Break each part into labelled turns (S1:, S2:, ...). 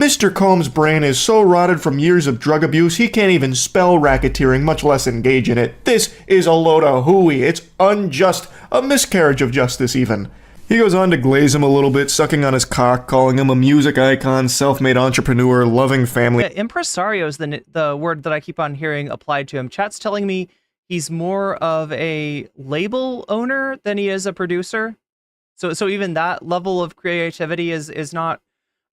S1: Mr. Combs' brain is so rotted from years of drug abuse, he can't even spell racketeering, much less engage in it. This is a load of hooey. It's unjust. A miscarriage of justice, even. He goes on to glaze him a little bit, sucking on his cock, calling him a music icon, self-made entrepreneur, loving family.
S2: Yeah, impresario is the word that I keep on hearing applied to him. Chat's telling me he's more of a label owner than he is a producer. So even that level of creativity is not...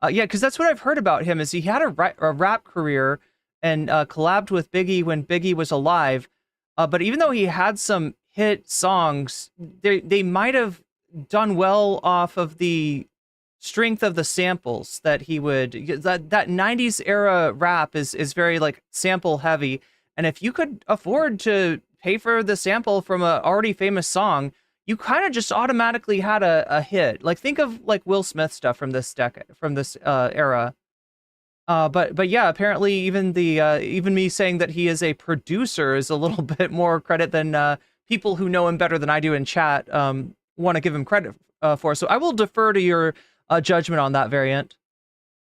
S2: yeah, because that's what I've heard about him, is he had a rap career and collabed with Biggie when Biggie was alive. But even though he had some hit songs, they might have done well off of the strength of the samples that he would... That 90s era rap is very like sample heavy. And if you could afford to pay for the sample from a already famous song, you kind of just automatically had a hit. Like, think of like Will Smith stuff from this era. But yeah, apparently even me saying that he is a producer is a little bit more credit than people who know him better than I do in chat want to give him credit for. So I will defer to your judgment on that variant.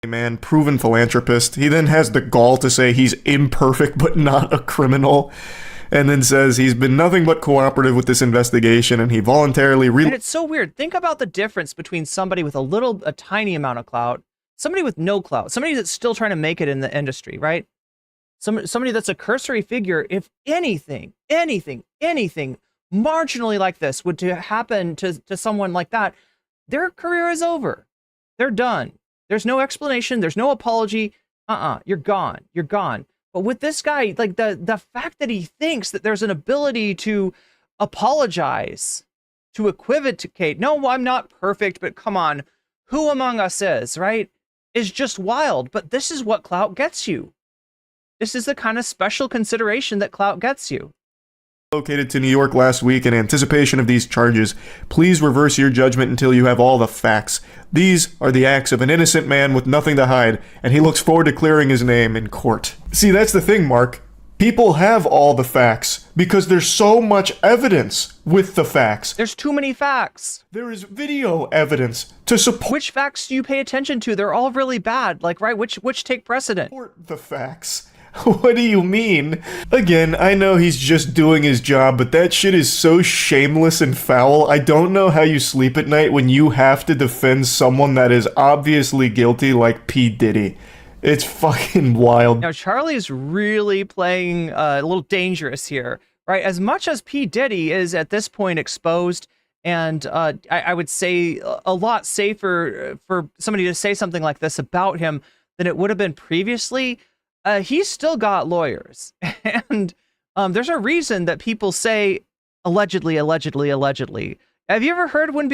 S1: Man, proven philanthropist. He then has the gall to say he's imperfect but not a criminal. And then says he's been nothing but cooperative with this investigation, and he voluntarily...
S2: And it's so weird. Think about the difference between somebody with a tiny amount of clout, somebody with no clout, somebody that's still trying to make it in the industry, right? Somebody that's a cursory figure. If anything marginally like this would to happen to someone like that, their career is over. They're done. There's no explanation. There's no apology. You're gone. You're gone. But with this guy, like the fact that he thinks that there's an ability to apologize, to equivocate, no, I'm not perfect, but come on, who among us is, right? Is just wild. But this is what clout gets you. This is the kind of special consideration that clout gets you.
S1: Located to New York last week in anticipation of these charges. Please reverse your judgment until you have all the facts. These are the acts of an innocent man with nothing to hide, and he looks forward to clearing his name in court. See, that's the thing, Mark. People have all the facts because there's so much evidence with the facts.
S2: There's too many facts.
S1: There is video evidence to support...
S2: Which facts do you pay attention to? They're all really bad. Like, right? Which take precedent?
S1: Support the facts. What do you mean? Again, I know he's just doing his job, but that shit is so shameless and foul. I don't know how you sleep at night when you have to defend someone that is obviously guilty like P. Diddy. It's fucking wild.
S2: Now, Charlie's really playing a little dangerous here, right? As much as P. Diddy is at this point exposed, and I would say a lot safer for somebody to say something like this about him than it would have been previously, he's still got lawyers, and there's a reason that people say allegedly. Have you ever heard we'll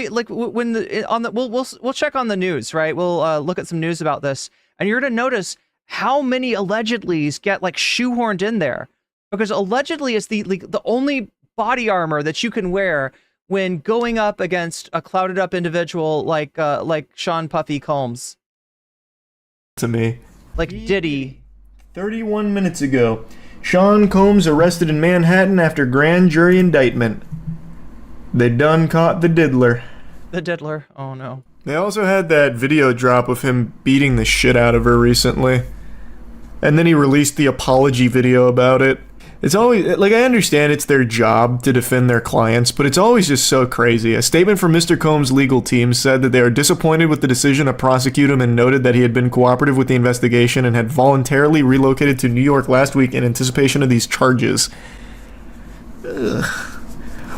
S2: check on the news, right? We'll look at some news about this, and you're gonna notice how many allegedlys get like shoehorned in there, because allegedly is the only body armor that you can wear when going up against a clouded up individual like Sean Puffy Combs.
S1: To me,
S2: like Diddy.
S1: 31 minutes ago, Sean Combs arrested in Manhattan after grand jury indictment. They done caught the diddler.
S2: The diddler? Oh no.
S1: They also had that video drop of him beating the shit out of her recently. And then he released the apology video about it. It's always, like, I understand it's their job to defend their clients, but it's always just so crazy. A statement from Mr. Combs' legal team said that they are disappointed with the decision to prosecute him and noted that he had been cooperative with the investigation and had voluntarily relocated to New York last week in anticipation of these charges. Ugh.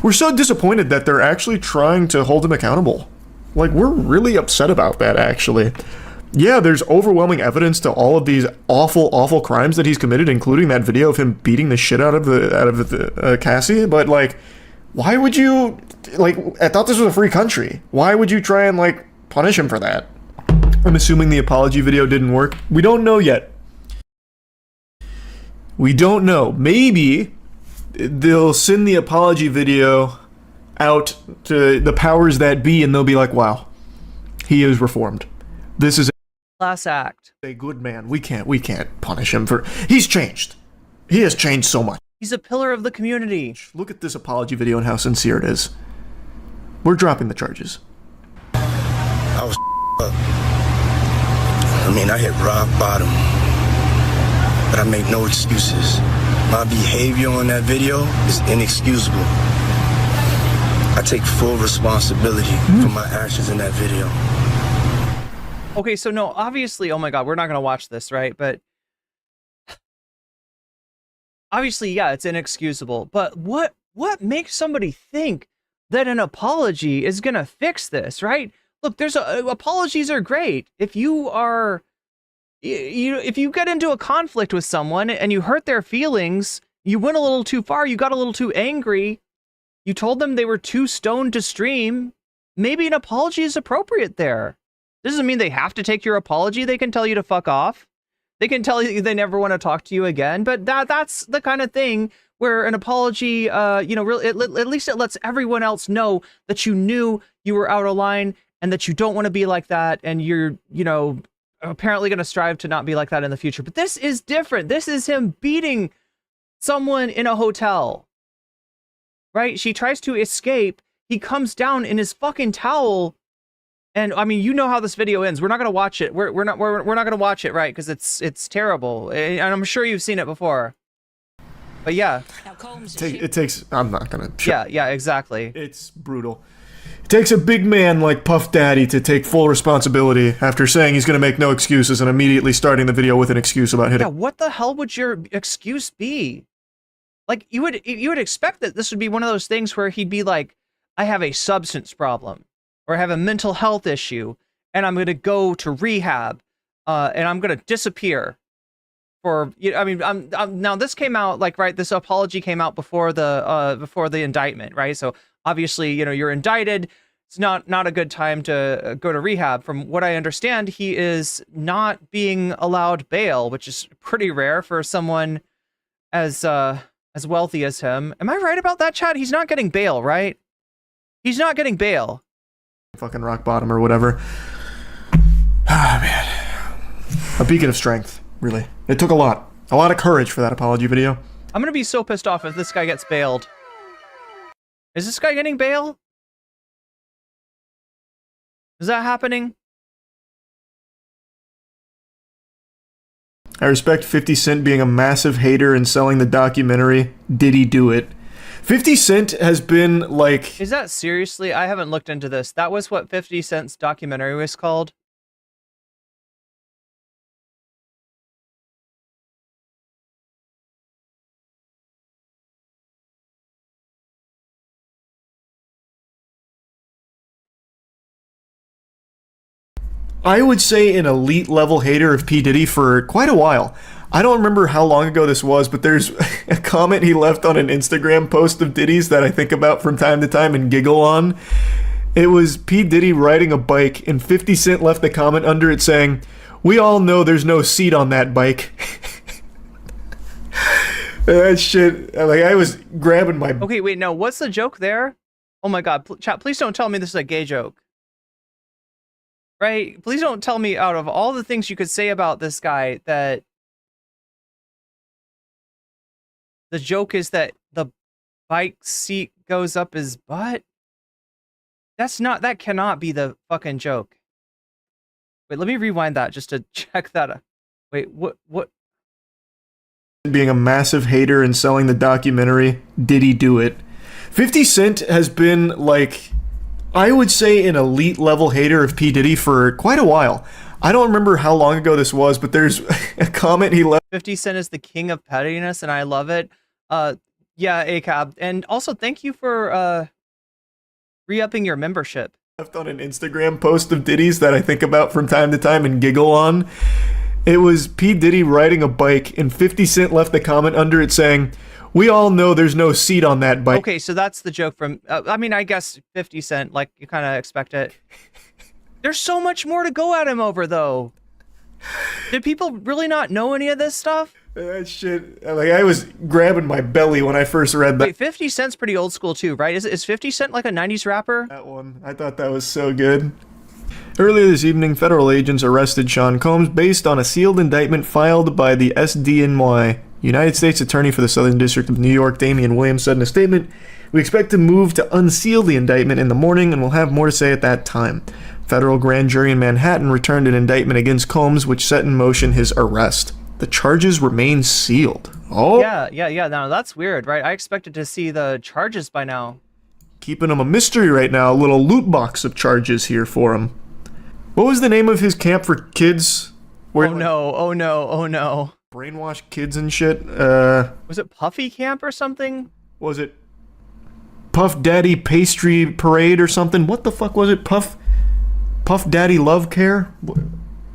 S1: We're so disappointed that they're actually trying to hold him accountable. Like, we're really upset about that, actually. Yeah, there's overwhelming evidence to all of these awful crimes that he's committed, including that video of him beating the shit out of the Cassie. But like, why would you, like? I thought this was a free country. Why would you try and like punish him for that? I'm assuming the apology video didn't work. We don't know yet. We don't know. Maybe they'll send the apology video out to the powers that be, and they'll be like, "Wow, he is reformed. This is."
S2: Class act.
S1: A good man. We can't punish him for... He's changed. He has changed so much.
S2: He's a pillar of the community.
S1: Look at this apology video and how sincere it is. We're dropping the charges.
S3: I was I mean, I hit rock bottom, but I make no excuses. My behavior on that video is inexcusable. I take full responsibility for my actions in that video.
S2: Okay, so no, obviously, oh my God, we're not going to watch this, right? But obviously, yeah, it's inexcusable. But what makes somebody think that an apology is going to fix this, right? Look, apologies are great. If you are, if you get into a conflict with someone and you hurt their feelings, you went a little too far, you got a little too angry, you told them they were too stoned to stream, maybe an apology is appropriate there. Doesn't mean they have to take your apology. They can tell you to fuck off. They can tell you they never want to talk to you again. But that's the kind of thing where an apology, really, at least it lets everyone else know that you knew you were out of line and that you don't want to be like that. And you're, apparently going to strive to not be like that in the future. But this is different. This is him beating someone in a hotel, right? She tries to escape. He comes down in his fucking towel. And I mean, you know how this video ends. We're not gonna watch it. We're not gonna watch it, right? Because it's terrible, and I'm sure you've seen it before. But yeah,
S1: it takes. I'm not gonna.
S2: Yeah, exactly.
S1: It's brutal. It takes a big man like Puff Daddy to take full responsibility after saying he's gonna make no excuses and immediately starting the video with an excuse about hitting.
S2: Yeah, what the hell would your excuse be? Like you would expect that this would be one of those things where he'd be like, I have a substance problem. Or have a mental health issue, and I'm going to go to rehab, and I'm going to disappear. Now this came out this apology came out before the indictment, right? So obviously, you're indicted. It's not a good time to go to rehab. From what I understand, he is not being allowed bail, which is pretty rare for someone as wealthy as him. Am I right about that, Chad? He's not getting bail, right? He's not getting bail.
S1: Fucking rock bottom or whatever. Ah, man. A beacon of strength, really. It took a lot of courage for that apology video.
S2: I'm gonna be so pissed off if this guy gets bailed. Is this guy getting bail? Is that happening?
S1: I respect 50 Cent being a massive hater and selling the documentary Diddy Do It. 50 Cent has been like...
S2: Is that seriously? I haven't looked into this. That was what 50 Cent's documentary was called?
S1: I would say an elite level hater of P. Diddy for quite a while. I don't remember how long ago this was, but there's a comment he left on an Instagram post of Diddy's that I think about from time to time and giggle on. It was P. Diddy riding a bike, and 50 Cent left the comment under it saying, "We all know there's no seat on that bike." That shit, I was grabbing my...
S2: Okay, wait, no, what's the joke there? Oh my God, chat, please don't tell me this is a gay joke. Right? Please don't tell me out of all the things you could say about this guy that the joke is that the bike seat goes up his butt. That cannot be the fucking joke. Wait, let me rewind that just to check that out. Wait, what?
S1: Being a massive hater and selling the documentary Diddy Do It. 50 Cent has been like, I would say an elite level hater of P. Diddy for quite a while. I don't remember how long ago this was, but there's a comment he left.
S2: 50 Cent is the king of pettiness, and I love it. Yeah, ACAB. And also, thank you for re-upping your membership.
S1: Left on an Instagram post of Diddy's that I think about from time to time and giggle on. It was P. Diddy riding a bike, and 50 Cent left the comment under it saying, "We all know there's no seat on that bike."
S2: Okay, so that's the joke from, I mean, I guess 50 Cent, like, you kind of expect it. There's so much more to go at him over, though. Did people really not know any of this stuff?
S1: That shit, I was grabbing my belly when I first read that.
S2: Wait, 50 Cent's pretty old school too, right? Is 50 Cent like a 90s rapper?
S1: That one, I thought that was so good. Earlier this evening, federal agents arrested Sean Combs based on a sealed indictment filed by the SDNY. United States Attorney for the Southern District of New York, Damian Williams, said in a statement, "We expect to move to unseal the indictment in the morning and we'll have more to say at that time. Federal grand jury in Manhattan returned an indictment against Combs, which set in motion his arrest. The charges remain sealed. Oh.
S2: Yeah. Now that's weird, right? I expected to see the charges by now.
S1: Keeping him a mystery right now. A little loot box of charges here for him. What was the name of his camp for kids? Where,
S2: Oh no.
S1: brainwash kids and shit.
S2: Was it Puffy Camp or something?
S1: Was it Puff Daddy Pastry Parade or something? What the fuck was it? Puff Daddy Love Care?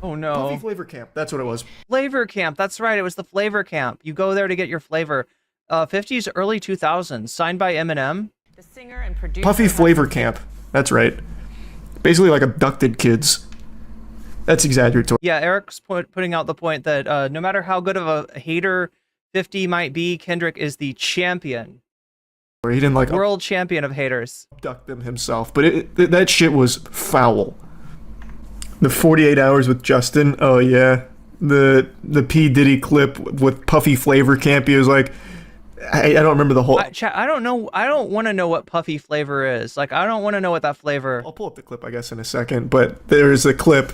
S2: Oh no.
S1: Puffy Flavor Camp. That's what it was.
S2: Flavor Camp. That's right. It was the Flavor Camp. You go there to get your flavor. 50s, early 2000s. Signed by Eminem.
S4: The singer and producer
S1: Puffy Flavor Camp. That's right. Basically like abducted kids. That's exaggeratory.
S2: Yeah, Eric's putting out the point that no matter how good of a hater 50 might be, Kendrick is the champion.
S1: He didn't like
S2: World champion of haters.
S1: abduct them himself, but that shit was foul. The 48 hours with Justin. Oh yeah. The P Diddy clip with Puffy Flavor Camp. He was like, I don't remember the whole.
S2: I don't know. I don't want to know what Puffy Flavor is. Like, I don't want to know what that flavor.
S1: I'll pull up the clip, I guess, in a second. But there's a clip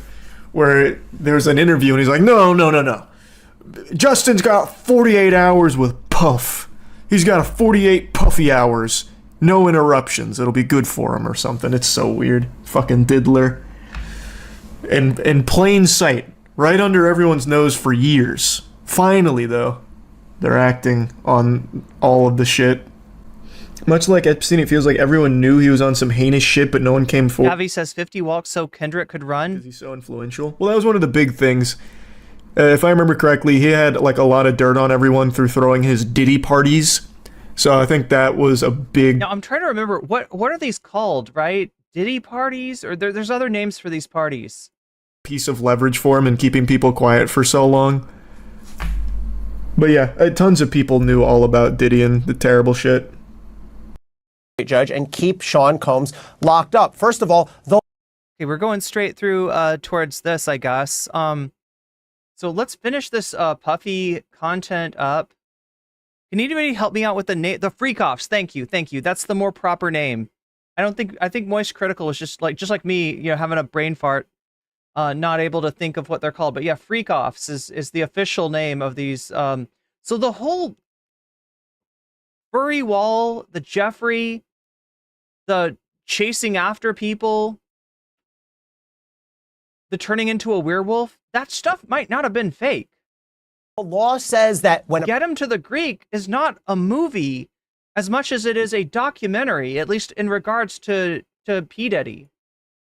S1: where there's an interview, and he's like, no. Justin's got 48 hours with Puff. He's got a 48 Puffy hours. No interruptions. It'll be good for him or something. It's so weird. Fucking diddler. In plain sight, right under everyone's nose for years. Finally, though, they're acting on all of the shit. Much like Epstein, it feels like everyone knew he was on some heinous shit, but no one came forward.
S2: Avi says 50 walks so Kendrick could run.
S1: Because he's so influential. Well, that was one of the big things. If I remember correctly, he had like a lot of dirt on everyone through throwing his Diddy parties. So I think that was a big...
S2: Now, I'm trying to remember, what are these called, right? Diddy parties? Or there's other names for these parties.
S1: Piece of leverage for him and keeping people quiet for so long. But yeah, tons of people knew all about Diddy and the terrible shit.
S5: Judge, and keep Sean Combs locked up. First of all,
S2: Okay, we're going straight through towards this, I guess. So let's finish this Puffy content up. Can anybody help me out with the name? The freak-offs. Thank you. That's the more proper name. I think Moist Critical is just like me, having a brain fart, not able to think of what they're called. But yeah, freak-offs is the official name of these. So the whole furry wall, the Jeffrey, the chasing after people, the turning into a werewolf, that stuff might not have been fake.
S5: the law says that when
S2: Get Him to the Greek is not a movie as much as it is a documentary, at least in regards to P. Diddy.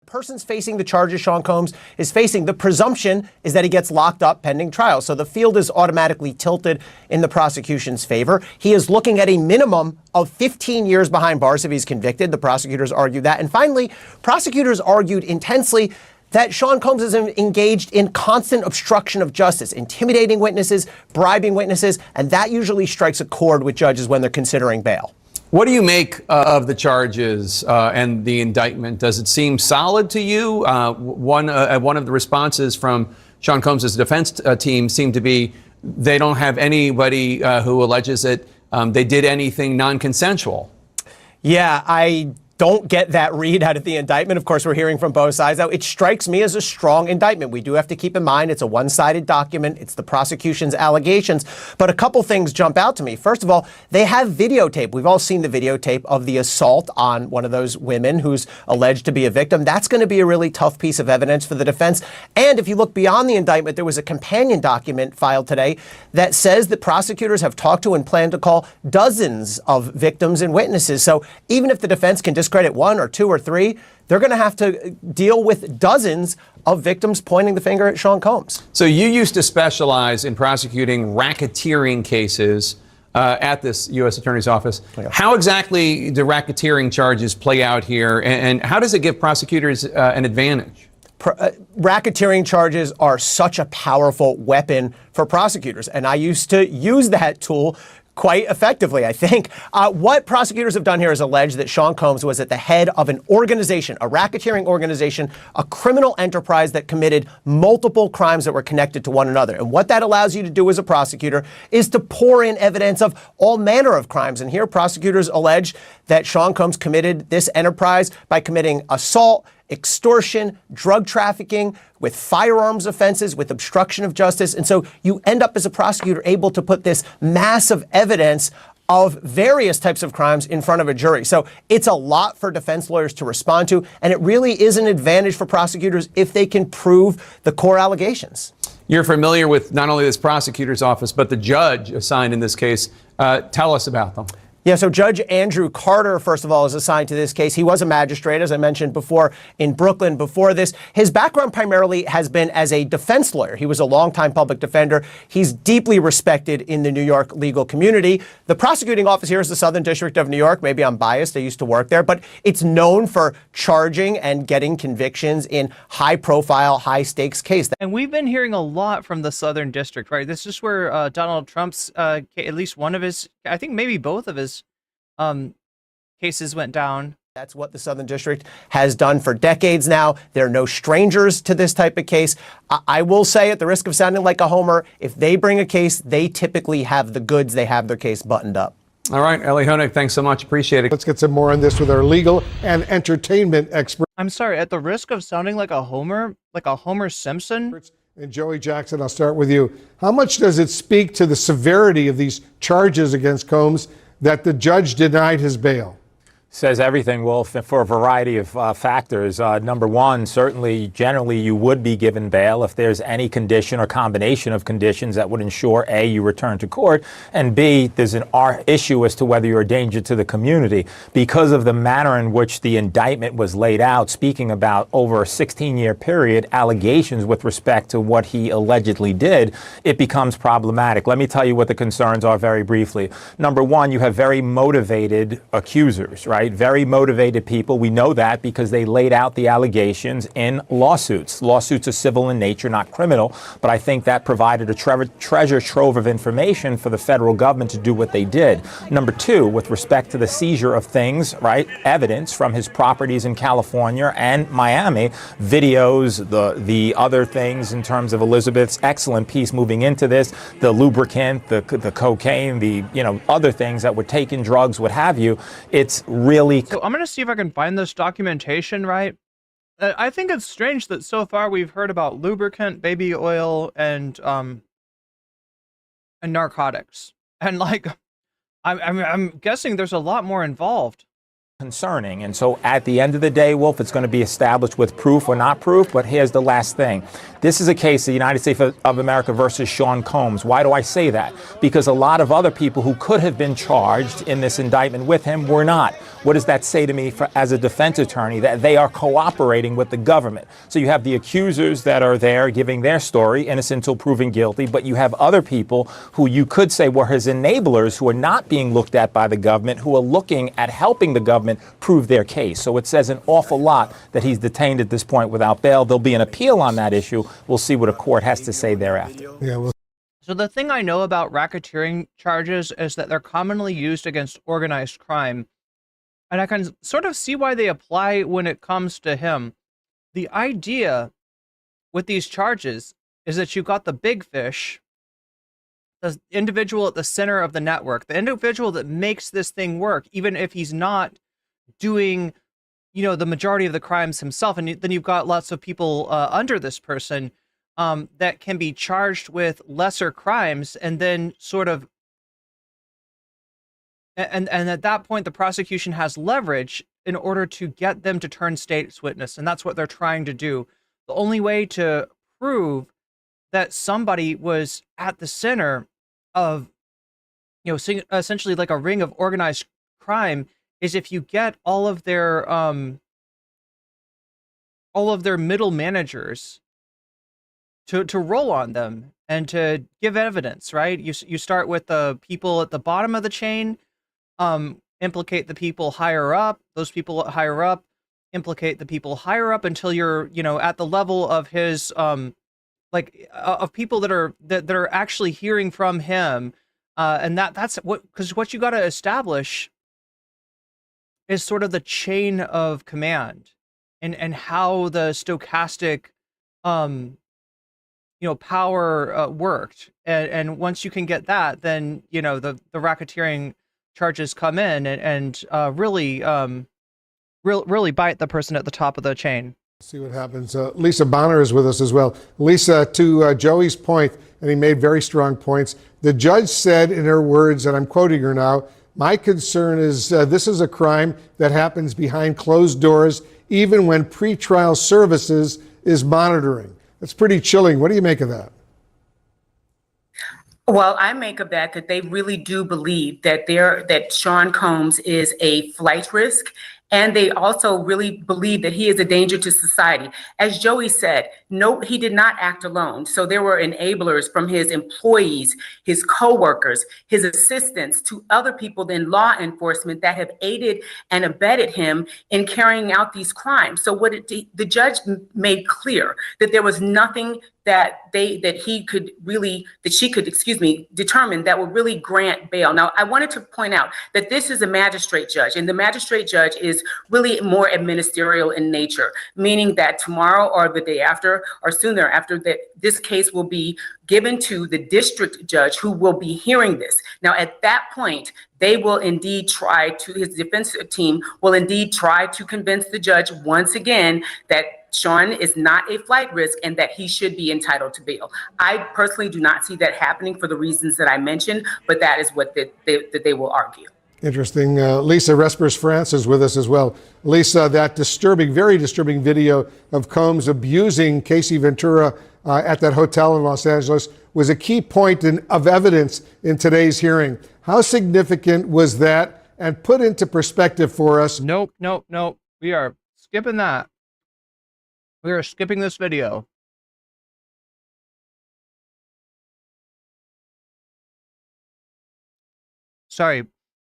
S5: person's facing the charges, Sean Combs is facing, the presumption is that he gets locked up pending trial. So the field is automatically tilted in the prosecution's favor. He is looking at a minimum of 15 years behind bars if he's convicted. The prosecutors argue that. And finally, prosecutors argued intensely that Sean Combs is engaged in constant obstruction of justice, intimidating witnesses, bribing witnesses, and that usually strikes a chord with judges when they're considering bail.
S6: What do you make of the charges and the indictment? Does it seem solid to you? One of the responses from Sean Combs' defense team seemed to be they don't have anybody who alleges that they did anything non-consensual.
S5: Yeah, I don't get that read out of the indictment. Of course, we're hearing from both sides. Now, it strikes me as a strong indictment. We do have to keep in mind it's a one-sided document. It's the prosecution's allegations. But a couple things jump out to me. First of all, they have videotape. We've all seen the videotape of the assault on one of those women who's alleged to be a victim. That's going to be a really tough piece of evidence for the defense. And if you look beyond the indictment, there was a companion document filed today that says that prosecutors have talked to and plan to call dozens of victims and witnesses. So even if the defense can discredit one or two or three, they're going to have to deal with dozens of victims pointing the finger at Sean Combs.
S6: So you used to specialize in prosecuting racketeering cases at this U.S. Attorney's Office. How exactly do racketeering charges play out here, and how does it give prosecutors an advantage?
S5: Racketeering charges are such a powerful weapon for prosecutors, and I used to use that tool quite effectively, I think. What prosecutors have done here is allege that Sean Combs was at the head of an organization, a racketeering organization, a criminal enterprise that committed multiple crimes that were connected to one another. And what that allows you to do as a prosecutor is to pour in evidence of all manner of crimes. And here prosecutors allege that Sean Combs committed this enterprise by committing assault extortion, drug trafficking, with firearms offenses, with obstruction of justice. And so you end up as a prosecutor able to put this massive evidence of various types of crimes in front of a jury. So it's a lot for defense lawyers to respond to, and it really is an advantage for prosecutors if they can prove the core allegations.
S6: You're familiar with not only this prosecutor's office, but the judge assigned in this case. Tell us about them.
S5: Yeah, so Judge Andrew Carter, first of all, is assigned to this case. He was a magistrate, as I mentioned before, in Brooklyn before this. His background primarily has been as a defense lawyer. He was a longtime public defender. He's deeply respected in the New York legal community. The prosecuting office here is the Southern District of New York. Maybe I'm biased. I used to work there, but it's known for charging and getting convictions in high-profile, high-stakes cases.
S2: And we've been hearing a lot from the Southern District, right? This is where Donald Trump's, at least one of his, I think maybe both of his cases went down.
S5: That's what the Southern District has done for decades now. They're no strangers to this type of case. I will say, at the risk of sounding like a homer, if they bring a case, they typically have the goods. They have their case buttoned up.
S6: All right, Ellie Honig, thanks so much. Appreciate it.
S4: Let's get some more on this with our legal and entertainment expert.
S2: I'm sorry, at the risk of sounding like a homer Simpson.
S4: And Joey Jackson, I'll start with you. How much does it speak to the severity of these charges against Combs that the judge denied his bail?
S7: Says everything, Wolf, for a variety of factors. Number one, certainly, generally, you would be given bail if there's any condition or combination of conditions that would ensure, A, you return to court, and B, there's an issue as to whether you're a danger to the community. Because of the manner in which the indictment was laid out, speaking about over a 16-year period, allegations with respect to what he allegedly did, it becomes problematic. Let me tell you what the concerns are very briefly. Number one, you have very motivated accusers, right? Very motivated people. We know that because they laid out the allegations in lawsuits. Lawsuits are civil in nature, not criminal, but I think that provided a treasure trove of information for the federal government to do what they did. Number two, with respect to the seizure of things, right? Evidence from his properties in California and Miami, videos, the other things in terms of Elizabeth's excellent piece moving into this, the lubricant, the cocaine, the other things that were taken, drugs, what have you. It's really.
S2: So I'm going to see if I can find this documentation, right? I think it's strange that so far we've heard about lubricant, baby oil, and narcotics. And I'm guessing there's a lot more involved.
S7: Concerning. And so at the end of the day, Wolf, it's going to be established with proof or not proof. But here's the last thing. This is a case of the United States of America versus Sean Combs. Why do I say that? Because a lot of other people who could have been charged in this indictment with him were not. What does that say to me as a defense attorney? That they are cooperating with the government. So you have the accusers that are there giving their story, innocent until proven guilty, but you have other people who you could say were his enablers who are not being looked at by the government, who are looking at helping the government prove their case. So it says an awful lot that he's detained at this point without bail. There'll be an appeal on that issue. We'll see what a court has to say thereafter.
S4: Yeah,
S2: So the thing I know about racketeering charges is that they're commonly used against organized crime. And I can sort of see why they apply when it comes to him. The idea with these charges is that you got the big fish, the individual at the center of the network, the individual that makes this thing work, even if he's not doing, the majority of the crimes himself. And then you've got lots of people under this person that can be charged with lesser crimes, and then sort of, and at that point, the prosecution has leverage in order to get them to turn state's witness. And that's what they're trying to do. The only way to prove that somebody was at the center of, essentially like a ring of organized crime is if you get all of their middle managers to roll on them and to give evidence, right? You start with the people at the bottom of the chain, implicate the people higher up, those people higher up, implicate the people higher up until you're, at the level of his, of people that are actually hearing from him. And that's what you got to establish is sort of the chain of command and how the stochastic, power worked. And once you can get that, then, the racketeering charges come in and really really bite the person at the top of the chain.
S4: See what happens. Lisa Bonner is with us as well. Lisa, to Joey's point, and he made very strong points, the judge said in her words, and I'm quoting her now, "My concern is this is a crime that happens behind closed doors, even when pretrial services is monitoring." That's pretty chilling. What do you make of that?
S8: Well, I make of that they really do believe that Sean Combs is a flight risk, and they also really believe that he is a danger to society. As Joey said, no, he did not act alone. So there were enablers from his employees, his coworkers, his assistants, to other people in law enforcement that have aided and abetted him in carrying out these crimes. So the judge made clear that there was nothing that she could determine that would really grant bail. Now, I wanted to point out that this is a magistrate judge, and the magistrate judge is really more administerial in nature, meaning that tomorrow or the day after or soon thereafter, that this case will be given to the district judge who will be hearing this. Now, at that point, they will indeed his defense team will indeed try to convince the judge once again that Sean is not a flight risk and that he should be entitled to bail. I personally do not see that happening for the reasons that I mentioned, but that is what they will argue.
S4: Interesting. Lisa Respers-France is with us as well. Lisa, that disturbing, very disturbing video of Combs abusing Casey Ventura at that hotel in Los Angeles was a key point of evidence in today's hearing. How significant was that? And put into perspective for us.
S2: Nope. We are skipping that. We are skipping this video. Sorry.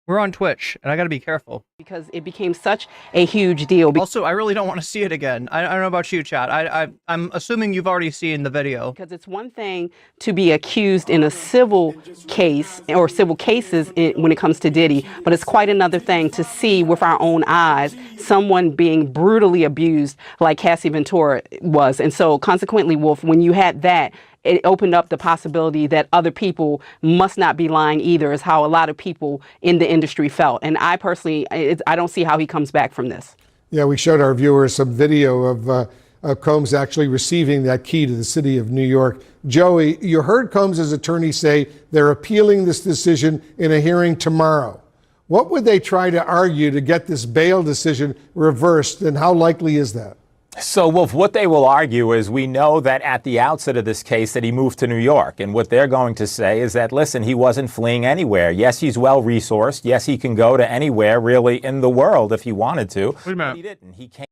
S2: We're on Twitch, and I got to be careful.
S9: Because it became such a huge deal.
S2: Also, I really don't want to see it again. I don't know about you, chat. I'm assuming you've already seen the video.
S9: Because it's one thing to be accused in a civil case or civil cases when it comes to Diddy, but it's quite another thing to see with our own eyes someone being brutally abused like Cassie Ventura was. And so consequently, Wolf, when you had that, it opened up the possibility that other people must not be lying either, is how a lot of people in the industry felt. And I personally, I don't see how he comes back from this.
S4: Yeah, we showed our viewers some video of Combs actually receiving that key to the city of New York. Joey, you heard Combs' attorney say they're appealing this decision in a hearing tomorrow. What would they try to argue to get this bail decision reversed, and how likely is that?
S7: So, Wolf, what they will argue is we know that at the outset of this case that he moved to New York. And what they're going to say is that, listen, he wasn't fleeing anywhere. Yes, he's well-resourced. Yes, he can go to anywhere really in the world if he wanted to.
S2: Wait a minute.
S7: But he didn't. He came.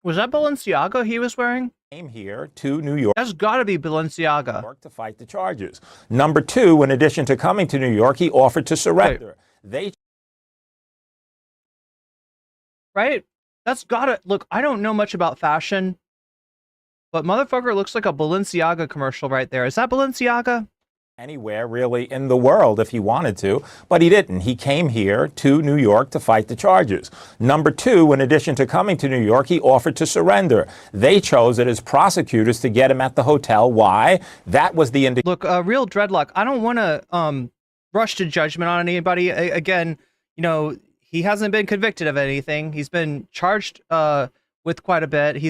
S2: Was that Balenciaga he was wearing?
S7: Came here to New York.
S2: That's got to be Balenciaga.
S7: To fight the charges. Number two, in addition to coming to New York, he offered to surrender.
S2: Right? That's gotta look. I don't know much about fashion, but motherfucker looks like a Balenciaga commercial right there. Is that Balenciaga?
S7: Anywhere really in the world if he wanted to, but he didn't. He came here to New York to fight the charges. Number two, in addition to coming to New York, he offered to surrender. They chose it as prosecutors to get him at the hotel. Why? That was the
S2: Look, real dreadlock. I don't want to rush to judgment on anybody. Again, you know, he hasn't been convicted of anything. He's been charged with quite a bit.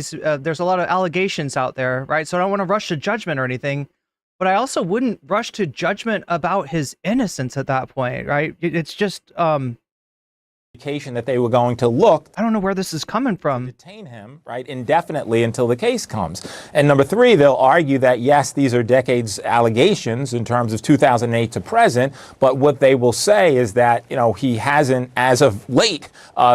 S2: There's a lot of allegations out there, right? So I don't want to rush to judgment or anything, but I also wouldn't rush to judgment about his innocence at that point, right? It's just
S7: indication that they were going to look.
S2: I don't know where this is coming from.
S7: Detain him, right, indefinitely until the case comes. And number three, they'll argue that, yes, these are decades allegations in terms of 2008 to present, but what they will say is that, you know, he hasn't, as of late,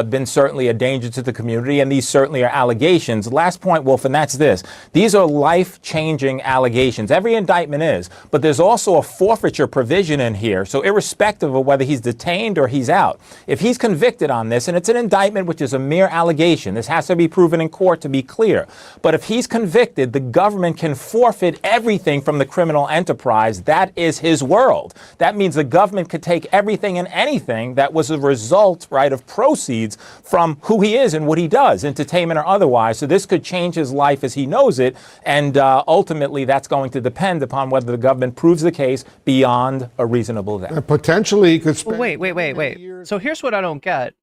S7: been certainly a danger to the community, and these certainly are allegations. Last point, Wolf, and that's this. These are life-changing allegations. Every indictment is, but there's also a forfeiture provision in here, so irrespective of whether he's detained or he's out, if he's convicted on this, and it's an indictment which is a mere allegation. This has to be proven in court to be clear. But if he's convicted, the government can forfeit everything from the criminal enterprise. That is his world. That means the government could take everything and anything that was a result, right, of proceeds from who he is and what he does, entertainment or otherwise. So this could change his life as he knows it. And ultimately, that's going to depend upon whether the government proves the case beyond a reasonable doubt.
S4: Potentially, he could spend.
S2: Wait. So here's what I don't get.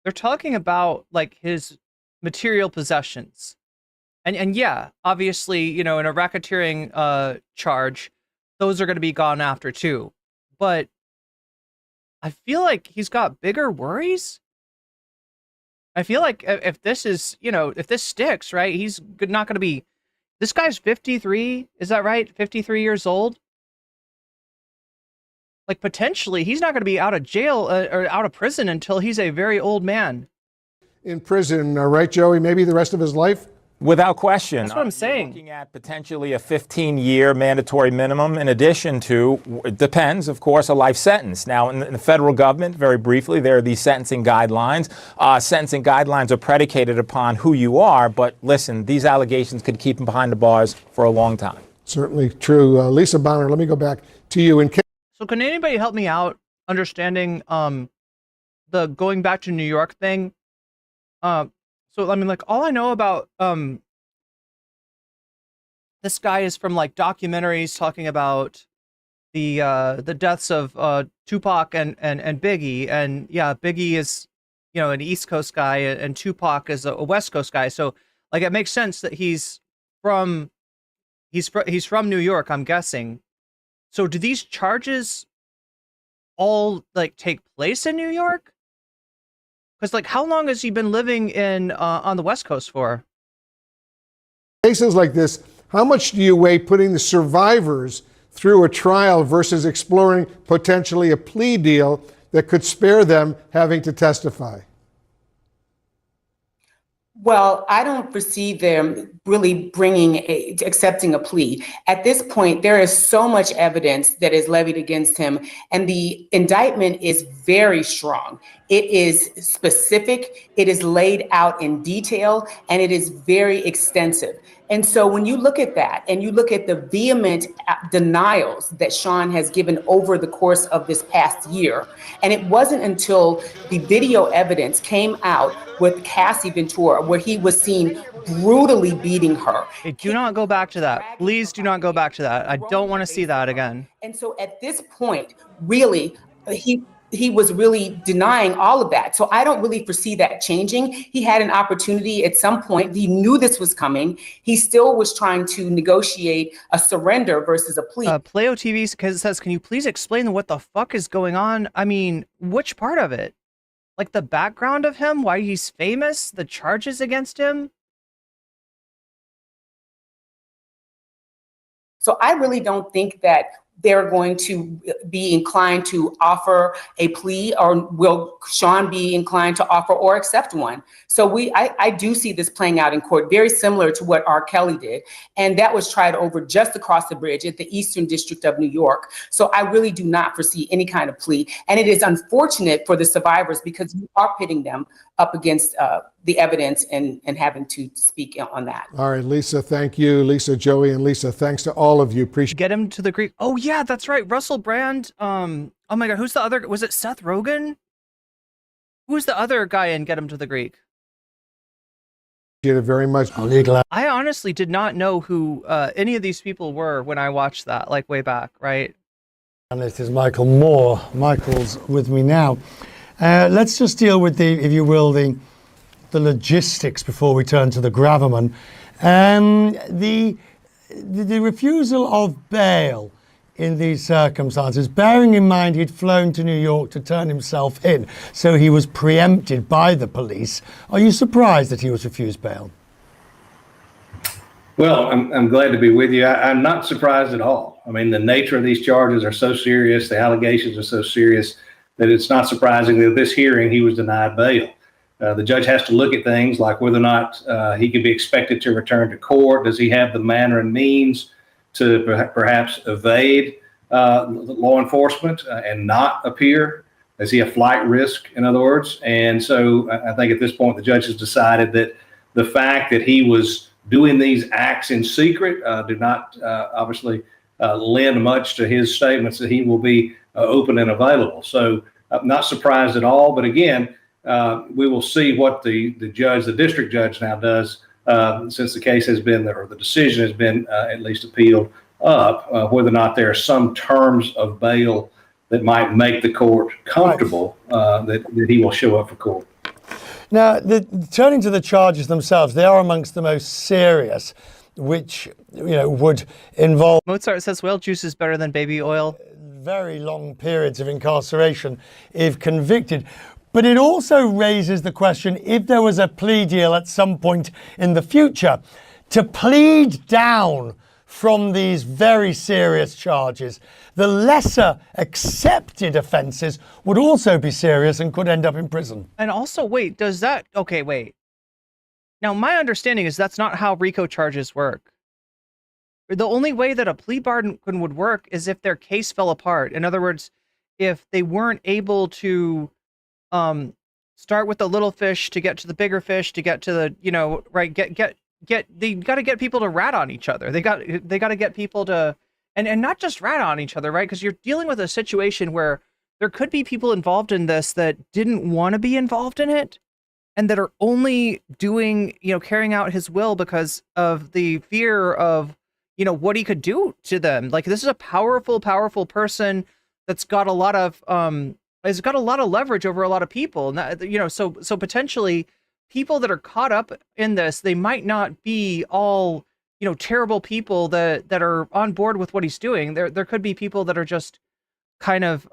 S2: they're talking about like his material possessions. And yeah, obviously, you know, in a racketeering charge, those are going to be gone after too. But I feel like he's got bigger worries. I feel like if this is, you know, if this sticks, right, he's not going to be, this guy's 53, is that right? 53 years old? Like, potentially, he's not going to be out of jail or out of prison until he's a very old man.
S4: In prison, right, Joey? Maybe the rest of his life?
S7: Without question.
S2: That's what I'm saying.
S7: Looking at potentially a 15-year mandatory minimum in addition to, it depends, of course, a life sentence. Now, in the federal government, very briefly, there are these sentencing guidelines. Sentencing guidelines are predicated upon who you are, but listen, these allegations could keep him behind the bars for a long time.
S4: Certainly true. Lisa Bonner, let me go back to you.
S2: So can anybody help me out understanding the going back to New York thing? So, I mean, like, all I know about this guy is from, like, documentaries talking about the deaths of Tupac and Biggie. And, yeah, Biggie is, you know, an East Coast guy, and Tupac is a West Coast guy. So, like, it makes sense that he's from New York, I'm guessing. So do these charges all, like, take place in New York? Because, like, how long has he been living in on the West Coast for?
S4: Cases like this, how much do you weigh putting the survivors through a trial versus exploring potentially a plea deal that could spare them having to testify?
S8: Well, I don't foresee them really accepting a plea. At this point, there is so much evidence that is levied against him, and the indictment is very strong. It is specific, it is laid out in detail, and it is very extensive. And so when you look at that and you look at the vehement denials that Sean has given over the course of this past year, and it wasn't until the video evidence came out with Cassie Ventura where he was seen brutally beating her.
S2: Hey, do not go back to that. Please do not go back to that. I don't want to see that again.
S8: And so at this point, really, he was really denying all of that. So I don't really foresee that changing. He had an opportunity at some point. He knew this was coming. He still was trying to negotiate a surrender versus a plea.
S2: Play TV says, can you please explain what the fuck is going on? I mean, which part of it? Like the background of him, why he's famous, the charges against him?
S8: So I really don't think that they're going to be inclined to offer a plea, or will Sean be inclined to offer or accept one? So I do see this playing out in court, very similar to what R. Kelly did. And that was tried over just across the bridge at the Eastern District of New York. So I really do not foresee any kind of plea. And it is unfortunate for the survivors because you are pitting them up against the evidence and having to speak on that.
S4: All right, Lisa, thank you. Lisa, Joey, and Lisa, thanks to all of you. Appreciate.
S2: Get him to the Greek. Oh yeah, that's right. Russell Brand. Oh my God, who's the other? Was it Seth Rogen? Who's the other guy in Get Him to the Greek?
S4: It very much.
S2: I honestly did not know who any of these people were when I watched that, like way back, right?
S10: And this is Michael Moore. Michael's with me now. Let's just deal with the, if you will, the logistics before we turn to the gravamen. The refusal of bail in these circumstances, bearing in mind he'd flown to New York to turn himself in, so he was preempted by the police. Are you surprised that he was refused bail?
S11: Well, I'm glad to be with you. I'm not surprised at all. I mean, the nature of these charges are so serious, the allegations are so serious, that it's not surprising that this hearing he was denied bail. The judge has to look at things like whether or not he could be expected to return to court. Does he have the manner and means to perhaps evade law enforcement and not appear? Is he a flight risk, in other words? And so I think at this point, the judge has decided that the fact that he was doing these acts in secret do not obviously lend much to his statements that he will be open and available. So I'm not surprised at all. But again, we will see what the district judge now does since the case has been, or the decision has been at least appealed up, whether or not there are some terms of bail that might make the court comfortable that he will show up for court.
S10: Now, turning to the charges themselves, they are amongst the most serious, which would involve
S2: Mozart says whale juice is better than baby oil.
S10: very long periods of incarceration if convicted. But it also raises the question, if there was a plea deal at some point in the future, to plead down from these very serious charges, the lesser accepted offences would also be serious and could end up in prison.
S2: And also, wait, does that... Okay, wait. Now, my understanding is that's not how RICO charges work. The only way that a plea bargain would work is if their case fell apart. In other words, if they weren't able to start with the little fish to get to the bigger fish to get to the, right, they got to get people to rat on each other. They got to get people to, and not just rat on each other, right? Because you're dealing with a situation where there could be people involved in this that didn't want to be involved in it, and that are only doing, carrying out his will because of the fear of, what he could do to them. Like, this is a powerful, powerful person that's got a lot of, has got a lot of leverage over a lot of people. And that, so potentially people that are caught up in this, they might not be all, terrible people that are on board with what he's doing. There could be people that are just kind of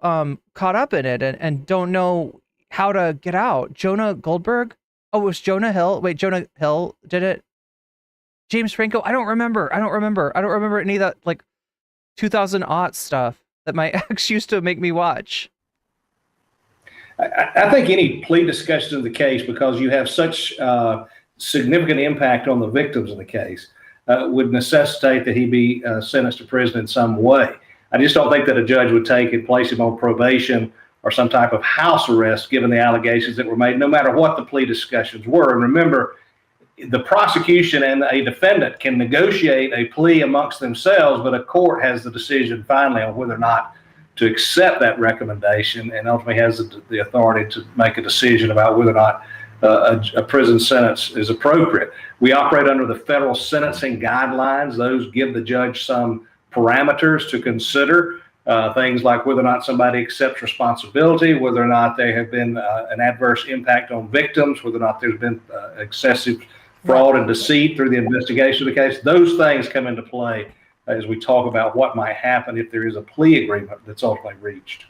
S2: caught up in it and don't know how to get out. Jonah Goldberg? Oh, it was Jonah Hill. Wait, Jonah Hill did it? James Franco? I don't remember any of that, like, 2000 stuff that my ex used to make me watch.
S11: I think any plea discussion of the case, because you have such significant impact on the victims of the case, would necessitate that he be sentenced to prison in some way. I just don't think that a judge would take and place him on probation or some type of house arrest, given the allegations that were made, no matter what the plea discussions were. And remember, the prosecution and a defendant can negotiate a plea amongst themselves, but a court has the decision finally on whether or not to accept that recommendation, and ultimately has the authority to make a decision about whether or not a prison sentence is appropriate. We operate under the federal sentencing guidelines. Those give the judge some parameters to consider, things like whether or not somebody accepts responsibility, whether or not there have been an adverse impact on victims, whether or not there's been excessive fraud and deceit through the investigation of the case. Those things come into play as we talk about what might happen if there is a plea agreement that's ultimately reached.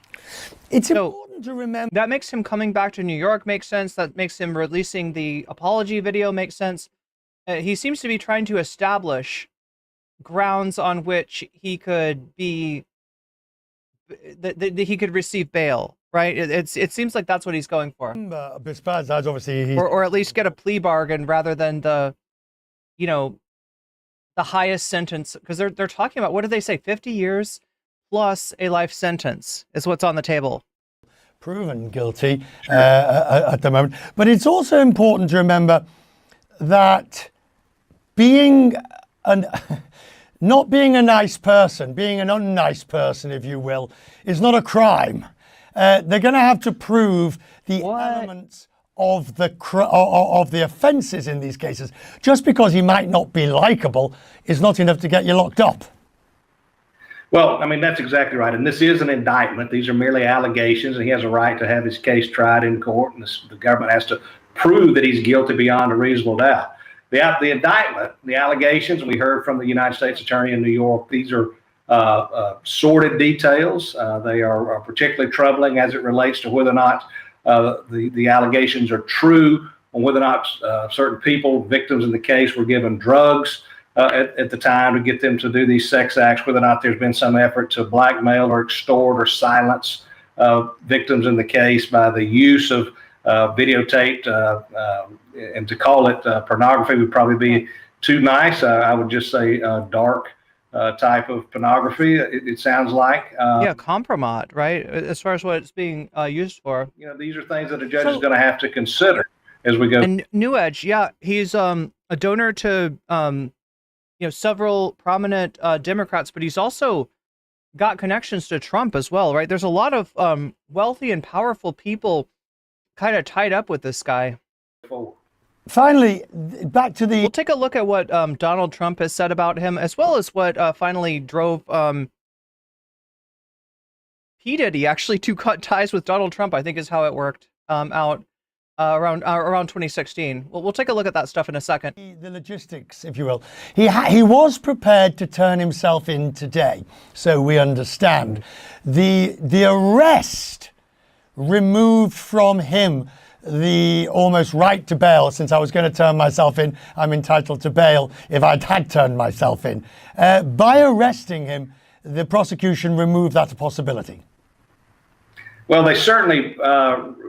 S10: It's important to remember.
S2: That makes him coming back to New York make sense. That makes him releasing the apology video make sense. He seems to be trying to establish grounds on which he could be, that he could receive bail, right? It seems like that's what he's going for.
S10: Besides, obviously,
S2: or at least get a plea bargain rather than the highest sentence, because they're talking about, what did they say, 50 years plus a life sentence is what's on the table.
S10: Proven guilty at the moment. But it's also important to remember that not being a nice person, being an unnice person, if you will, is not a crime. They're going to have to prove the elements of the offences in these cases. Just because he might not be likable is not enough to get you locked up.
S11: Well, I mean, that's exactly right. And this is an indictment. These are merely allegations, and he has a right to have his case tried in court, and the government has to prove that he's guilty beyond a reasonable doubt. The indictment, the allegations, we heard from the United States Attorney in New York, these are sordid details. They are particularly troubling as it relates to whether or not the allegations are true, on whether or not certain people, victims in the case, were given drugs at the time to get them to do these sex acts, whether or not there's been some effort to blackmail or extort or silence victims in the case by the use of videotaped, and to call it pornography would probably be too nice. I would just say dark type of pornography, it sounds like.
S2: Yeah, compromat, right? As far as what it's being used for.
S11: These are things that a judge is going to have to consider as we go.
S2: And New Edge, yeah, he's a donor to several prominent Democrats, but he's also got connections to Trump as well, right? There's a lot of wealthy and powerful people kind of tied up with this guy.
S10: Finally, back to the...
S2: We'll take a look at what Donald Trump has said about him, as well as what finally drove P. Diddy actually to cut ties with Donald Trump, I think is how it worked out. around 2016. Well, we'll take a look at that stuff in a second.
S10: The logistics, if you will. He was prepared to turn himself in today, so we understand. The arrest removed from him the almost right to bail. Since I was going to turn myself in, I'm entitled to bail if I had turned myself in. By arresting him, the prosecution removed that possibility.
S11: Well, they certainly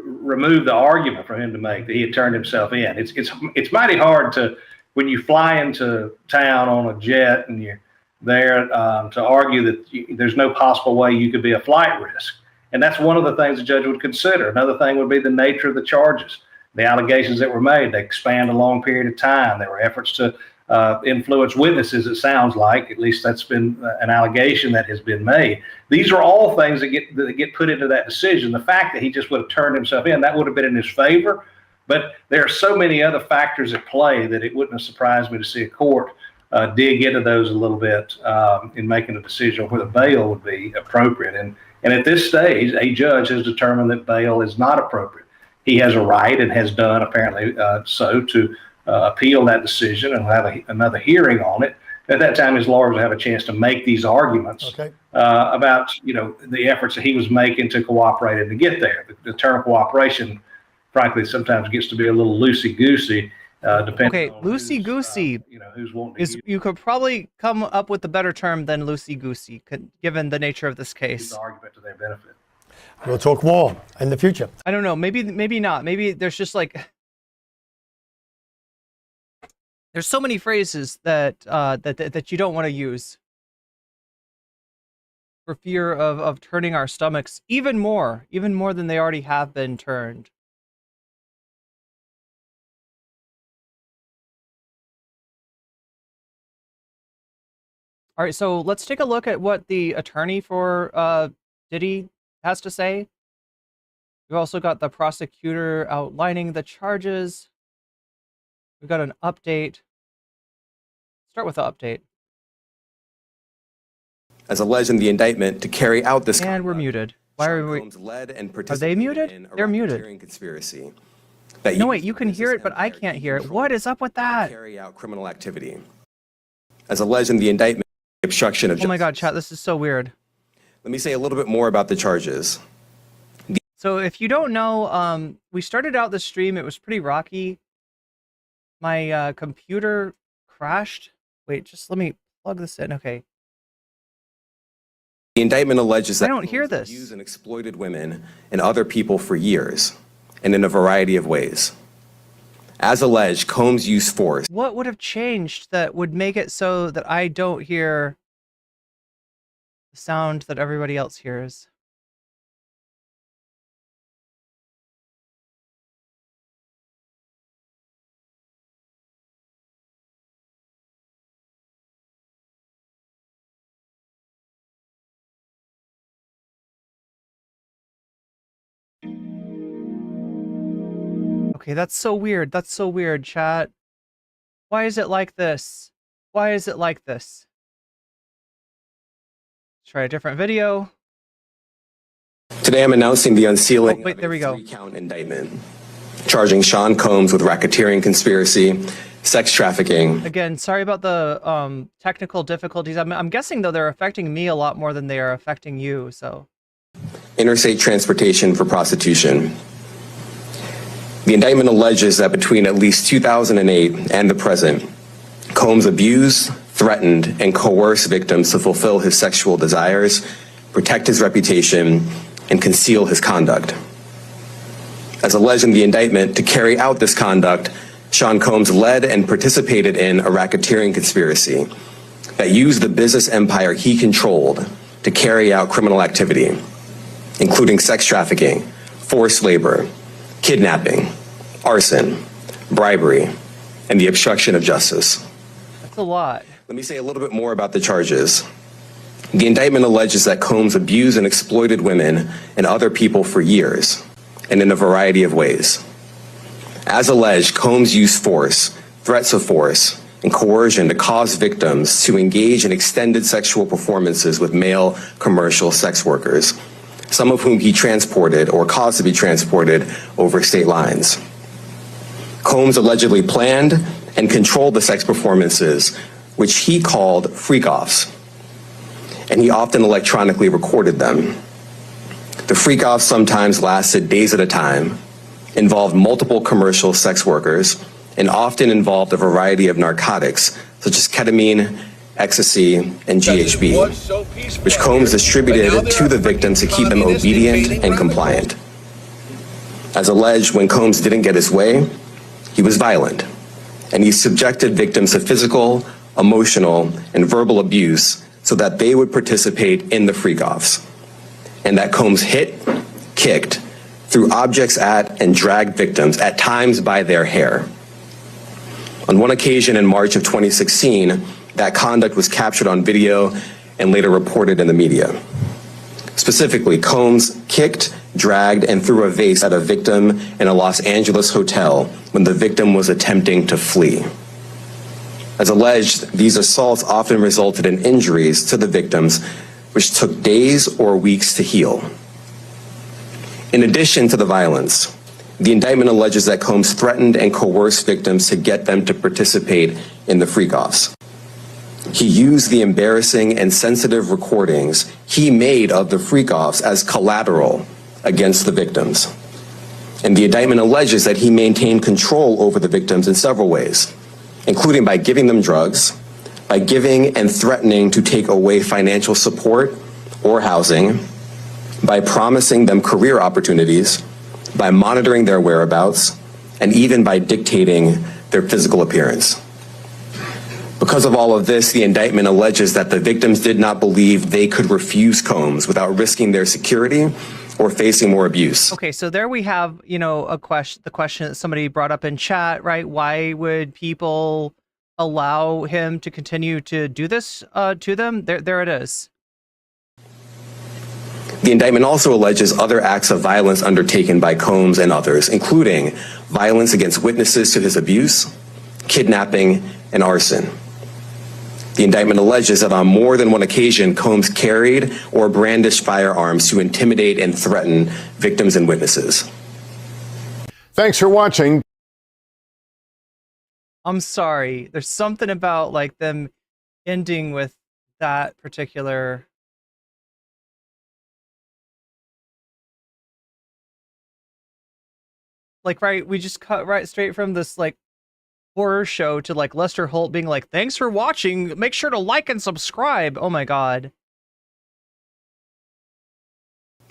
S11: removed the argument for him to make that he had turned himself in. It's mighty hard to, when you fly into town on a jet and you're there, to argue that there's no possible way you could be a flight risk. And that's one of the things the judge would consider. Another thing would be the nature of the charges, the allegations that were made. They spanned a long period of time. There were efforts to influence witnesses, it sounds like. At least that's been an allegation that has been made. These are all things that get put into that decision. The fact that he just would have turned himself in, that would have been in his favor. But there are so many other factors at play that it wouldn't have surprised me to see a court dig into those a little bit in making a decision whether bail would be appropriate. And at this stage, a judge has determined that bail is not appropriate. He has a right, and has done apparently so, to appeal that decision and have another hearing on it. At that time, his lawyers will have a chance to make these arguments about the efforts that he was making to cooperate and to get there. The term cooperation, frankly, sometimes gets to be a little loosey-goosey. Depending on
S2: loosey-goosey
S11: who's wanting
S2: is, you could probably come up with a better term than loosey-goosey, given the nature of this case.
S11: The argument to their benefit.
S10: We'll talk more in the future.
S2: I don't know. Maybe not. Maybe there's just like there's so many phrases that that you don't want to use for fear of turning our stomachs even more than they already have been turned. All right, so let's take a look at what the attorney for Diddy has to say. We've also got the prosecutor outlining the charges. We've got an update. Start with the update.
S12: As alleged in the indictment, to carry out this
S2: and we're muted. Why are we? Are they muted? They're muted.
S12: Conspiracy.
S2: No, wait, you can hear it, but I can't hear it. What is up with that?
S12: Carry out criminal activity. As alleged in the indictment, obstruction of justice.
S2: Oh my God, chat, this is so weird.
S12: Let me say a little bit more about the charges.
S2: So if you don't know, we started out the stream, it was pretty rocky. My computer crashed. Wait, just let me plug this in. Okay.
S12: The indictment alleges that
S2: I don't hear this.
S12: Used and exploited women and other people for years, and in a variety of ways. As alleged, Combs used force.
S2: What would have changed that would make it so that I don't hear the sound that everybody else hears? Okay, that's so weird. That's so weird, chat. Why is it like this? Why is it like this? Let's try a different video.
S12: Today I'm announcing the unsealing
S2: wait, there we go.
S12: of a 3-count indictment, charging Sean Combs with racketeering conspiracy, sex trafficking.
S2: Again, sorry about the technical difficulties. I'm guessing, though, they're affecting me a lot more than they are affecting you, so.
S12: Interstate transportation for prostitution. The indictment alleges that between at least 2008 and the present, Combs abused, threatened, and coerced victims to fulfill his sexual desires, protect his reputation, and conceal his conduct. As alleged in the indictment, to carry out this conduct, Sean Combs led and participated in a racketeering conspiracy that used the business empire he controlled to carry out criminal activity, including sex trafficking, forced labor, kidnapping, arson, bribery, and the obstruction of justice.
S2: That's a lot.
S12: Let me say a little bit more about the charges. The indictment alleges that Combs abused and exploited women and other people for years, and in a variety of ways. As alleged, Combs used force, threats of force, and coercion to cause victims to engage in extended sexual performances with male commercial sex workers, some of whom he transported or caused to be transported over state lines. Combs allegedly planned and controlled the sex performances, which he called freak-offs, and he often electronically recorded them. The freak-offs sometimes lasted days at a time, involved multiple commercial sex workers, and often involved a variety of narcotics, such as ketamine, ecstasy, and GHB, which Combs distributed to the victims to keep them obedient and compliant. As alleged, when Combs didn't get his way, he was violent, and he subjected victims to physical, emotional, and verbal abuse so that they would participate in the freak-offs, and that Combs hit, kicked, threw objects at, and dragged victims, at times by their hair. On one occasion in March of 2016, that conduct was captured on video and later reported in the media. Specifically, Combs kicked, dragged, and threw a vase at a victim in a Los Angeles hotel when the victim was attempting to flee. As alleged, these assaults often resulted in injuries to the victims, which took days or weeks to heal. In addition to the violence, the indictment alleges that Combs threatened and coerced victims to get them to participate in the freak-offs. He used the embarrassing and sensitive recordings he made of the freak-offs as collateral against the victims. And the indictment alleges that he maintained control over the victims in several ways, including by giving them drugs, by giving and threatening to take away financial support or housing, by promising them career opportunities, by monitoring their whereabouts, and even by dictating their physical appearance. Because of all of this, the indictment alleges that the victims did not believe they could refuse Combs without risking their security or facing more abuse.
S2: Okay, so there we have, you know, the question that somebody brought up in chat, right? Why would people allow him to continue to do this to them? There it is.
S12: The indictment also alleges other acts of violence undertaken by Combs and others, including violence against witnesses to his abuse, kidnapping, and arson. The indictment alleges that on more than one occasion, Combs carried or brandished firearms to intimidate and threaten victims and witnesses.
S4: Thanks for watching.
S2: I'm sorry. There's something about like them ending with that particular. Like, right, we just cut right straight from this like horror show to like Lester Holt being like, thanks for watching. Make sure to like and subscribe. Oh my God.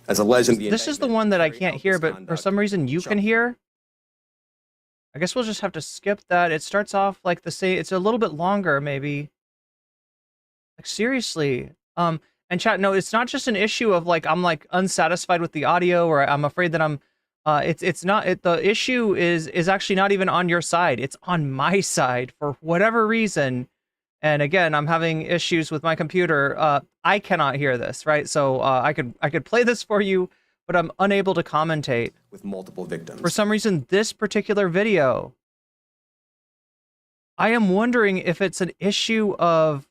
S12: As alleged in the
S2: This is the one that I can't hear, but for some reason you can hear. I guess we'll just have to skip that. It starts off like the same. It's a little bit longer, maybe. Like seriously. And chat, no, it's not just an issue of like I'm like unsatisfied with the audio, or I'm afraid that I'm. It's not. The issue is actually not even on your side. It's on my side for whatever reason. And again, I'm having issues with my computer. I cannot hear this, right? So I could play this for you, but I'm unable to commentate.
S12: With multiple victims.
S2: For some reason, this particular video, I am wondering if it's an issue of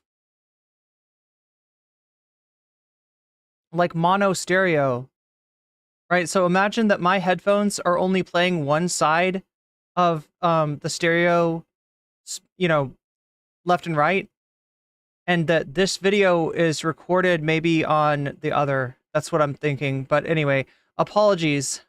S2: like mono stereo, right? So imagine that my headphones are only playing one side of the stereo, you know, left and right, and that this video is recorded maybe on the other. That's what I'm thinking. But anyway, apologies.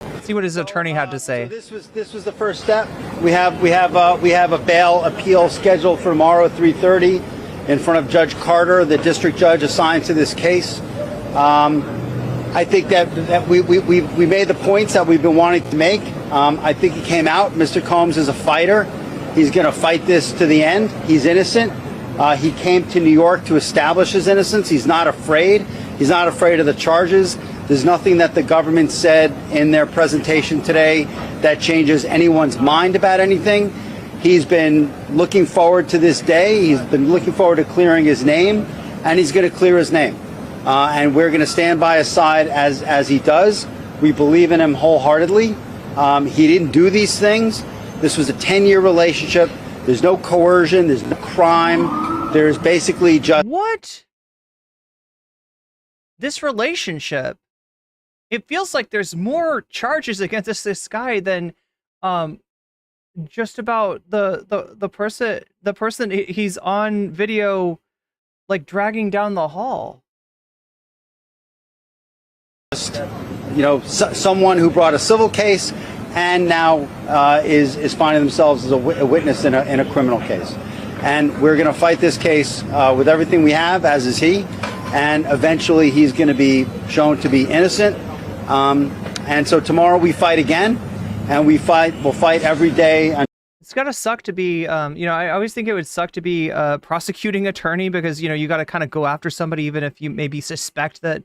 S2: Let's see what his attorney had to say.
S13: So this was the first step. We have a bail appeal scheduled for tomorrow at 3:30 in front of Judge Carter, the district judge assigned to this case. I think that we made the points that we've been wanting to make. I think he came out. Mr. Combs is a fighter. He's going to fight this to the end. He's innocent. He came to New York to establish his innocence. He's not afraid. He's not afraid of the charges. There's nothing that the government said in their presentation today that changes anyone's mind about anything. He's been looking forward to this day. He's been looking forward to clearing his name, and he's going to clear his name. And we're going to stand by his side as he does. We believe in him wholeheartedly. He didn't do these things. This was a 10-year relationship. There's no coercion. There's no crime. There's basically just...
S2: What? This relationship it feels like there's more charges against this guy than just about the person he's on video like dragging down the hall.
S13: You know, someone who brought a civil case and now is finding themselves as a witness in a criminal case. And we're going to fight this case with everything we have, as is he. And eventually he's going to be shown to be innocent. And so tomorrow we fight again, and we'll fight every day.
S2: It's gotta suck to be, you know, I always think it would suck to be a prosecuting attorney because, you know, you gotta kind of go after somebody even if you maybe suspect that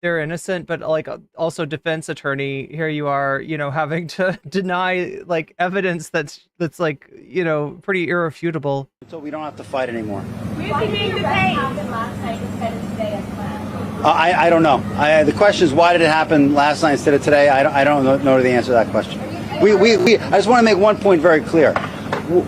S2: they're innocent, but like also defense attorney, here you are, you know, having to deny like evidence that's like, you know, pretty irrefutable.
S13: So we don't have to fight anymore.
S14: Why did the happen last night instead of today as planned?
S13: I don't know. The question is, why did it happen last night instead of today? I don't know the answer to that question. I just want to make one point very clear.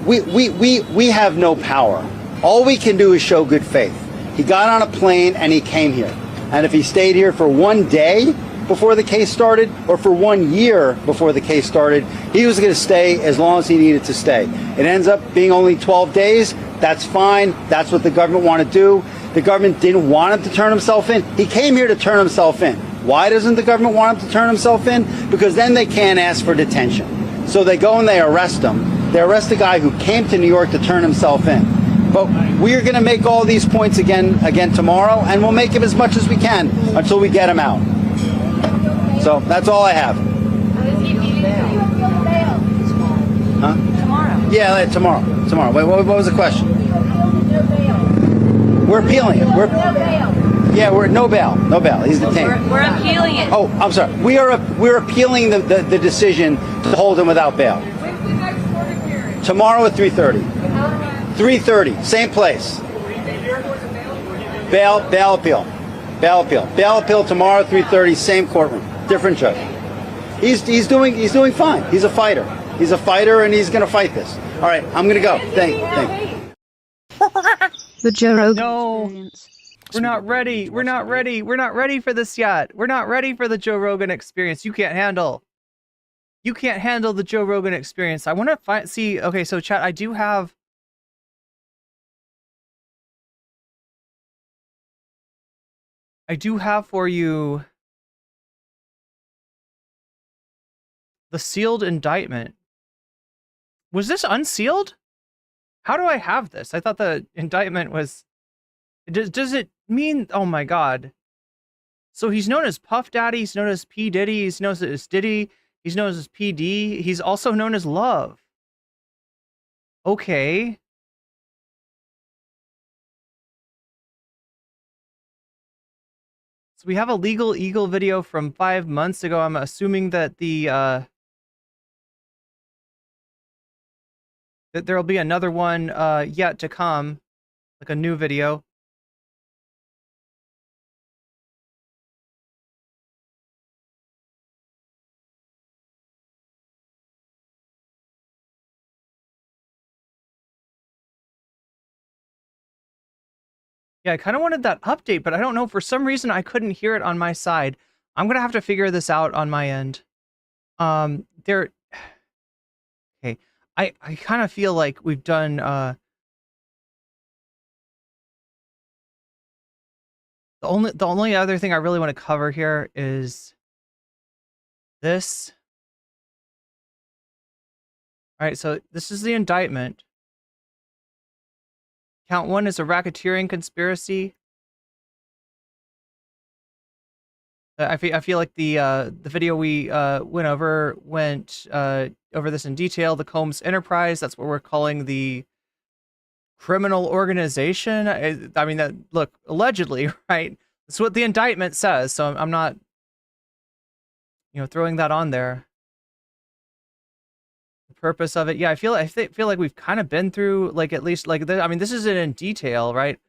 S13: We have no power. All we can do is show good faith. He got on a plane and he came here. And if he stayed here for one day before the case started or for 1 year before the case started, he was going to stay as long as he needed to stay. It ends up being only 12 days. That's fine. That's what the government wanted to do. The government didn't want him to turn himself in. He came here to turn himself in. Why doesn't the government want him to turn himself in? Because then they can't ask for detention. So they go and they arrest him. They arrest a guy who came to New York to turn himself in. But we are going to make all these points again tomorrow, and we'll make him as much as we can until we get him out. So that's all I have. Huh?
S14: Tomorrow.
S13: Yeah, tomorrow. Wait, what was the question? We're appealing it. Yeah, we're no bail. He's detained.
S14: We're appealing it.
S13: Oh, I'm sorry. We're appealing the decision to hold him without bail.
S14: When's the next court hearing?
S13: Tomorrow at 3:30. 3:30, same place. Bail appeal. Bail appeal tomorrow, 3:30, same courtroom, different judge. He's doing fine. He's a fighter. And he's going to fight this. All right, I'm going to go. Thank you.
S15: The Joe Rogan
S2: experience. We're not ready. We're not ready for this yet. We're not ready for the Joe Rogan experience. You can't handle the Joe Rogan experience. I want to see. Okay, so chat. I do have for you the sealed indictment. Was this unsealed? How do I have this? I thought the indictment was... Does it mean... Oh my god. So he's known as Puff Daddy, he's known as P. Diddy, he's known as Diddy, he's known as PD, he's also known as Love. Okay. So we have a Legal Eagle video from 5 months ago. I'm assuming that that there'll be another one yet to come, like a new video. Yeah, I kind of wanted that update, but I don't know. For some reason, I couldn't hear it on my side. I'm going to have to figure this out on my end. Okay. I kind of feel like we've done, the only other thing I really want to cover here is this. All right, so this is the indictment. Count 1 is a racketeering conspiracy. I feel like the video we went over this in detail. The Combs Enterprise, that's what we're calling the criminal organization. I mean, that, look, allegedly, right? That's what the indictment says. So I'm not, throwing that on there. The purpose of it, yeah, I feel like we've kind of been through, like, at least, like, I mean, this isn't in detail, right?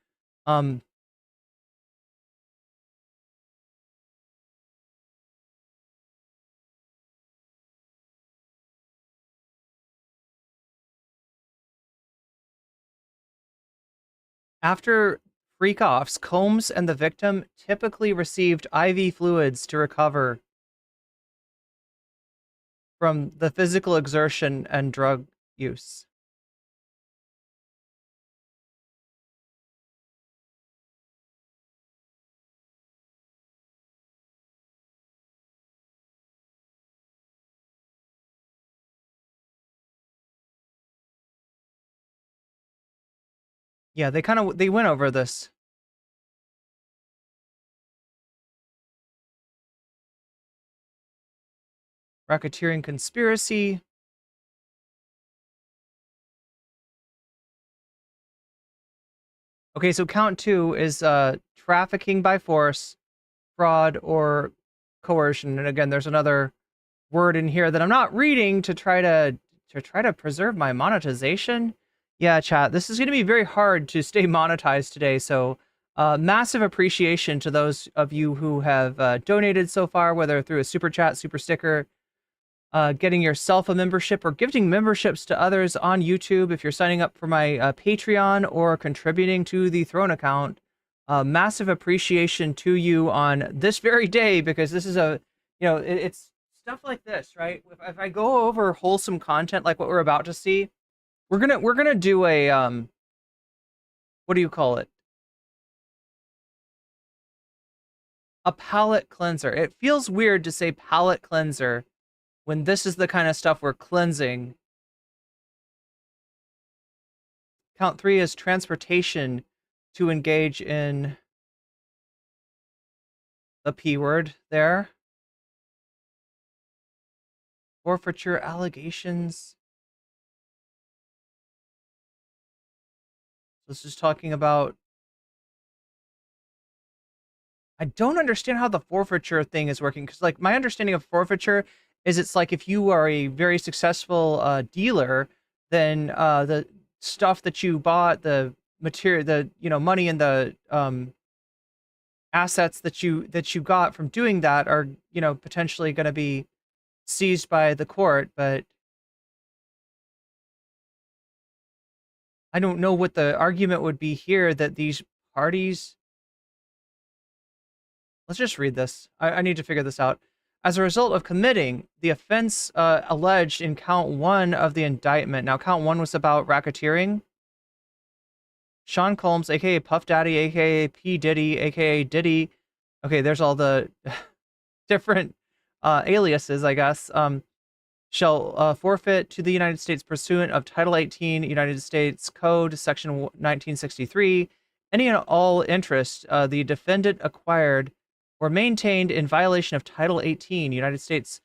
S2: After freak-offs. Combs and the victim typically received IV fluids to recover from the physical exertion and drug use. Yeah, they went over this. Racketeering conspiracy. Okay, so count 2 is trafficking by force, fraud, or coercion. And again, there's another word in here that I'm not reading to try to preserve my monetization. Yeah, chat, this is going to be very hard to stay monetized today, so massive appreciation to those of you who have donated so far, whether through a super chat, super sticker, getting yourself a membership, or gifting memberships to others on YouTube if you're signing up for my Patreon or contributing to the Throne account. Massive appreciation to you on this very day, because this is it's stuff like this, right? If I go over wholesome content like what we're about to see, we're gonna do a what do you call it? A palate cleanser. It feels weird to say palate cleanser when this is the kind of stuff we're cleansing. Count 3 is transportation to engage in the P word there. Forfeiture allegations. This is talking about... I don't understand how the forfeiture thing is working, because like my understanding of forfeiture is it's like if you are a very successful dealer, then the stuff that you bought, the material, the money and the assets that you got from doing that are potentially going to be seized by the court. But I don't know what the argument would be here that these parties... Let's just read this. I need to figure this out. As a result of committing the offense alleged in count 1 of the indictment. Now, count 1 was about racketeering. Sean Combs, aka Puff Daddy, aka P. Diddy, aka Diddy. Okay, there's all the different aliases, I guess. Shall forfeit to the United States pursuant of Title 18 United States Code, Section 1963, any and all interest the defendant acquired or maintained in violation of Title 18 United States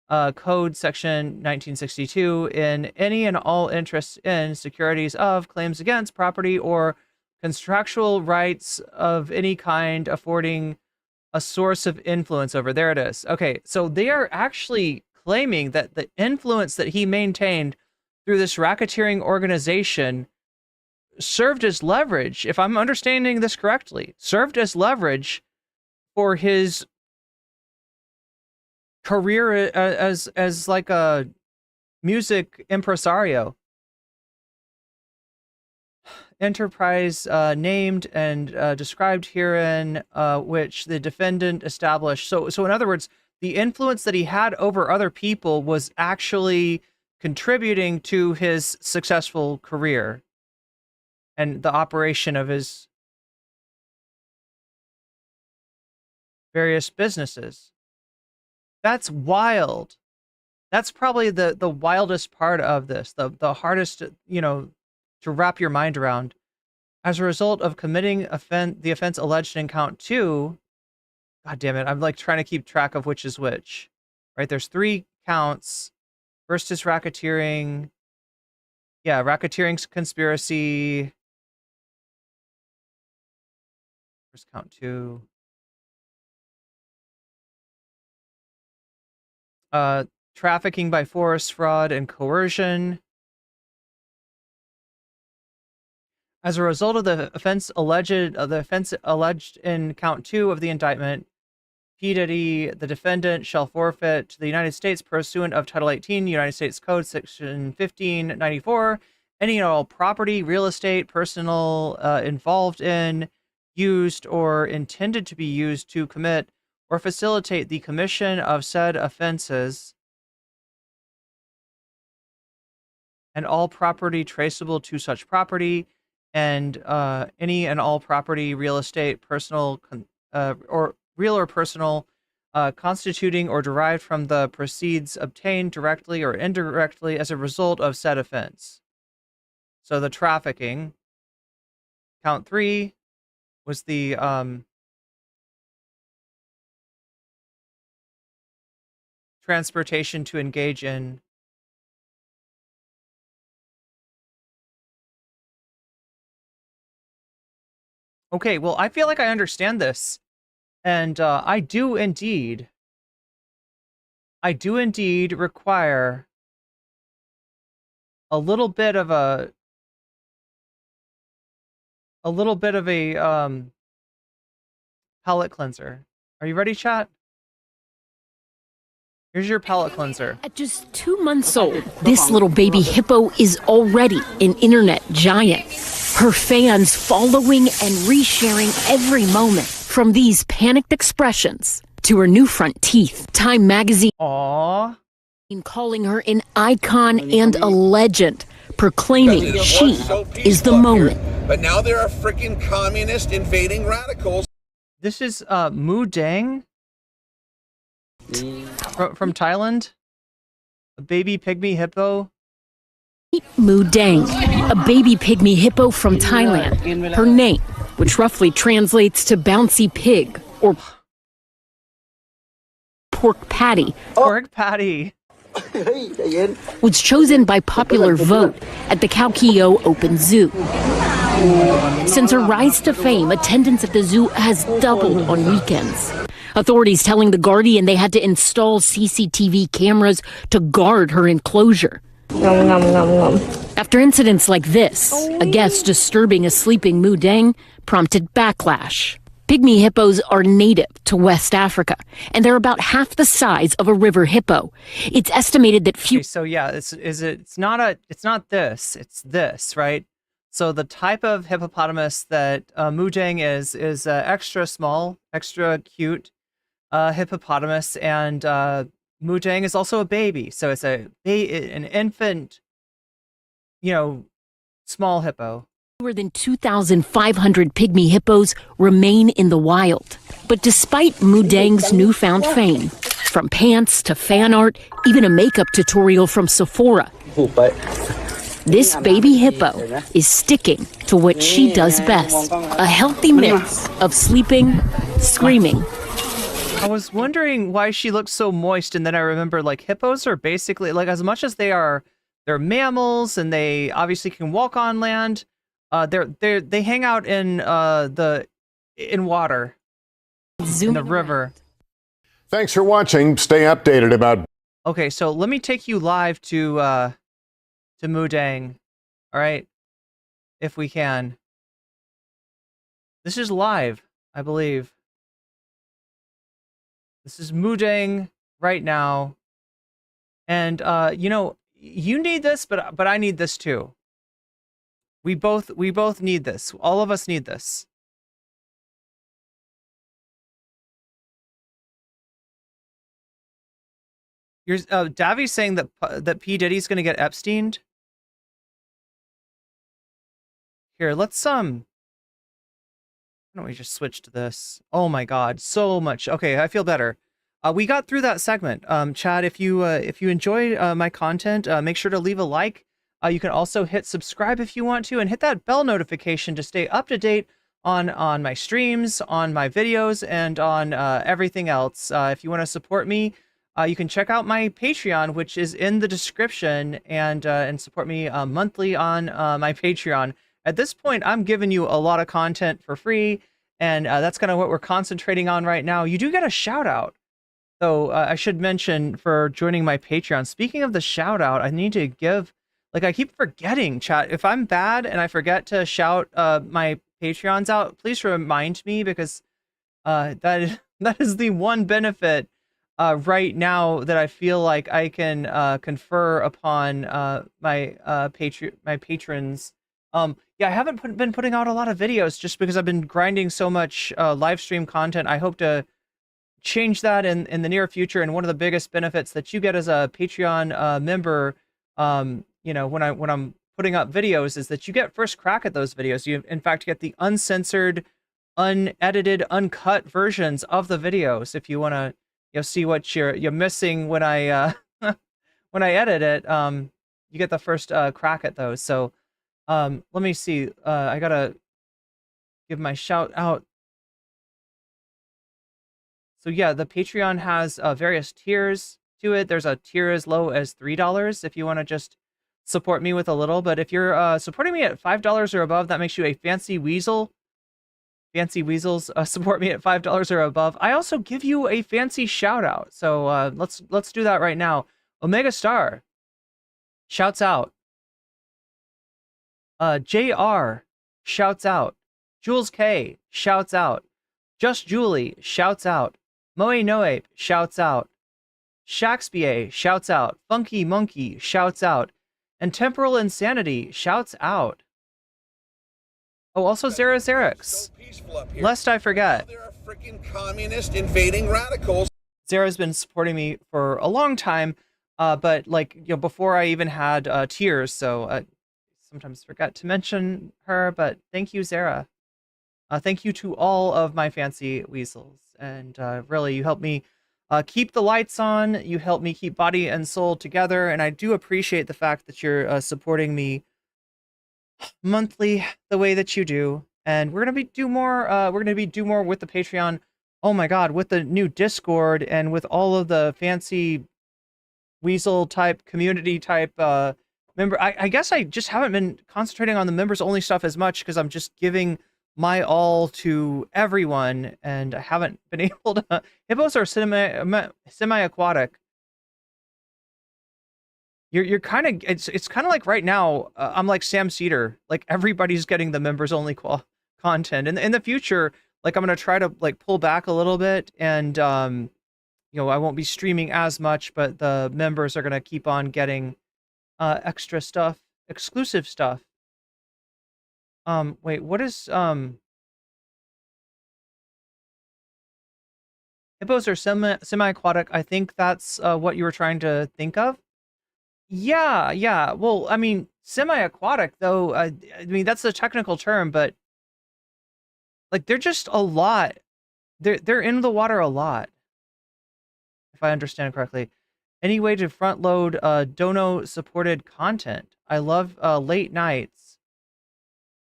S2: Code, Section 1962, in any and all interests in securities of, claims against, property, or contractual rights of any kind affording a source of influence over. There it is. Okay, so they are actually claiming that the influence that he maintained through this racketeering organization served as leverage, if I'm understanding this correctly, served as leverage for his career as like a music impresario. Enterprise named and described herein, which the defendant established. So in other words, the influence that he had over other people was actually contributing to his successful career and the operation of his various businesses. That's wild. That's probably the wildest part of this, the hardest, to wrap your mind around. As a result of committing the offense alleged in count 2, God damn it, I'm like trying to keep track of which is which. Right? There's 3 counts. First is racketeering. Yeah, racketeering's conspiracy. First count 2. Trafficking by force, fraud, and coercion. As a result of the offense alleged in count 2 of the indictment, P. Diddy, the defendant, shall forfeit to the United States pursuant of Title 18 United States Code, Section 1594, any and all property, real estate, personal involved in used or intended to be used to commit or facilitate the commission of said offenses, and all property traceable to such property, and any and all property, real estate, personal, or real or personal, constituting or derived from the proceeds obtained directly or indirectly as a result of said offense. So the trafficking, count 3, was the transportation to engage in okay, well, I feel like I understand this, and I do indeed require a little bit of a palate cleanser. Are you ready, chat? Here's your palate cleanser.
S15: At just 2 months old, this little baby hippo is already an internet giant. Her fans following and resharing every moment, from these panicked expressions to her new front teeth. Time magazine calling her an icon and a legend, proclaiming she is the moment.
S16: But now there are freaking communist invading radicals.
S2: This is Moo Deng from Thailand, a baby pygmy hippo.
S15: Moo Deng, a baby pygmy hippo from Thailand. Her name, which roughly translates to bouncy pig or pork patty.
S2: Pork patty.
S15: Was chosen by popular vote at the Kaukio Open Zoo. Since her rise to fame, attendance at the zoo has doubled on weekends. Authorities telling The Guardian they had to install CCTV cameras to guard her enclosure. After incidents like this, a guest disturbing a sleeping Moo Deng prompted backlash. Pygmy hippos are native to West Africa, and they're about half the size of a river hippo. It's estimated that few.
S2: Okay, so yeah, it's not this, right? So the type of hippopotamus that Moo Deng is extra small, extra cute hippopotamus, and Moo Deng is also a baby, so it's an infant, small hippo.
S15: Fewer than 2,500 pygmy hippos remain in the wild. But despite Moo Deng's newfound fame, from pants to fan art, even a makeup tutorial from Sephora, this baby hippo is sticking to what she does best, a healthy mix of sleeping, screaming.
S2: I was wondering why she looked so moist, and then I remember, hippos are basically, as much as they're mammals and they obviously can walk on land, they hang out in water, in the river.
S17: Thanks for watching. Stay updated about.
S2: Okay, so let me take you live to Moo Deng, all right, if we can. This is live, I believe. This is Moo Deng right now, and you need this, but I need this too. We both need this. All of us need this. Here's Davi's saying that P. Diddy's gonna get Epsteined. Here, let's why don't we just switch to this? Oh my God, so much. Okay, I feel better. We got through that segment. Chad, if you enjoyed my content, make sure to leave a like. You can also hit subscribe if you want to, and hit that bell notification to stay up to date on my streams, on my videos, and on everything else. If you want to support me, you can check out my Patreon, which is in the description, and support me monthly on my Patreon. At this point, I'm giving you a lot of content for free, and that's kind of what we're concentrating on right now. You do get a shout out. So I should mention, for joining my Patreon. Speaking of the shout out, I need to give, I keep forgetting, chat. If I'm bad and I forget to shout my Patreons out, please remind me, because that is the one benefit right now that I feel like I can confer upon my patrons. Yeah, Yeah, I haven't been putting out a lot of videos just because I've been grinding so much live stream content. I hope to change that in the near future. And one of the biggest benefits that you get as a Patreon member, you know, when I'm putting up videos, is that you get first crack at those videos. You, in fact, get the uncensored, unedited, uncut versions of the videos. If you want to, you know, see what you're missing when I when I edit it, you get the first crack at those. So let me see. I gotta give my shout out. So yeah, the Patreon has various tiers to it. There's a tier as low as $3 if you want to just support me with a little. But if you're supporting me at $5 or above, that makes you a fancy weasel. Fancy weasels support me at $5 or above. I also give you a fancy shout out. So let's do that right now. Omega Star shouts out. JR shouts out. Jules K shouts out. Just Julie shouts out. Moe Noape shouts out. Shakespeare shouts out. Funky Monkey shouts out. And Temporal Insanity shouts out. Oh, also Zara Xerix. Lest I forget.
S16: There are freaking communist invading radicals.
S2: Zara's been supporting me for a long time, but like, you know, before I even had tiers, so I sometimes forget to mention her, but thank you, Zara. Thank you to all of my fancy weasels. And really, you help me keep the lights on. You help me keep body and soul together. And I do appreciate the fact that you're supporting me monthly the way that you do. And we're gonna do more. We're gonna do more with the Patreon. Oh my God, with the new Discord and with all of the fancy weasel type community type member. I guess I just haven't been concentrating on the members only stuff as much because I'm just giving my all to everyone, and I haven't been able to. Hippos are semi-aquatic. You're kind of, it's kind of like right now, I'm like Sam Cedar, like everybody's getting the members only content, and in the future, like I'm gonna try to like pull back a little bit, and you know, I won't be streaming as much, but the members are gonna keep on getting extra stuff, exclusive stuff. Wait, what is, hippos are semi-aquatic. I think that's, what you were trying to think of. Yeah. Well, I mean, semi-aquatic though, I mean, that's the technical term, but like, they're just a lot. They're in the water a lot. If I understand correctly. Any way to front load, Dono supported content. I love, late nights.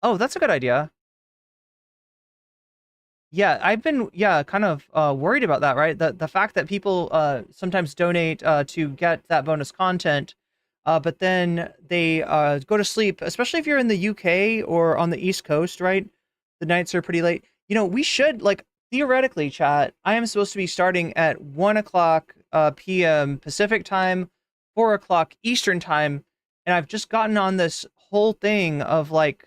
S2: Oh, that's a good idea. Yeah, I've been kind of worried about that, right? The fact that people sometimes donate to get that bonus content, but then they go to sleep, especially if you're in the UK or on the East Coast, right? The nights are pretty late. You know, we should, like, theoretically, chat, I am supposed to be starting at 1 o'clock p.m. Pacific time, 4 o'clock Eastern time, and I've just gotten on this whole thing of like,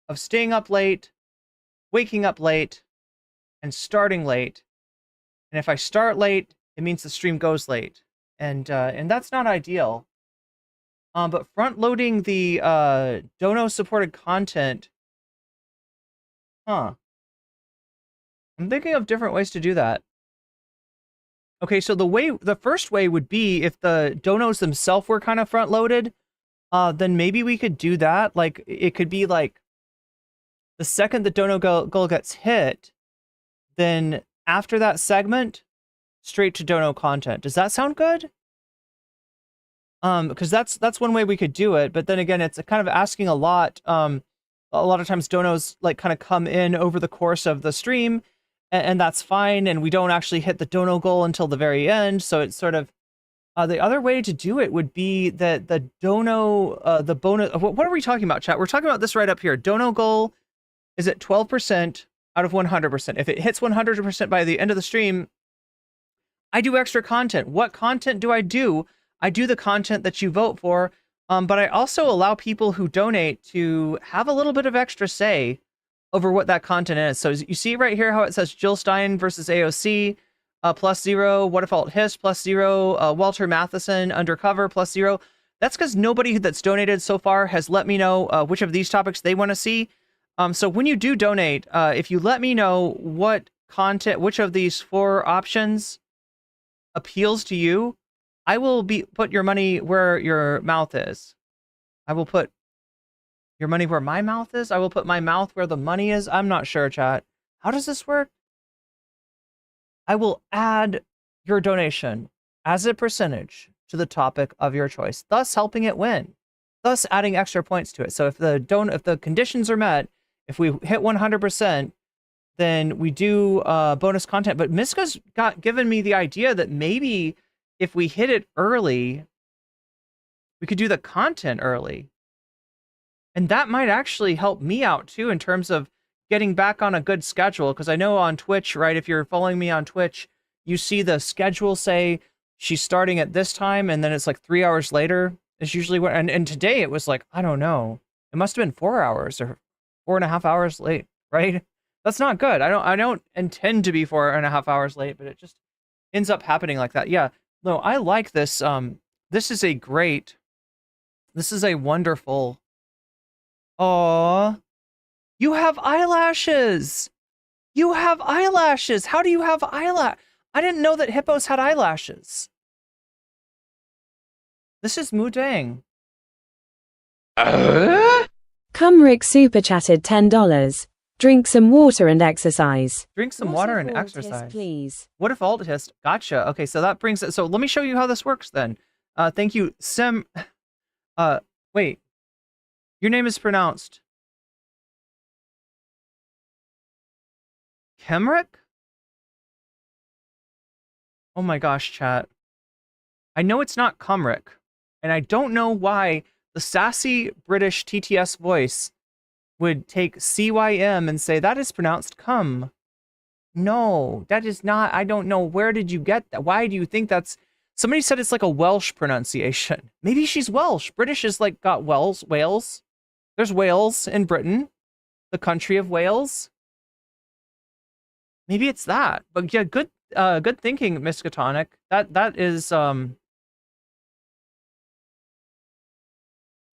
S2: of staying up late, waking up late, and starting late. And if I start late, it means the stream goes late. And that's not ideal. But front loading the Dono supported content. Huh. I'm thinking of different ways to do that. Okay, so the first way would be if the donos themselves were kind of front loaded, then maybe we could do that. Like, it could be like, the second the dono goal gets hit, then after that segment, straight to dono content. Does that sound good? Because that's one way we could do it. But then again, it's kind of asking a lot. A lot of times donos like kind of come in over the course of the stream, and that's fine. And we don't actually hit the dono goal until the very end. So it's sort of the other way to do it would be that the dono, the bonus. What are we talking about, chat? We're talking about this right up here. Dono goal is at 12% out of 100%. If it hits 100% by the end of the stream, I do extra content. What content do? I do the content that you vote for, but I also allow people who donate to have a little bit of extra say over what that content is. So you see right here how it says Jill Stein versus AOC, +0, What If Alt Hiss, +0, Walter Matheson, Undercover, +0. That's because nobody that's donated so far has let me know which of these topics they want to see. So when you do donate, if you let me know what content, which of these 4 options appeals to you, I will put your money where your mouth is. I will put your money where my mouth is. I will put my mouth where the money is. I'm not sure, chat. How does this work? I will add your donation as a percentage to the topic of your choice, thus helping it win, thus adding extra points to it. So if the conditions are met, if we hit 100%, then we do bonus content. But Miska's given me the idea that maybe if we hit it early, we could do the content early. And that might actually help me out too in terms of getting back on a good schedule. Because I know on Twitch, right, if you're following me on Twitch, you see the schedule say she's starting at this time, and then it's like 3 hours later is usually what, and today it was like, I don't know, it must have been 4 hours or 4.5 hours late, right? That's not good. I don't intend to be 4.5 hours late, but it just ends up happening like that. Yeah, no, I like this. This is a wonderful. Aww, you have eyelashes. You have eyelashes. How do you have eyelash? I didn't know that hippos had eyelashes. This is Moo Deng.
S18: Kumrik super chatted $10. Drink some water and exercise.
S2: Drink some water and exercise.
S18: Please.
S2: What if alt hist? Gotcha. Okay, so that brings it. So let me show you how this works then. Thank you, Sim. Wait. Your name is pronounced Kemrick? Oh my gosh, chat. I know it's not Kumrick, and I don't know why the sassy British TTS voice would take CYM and say that is pronounced cum. No, that is not. I don't know. Where did you get that? Why do you think that's... Somebody said it's like a Welsh pronunciation. Maybe she's Welsh. British is like got Wales. There's Wales in Britain, the country of Wales. Maybe it's that. But yeah, good thinking, Miskatonic. That is oh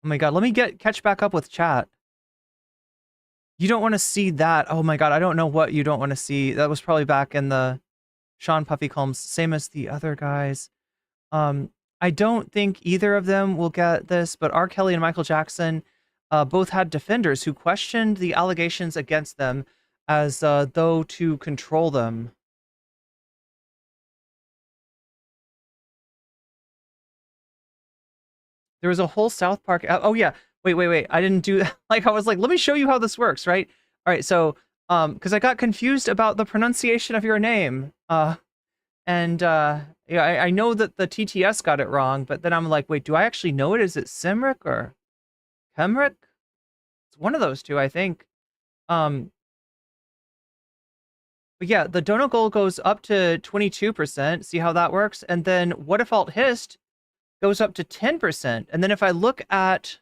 S2: my god, let me catch back up with chat. You don't want to see that. Oh my god, I don't know what you don't want to see. That was probably back in the Sean Puffy Combs, same as the other guys. I don't think either of them will get this, but R. Kelly and Michael Jackson both had defenders who questioned the allegations against them as though to control them. There was a whole South Park. Oh yeah, wait. I didn't do like I was like, let me show you how this works, right? All right, so because I got confused about the pronunciation of your name, and yeah, I know that the TTS got it wrong, but then I'm like, wait, do I actually know it? Is it Simric or Hemric? It's one of those two, I think. But yeah, the Dono goal goes up to 22%. See how that works? And then what if alt hist goes up to 10%. And then if I look at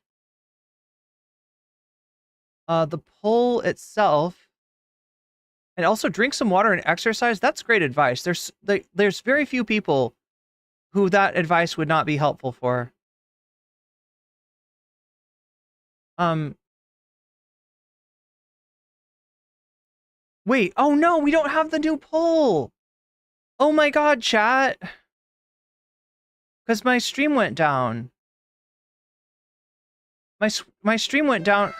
S2: the poll itself, and also drink some water and exercise, that's great advice. There's very few people who that advice would not be helpful for. Wait, oh no, we don't have the new poll. Oh my god, chat. Because my stream went down. My stream went down.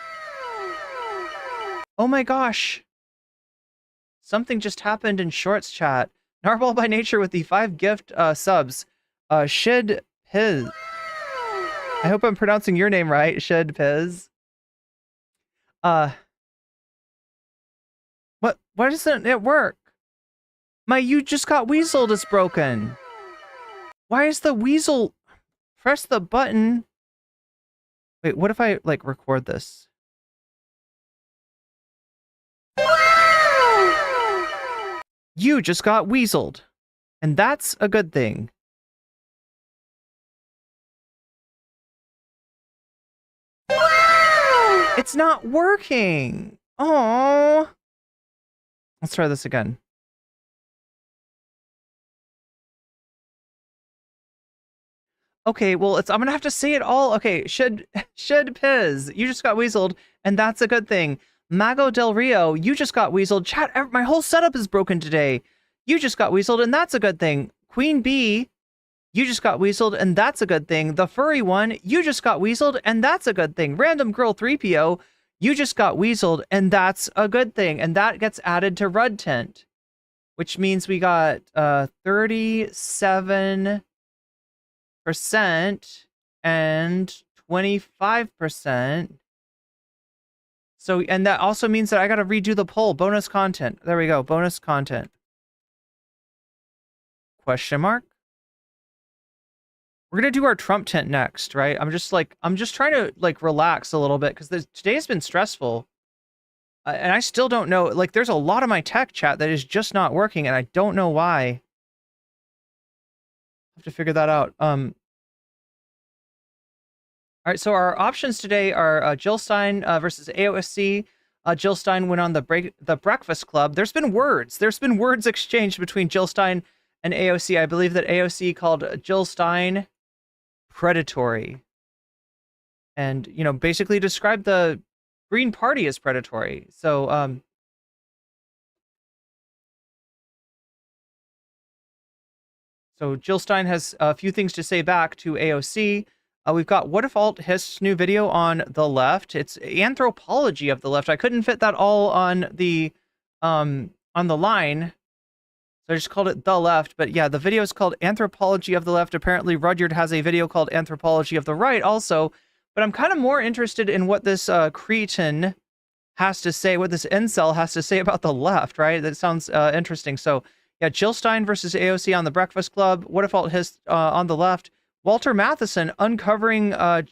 S2: Oh my gosh. Something just happened in Shorts chat. Narwhal by Nature with the 5 gift subs. Shid Piz. I hope I'm pronouncing your name right, Shid Piz. Why doesn't it work? My You Just Got Weaseled is broken. Why is the weasel... Press the button. Wait, what if I, like, record this? You just got weaseled. And that's a good thing. It's not working. Oh. Let's try this again. Okay, well, I'm gonna have to say it all. Okay, should Piz, you just got weaseled, and that's a good thing. Mago Del Rio, you just got weaseled. Chat, my whole setup is broken today. You just got weaseled, and that's a good thing. Queen Bee, you just got weaseled, and that's a good thing. The furry one, you just got weaseled, and that's a good thing. Random Girl 3PO, you just got weaseled, and that's a good thing. And that gets added to Rud Tent, which means we got 37% and 25%. So, and that also means that I got to redo the poll. Bonus content. There we go. Bonus content. Question mark. We're going to do our Trump tent next, right? I'm just trying to like relax a little bit because today has been stressful. And I still don't know, like there's a lot of my tech chat that is just not working and I don't know why. I have to figure that out. All right, so our options today are Jill Stein versus AOSC. Jill Stein went on the Breakfast Club. There's been words exchanged between Jill Stein and AOC. I believe that AOC called Jill Stein predatory. And, you know, basically described the Green Party as predatory. So, so Jill Stein has a few things to say back to AOC. We've got What If Alt Hist's new video on the left. It's anthropology of the left. I couldn't fit that all on the line, so I just called it The Left. But yeah, the video is called Anthropology of the Left. Apparently, Rudyard has a video called Anthropology of the Right also. But I'm kind of more interested in what this cretin has to say, what this incel has to say about the left, right? That sounds interesting. So yeah, Jill Stein versus AOC on the Breakfast Club. What If Alt Hist on the left. Walter Matheson uncovering going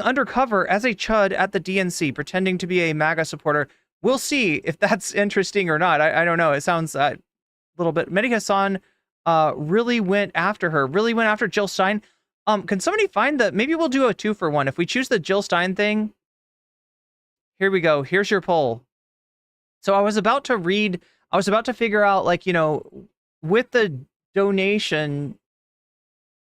S2: undercover as a chud at the DNC, pretending to be a MAGA supporter. We'll see if that's interesting or not. I don't know. It sounds a little bit. Mehdi Hassan really went after Jill Stein. Can somebody find maybe we'll do a 2-for-1. If we choose the Jill Stein thing, here we go. Here's your poll. So I was about to figure out, like, you know, with the donation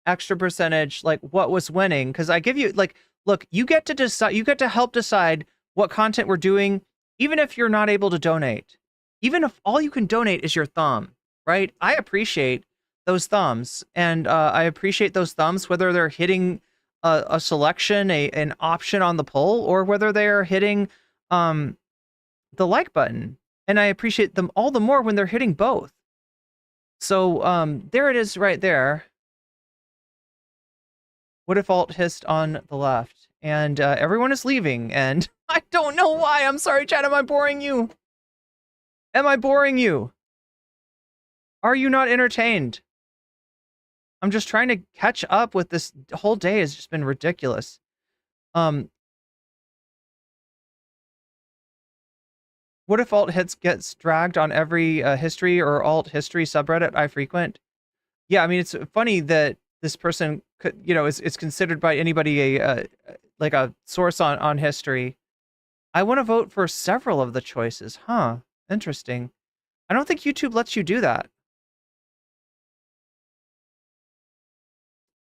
S2: extra percentage, like what was winning, because I give you, like, look, you get to decide, you get to help decide what content we're doing, even if you're not able to donate, even if all you can donate is your thumb, right? I appreciate those thumbs, and I appreciate those thumbs whether they're hitting a selection, an option on the poll, or whether they're hitting the like button, and I appreciate them all the more when they're hitting both. So there it is right there. What If Alt Hist on the left, and everyone is leaving, and I don't know why. I'm sorry, chat. Am I boring you? Am I boring you? Are you not entertained? I'm just trying to catch up with this. Whole day has just been ridiculous. What If Alt Hits gets dragged on every history or alt history subreddit I frequent? Yeah, I mean, it's funny that this person could, you know, is considered by anybody like a source on history. I want to vote for several of the choices. Huh. Interesting. I don't think YouTube lets you do that.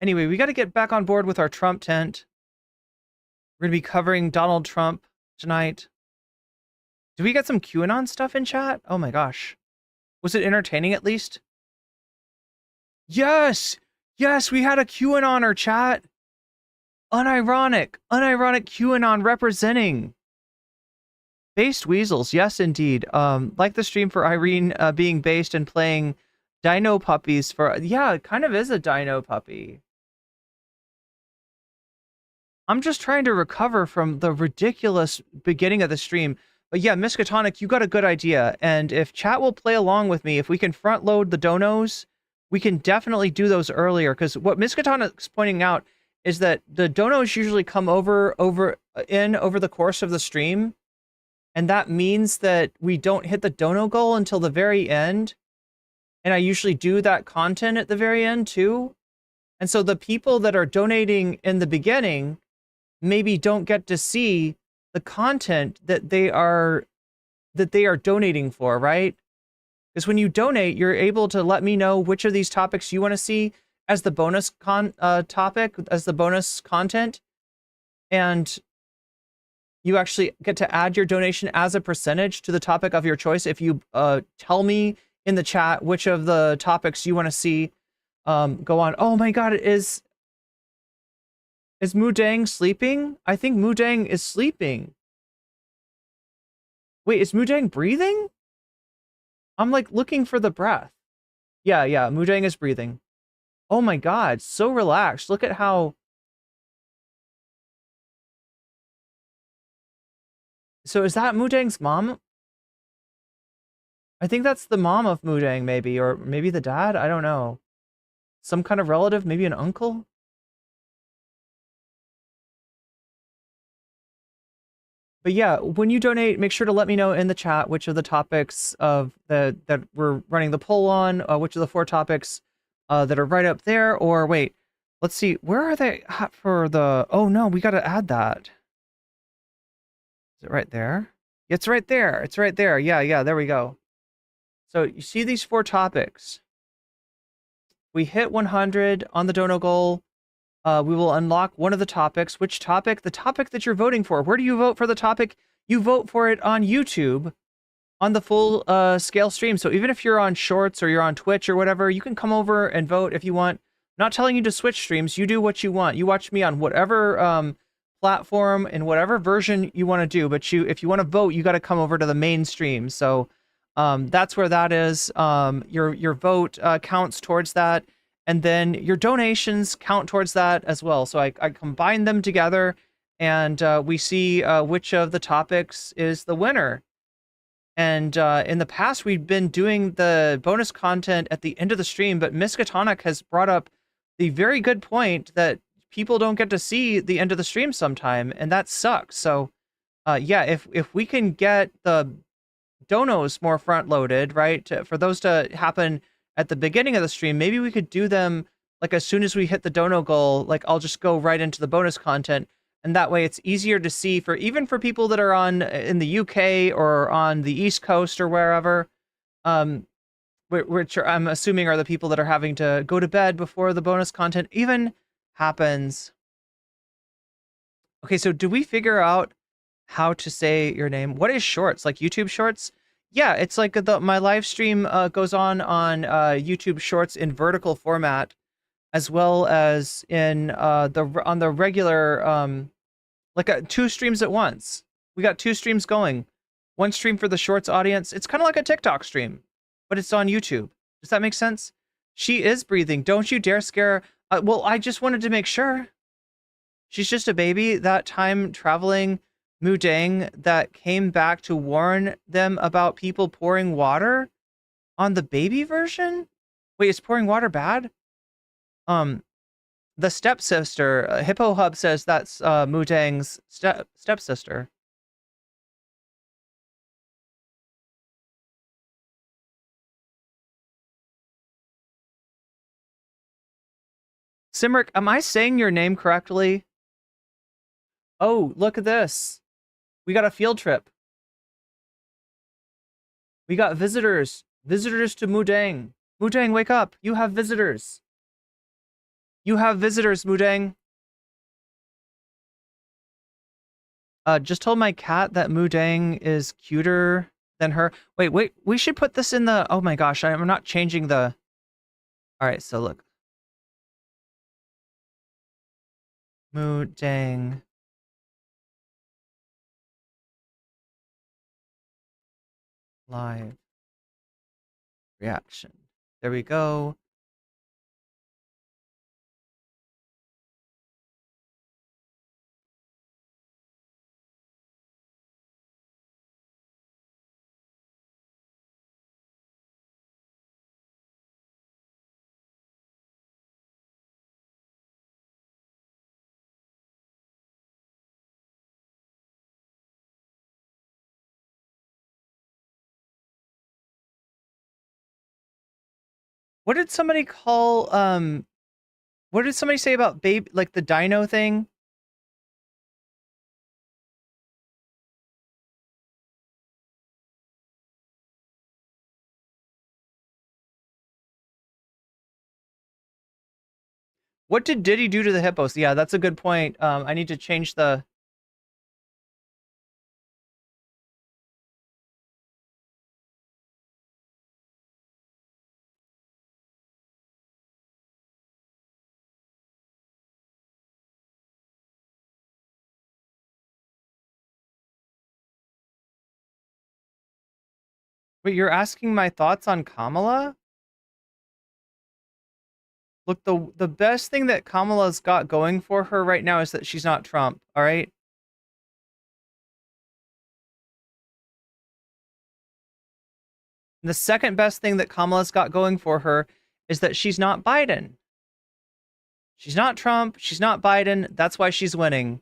S2: Anyway, we got to get back on board with our Trump tent. We're going to be covering Donald Trump tonight. Did we get some QAnon stuff in chat? Oh my gosh. Was it entertaining at least? Yes! Yes, we had a QAnoner chat. Unironic QAnon representing. Based weasels, yes indeed. Like the stream for Irene being based and playing dino puppies for, yeah, it kind of is a dino puppy. I'm just trying to recover from the ridiculous beginning of the stream. But yeah, Miskatonic, you got a good idea. And if chat will play along with me, if we can front load the donos, we can definitely do those earlier. Because what Miskatonic's pointing out is that the donos usually come over the course of the stream. And that means that we don't hit the dono goal until the very end. And I usually do that content at the very end too. And so the people that are donating in the beginning maybe don't get to see the content that they are donating for, right? Is when you donate, you're able to let me know which of these topics you want to see as the bonus topic, as the bonus content. And you actually get to add your donation as a percentage to the topic of your choice. If you tell me in the chat which of the topics you want to see go on. Oh my God, is Moo Deng sleeping? I think Moo Deng is sleeping. Wait, is Moo Deng breathing? I'm like looking for the breath. Yeah, Moo Deng is breathing. Oh my God, so relaxed. Look at how... So is that Moo Deng's mom? I think that's the mom of Moo Deng, maybe, or maybe the dad. I don't know. Some kind of relative, maybe an uncle. But yeah, when you donate, make sure to let me know in the chat which of the topics of that we're running the poll on, which of the 4 topics that are right up there. Or wait, let's see, where are they at for the? Oh no, we got to add that. Is it right there? It's right there. It's right there. Yeah, there we go. So you see these 4 topics. We hit 100 on the Dono goal. We will unlock one of the topics. Which topic? The topic that you're voting for. Where do you vote for the topic? You vote for it on YouTube on the full scale stream. So even if you're on Shorts or you're on Twitch or whatever, you can come over and vote if you want. I'm not telling you to switch streams. You do what you want. You watch me on whatever platform and whatever version you want to do. But if you want to vote, you got to come over to the main stream. So that's where that is. Your vote counts towards that. And then your donations count towards that as well. So I combine them together, and we see which of the topics is the winner. And in the past, we've been doing the bonus content at the end of the stream, but Miskatonic has brought up the very good point that people don't get to see the end of the stream sometime, and that sucks. So yeah, if we can get the donos more front-loaded, right, for those to happen at the beginning of the stream, maybe we could do them like as soon as we hit the dono goal. Like I'll just go right into the bonus content, and that way it's easier to see for even for people that are in the UK or on the East Coast or wherever, which I'm assuming are the people that are having to go to bed before the bonus content even happens. Okay, so do we figure out how to say your name? What is Shorts? Like YouTube Shorts? Yeah, it's like my live stream goes on YouTube Shorts in vertical format, as well as in on the regular like 2 streams at once. We got 2 streams going. One stream for the Shorts audience. It's kind of like a TikTok stream, but it's on YouTube. Does that make sense? She is breathing. Don't you dare scare her. Well, I just wanted to make sure. She's just a baby. That time traveling Moo Deng that came back to warn them about people pouring water on the baby version? Wait, is pouring water bad? The stepsister, Hippo Hub says that's Moo Deng's stepsister. Simric, am I saying your name correctly? Oh, look at this. We got a field trip. We got visitors. Visitors to Moo Deng. Moo Deng, wake up. You have visitors. You have visitors, Moo Deng. Just told my cat that Moo Deng is cuter than her. Wait. We should put this in the... Oh my gosh, I'm not changing the... All right, so look. Moo Deng. Live reaction. There we go. What did somebody call what did somebody say about baby, like the dino thing? What did Diddy do to the hippos? Yeah, that's a good point. I need to change the... Wait, you're asking my thoughts on Kamala? Look, the best thing that Kamala's got going for her right now is that she's not Trump, all right? And the second best thing that Kamala's got going for her is that she's not Biden. She's not Trump, she's not Biden, that's why she's winning.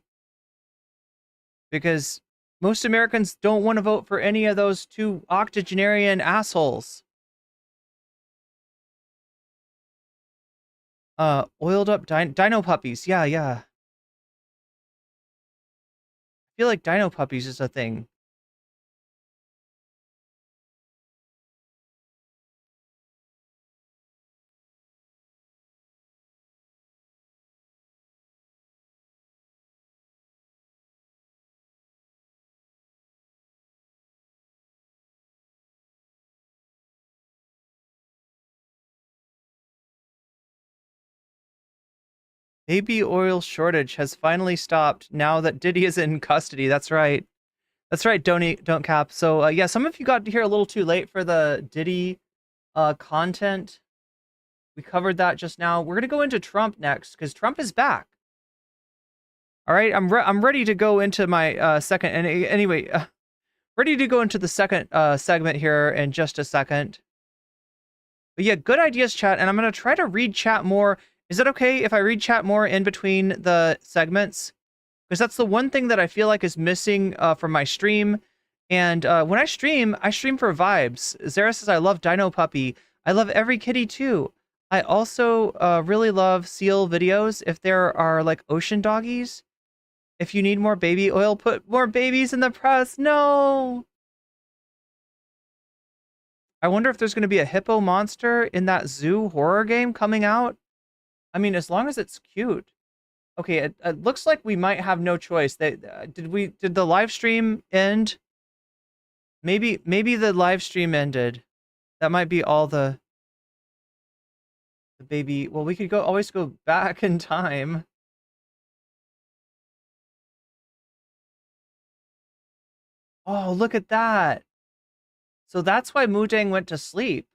S2: Because most Americans don't want to vote for any of those two octogenarian assholes. Oiled up dino puppies. Yeah. I feel like dino puppies is a thing. Baby oil shortage has finally stopped now that Diddy is in custody. That's right. That's right, don't cap. So, yeah, some of you got here a little too late for the Diddy content. We covered that just now. We're going to go into Trump next, because Trump is back. All right, I'm ready to go into my second... And anyway, ready to go into the second segment here in just a second. But yeah, good ideas, chat. And I'm going to try to read chat more. Is it okay if I read chat more in between the segments? Because that's the one thing that I feel like is missing from my stream. And when I stream for vibes. Zara says, I love Dino Puppy. I love every kitty too. I also really love seal videos if there are like ocean doggies. If you need more baby oil, put more babies in the press. No! I wonder if there's going to be a hippo monster in that zoo horror game coming out. I mean, as long as it's cute. Okay, it looks like we might have no choice. Did the live stream end? Maybe the live stream ended. That might be all the baby. Well, we could always go back in time. Oh, look at that. So that's why Moo Deng went to sleep.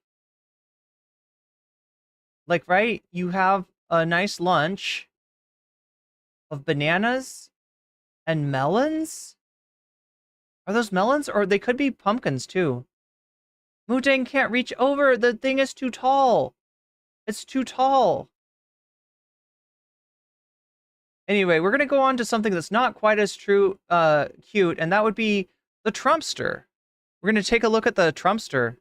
S2: Like, right? You have a nice lunch of bananas and melons? Are those melons? Or they could be pumpkins too. Moo Deng can't reach over. The thing is too tall. It's too tall. Anyway, we're going to go on to something that's not quite as cute, and that would be the Trumpster. We're going to take a look at the Trumpster.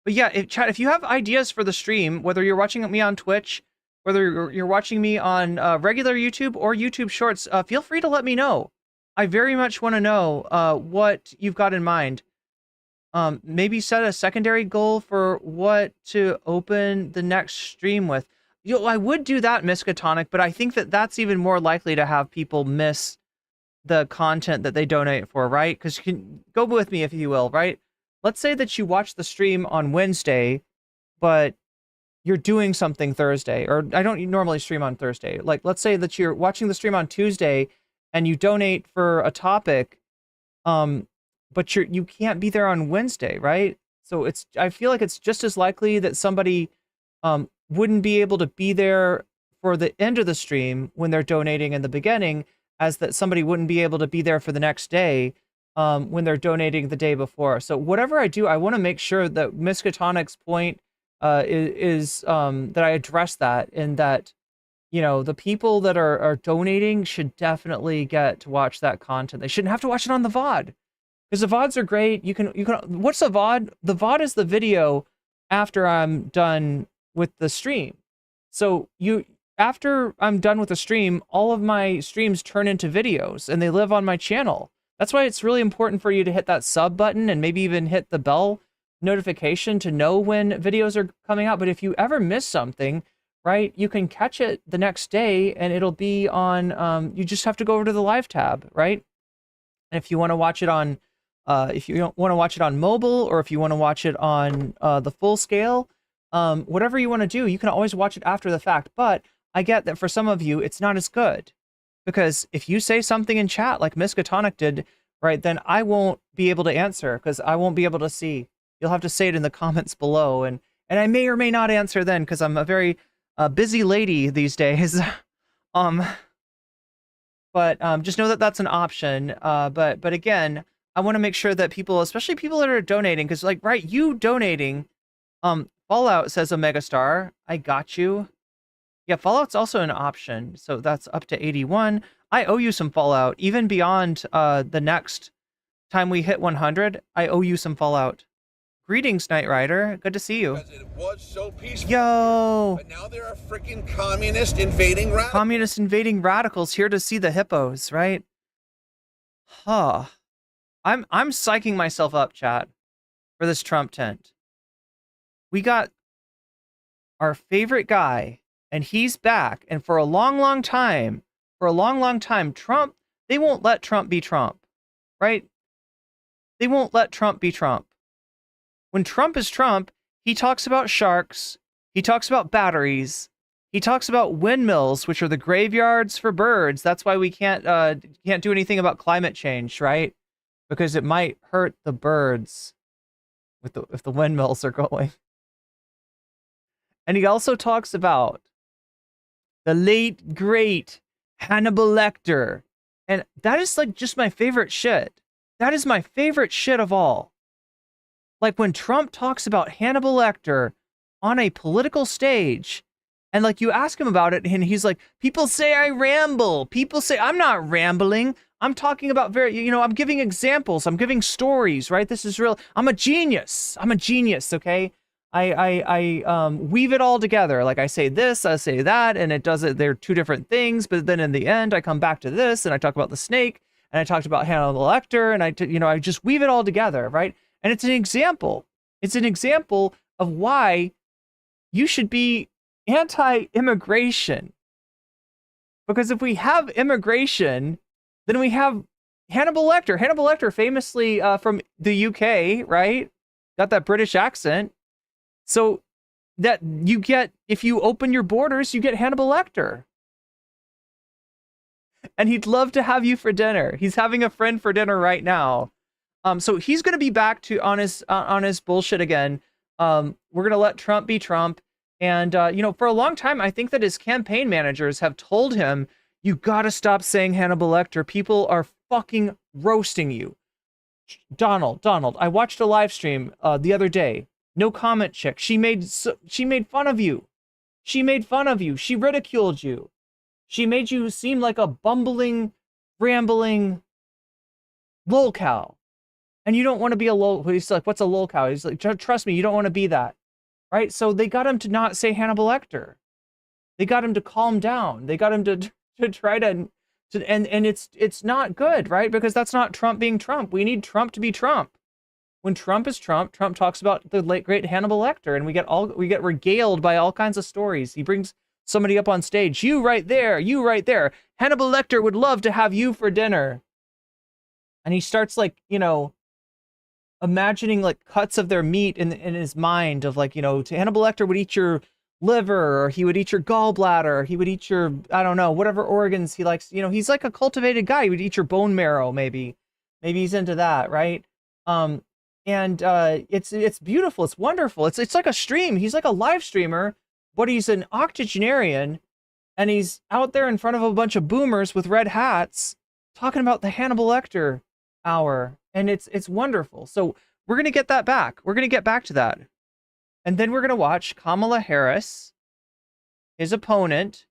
S2: But yeah, chat, if you have ideas for the stream, whether you're watching me on Twitch, whether you're watching me on regular YouTube or YouTube Shorts, feel free to let me know. I very much want to know what you've got in mind. Maybe set a secondary goal for what to open the next stream with. I would do that, Miskatonic, but I think that that's even more likely to have people miss the content that they donate for, right? Because you can go with me if you will, right? Let's say that you watch the stream on Wednesday, but you're doing something Thursday, or I don't normally stream on Thursday. Like, let's say that you're watching the stream on Tuesday and you donate for a topic, but you can't be there on Wednesday, right? So I feel like it's just as likely that somebody wouldn't be able to be there for the end of the stream when they're donating in the beginning, as that somebody wouldn't be able to be there for the next day when they're donating the day before. So whatever I do, I want to make sure that Miskatonic's point is that I address that, and that, you know, the people that are donating should definitely get to watch that content. They shouldn't have to watch it on the VOD, because the VODs are great. You can what's a VOD? The VOD is the video after I'm done with the stream. So after I'm done with the stream, all of my streams turn into videos and they live on my channel. That's why it's really important for you to hit that sub button and maybe even hit the bell notification to know when videos are coming out, but if you ever miss something, right, you can catch it the next day and it'll be on, you just have to go over to the live tab, right? And if you want to watch it on, if you don't want to watch it on mobile, or if you want to watch it on the full scale, whatever you want to do, you can always watch it after the fact. But I get that for some of you, it's not as good, because if you say something in chat like Miskatonic did, right, then I won't be able to answer because I won't be able to see. You'll have to say it in the comments below, and I may or may not answer then because I'm a very busy lady these days. But just know that that's an option. But again, I want to make sure that people, especially people that are donating, because like, right, you donating, Fallout says Omega Star, I got you. Yeah, Fallout's also an option, so that's up to 81. I owe you some Fallout, even beyond the next time we hit 100. I owe you some Fallout. Greetings, Knight Rider. Good to see you.
S16: It was so peaceful.
S2: Yo!
S16: But now there are freaking communists invading radicals.
S2: Communists invading radicals here to see the hippos, right? Huh. I'm psyching myself up, chat, for this Trump tent. We got our favorite guy, and he's back. And for a long time, Trump, they won't let Trump be Trump, right? They won't let Trump be Trump. When Trump is Trump, he talks about sharks, he talks about batteries, he talks about windmills, which are the graveyards for birds. That's why we can't do anything about climate change, right? Because it might hurt the birds if the windmills are going. And he also talks about the late great Hannibal Lecter, and that is like just my favorite shit. That is my favorite shit of all. Like when Trump talks about Hannibal Lecter on a political stage, and like you ask him about it, and he's like, people say I ramble. People say I'm not rambling. I'm talking about I'm giving examples. I'm giving stories, right? This is real. I'm a genius. Okay? I weave it all together. Like I say this, I say that, and it does it. They're two different things, but then in the end, I come back to this, and I talk about the snake, and I talked about Hannibal Lecter, and I just weave it all together, right? And it's an example. It's an example of why you should be anti-immigration. Because if we have immigration, then we have Hannibal Lecter. Hannibal Lecter, famously from the UK, right? Got that British accent. So that you get, if you open your borders, you get Hannibal Lecter. And he'd love to have you for dinner. He's having a friend for dinner right now. So he's going to be back to on his bullshit again. We're going to let Trump be Trump. And, for a long time, I think that his campaign managers have told him, you got to stop saying Hannibal Lecter. People are fucking roasting you. Donald, I watched a live stream the other day. nocommentchick. She made fun of you. She ridiculed you. She made you seem like a bumbling, rambling lolcow. And you don't want to be a lol. He's like, what's a lolcow? He's like, trust me, you don't want to be that. Right? So they got him to not say Hannibal Lecter. They got him to calm down. They got him to try to and it's not good, right? Because that's not Trump being Trump. We need Trump to be Trump. When Trump is Trump, Trump talks about the late great Hannibal Lecter, and we get regaled by all kinds of stories. He brings somebody up on stage. You right there. Hannibal Lecter would love to have you for dinner. And he starts like, imagining like cuts of their meat in his mind of like, Hannibal Lecter would eat your liver, or he would eat your gallbladder, he would eat your, I don't know, whatever organs he likes. He's like a cultivated guy. He would eat your bone marrow, maybe he's into that, right? And it's beautiful, it's wonderful. It's like a stream. He's like a live streamer, but he's an octogenarian, and he's out there in front of a bunch of boomers with red hats talking about the Hannibal Lecter hour. And it's wonderful. So we're going to get that back. We're going to get back to that. And then we're going to watch Kamala Harris, his opponent,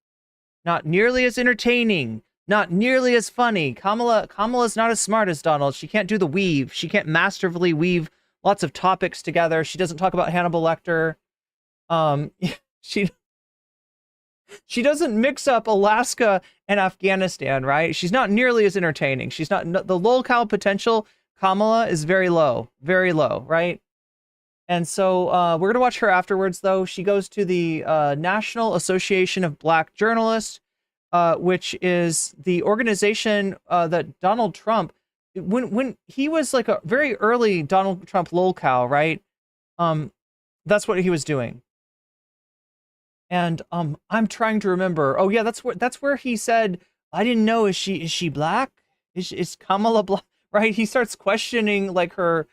S2: not nearly as entertaining, not nearly as funny. Kamala's not as smart as Donald. She can't do the weave. She can't masterfully weave lots of topics together. She doesn't talk about Hannibal Lecter. She doesn't mix up Alaska and Afghanistan, right? She's not nearly as entertaining. She's not, the lolcow potential, Kamala, is very low, right? And so we're going to watch her afterwards, though. She goes to the National Association of Black Journalists, which is the organization that Donald Trump, when he was like a very early Donald Trump lolcow, right? That's what he was doing. And I'm trying to remember. Oh yeah, that's where he said, "I didn't know. Is she black? Is Kamala black?" Right? He starts questioning like her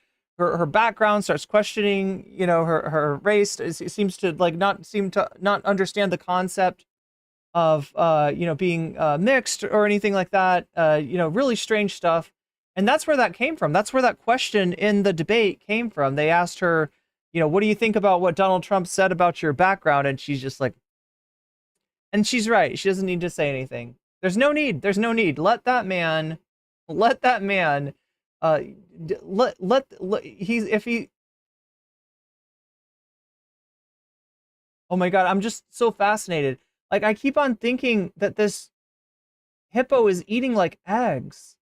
S2: background, starts questioning, you know, her race. It seems to like not understand the concept of you know, being mixed or anything like that. You know, really strange stuff. And that's where that came from. That's where that question in the debate came from. They asked her, you know, what do you think about what Donald Trump said about your background? And she's just like, and she's right. She doesn't need to say anything. There's no need. There's no need. Let that man, if he, oh my God, I'm just so fascinated. Like, I keep on thinking that this hippo is eating like eggs,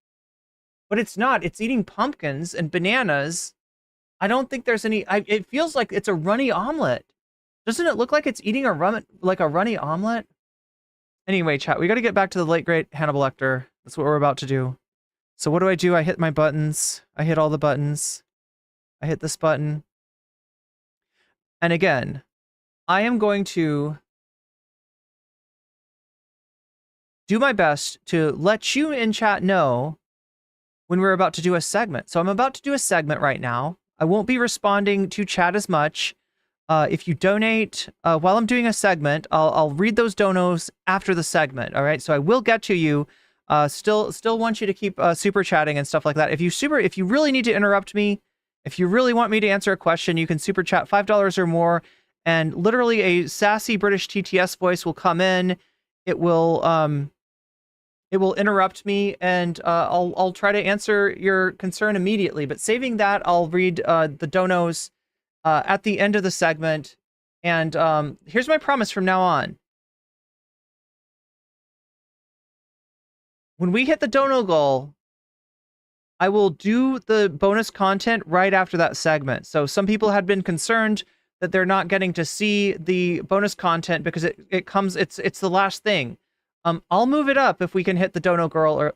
S2: but it's not. It's eating pumpkins and bananas. I don't think there's any, it feels like it's a runny omelet. Doesn't it look like it's eating a runny omelet? Anyway, chat, we got to get back to the late great Hannibal Lecter. That's what we're about to do. So what do? I hit my buttons. I hit all the buttons. I hit this button. And again, I am going to do my best to let you in chat know when we're about to do a segment. So I'm about to do a segment right now. I won't be responding to chat as much. If you donate while I'm doing a segment, I'll read those donos after the segment. All right, so I will get to you. Still want you to keep super chatting and stuff like that. If you really need to interrupt me, if you really want me to answer a question, you can super chat $5 or more, and literally a sassy British TTS voice will come in. It will interrupt me, and I'll try to answer your concern immediately. But saving that, I'll read the donos at the end of the segment. And here's my promise from now on. When we hit the dono goal, I will do the bonus content right after that segment. So some people had been concerned that they're not getting to see the bonus content because it's the last thing. I'll move it up if we can hit the dono goal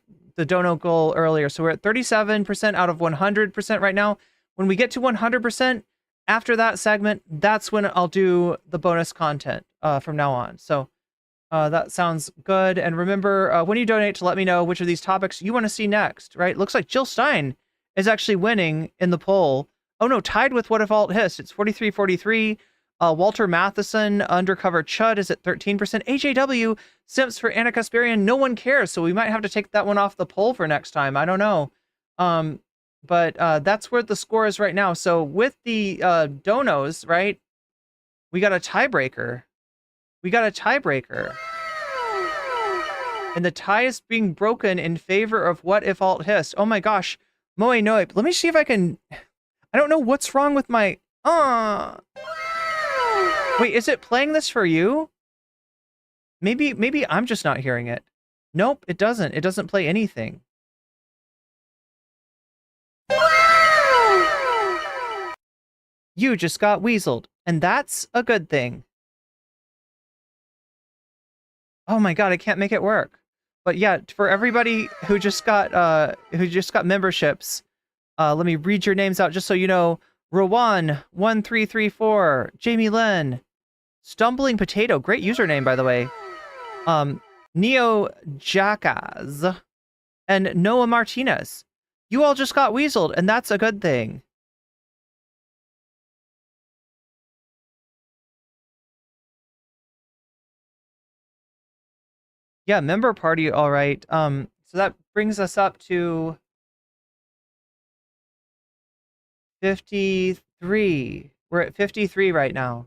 S2: earlier. So we're at 37% out of 100% right now. When we get to 100% after that segment, that's when I'll do the bonus content from now on. So that sounds good. And remember, when you donate, to let me know which of these topics you want to see next, right? Looks like Jill Stein is actually winning in the poll. Oh no, tied with What If Alt Hissed. It's 43-43. Walter Matheson, Undercover Chud, is at 13%. AJW, Simps for Anna Kasparian, no one cares, so we might have to take that one off the poll for next time. I don't know. But that's where the score is right now. So with the donos, right, we got a tiebreaker. And the tie is being broken in favor of What If Alt Hissed. Oh my gosh. Moe Noip. Let me see if I can... I don't know what's wrong with my... Wait, is it playing this for you? Maybe I'm just not hearing it. Nope, it doesn't. It doesn't play anything. You just got weaseled, and that's a good thing. Oh my god, I can't make it work. But yeah, for everybody who just got memberships, let me read your names out just so you know. Rowan1334, Jamie Lynn, Stumbling Potato, great username by the way. Neo Jackass, and Noah Martinez. You all just got weaseled, and that's a good thing. Yeah, member party, all right. So that brings us up to 53. We're at 53 right now.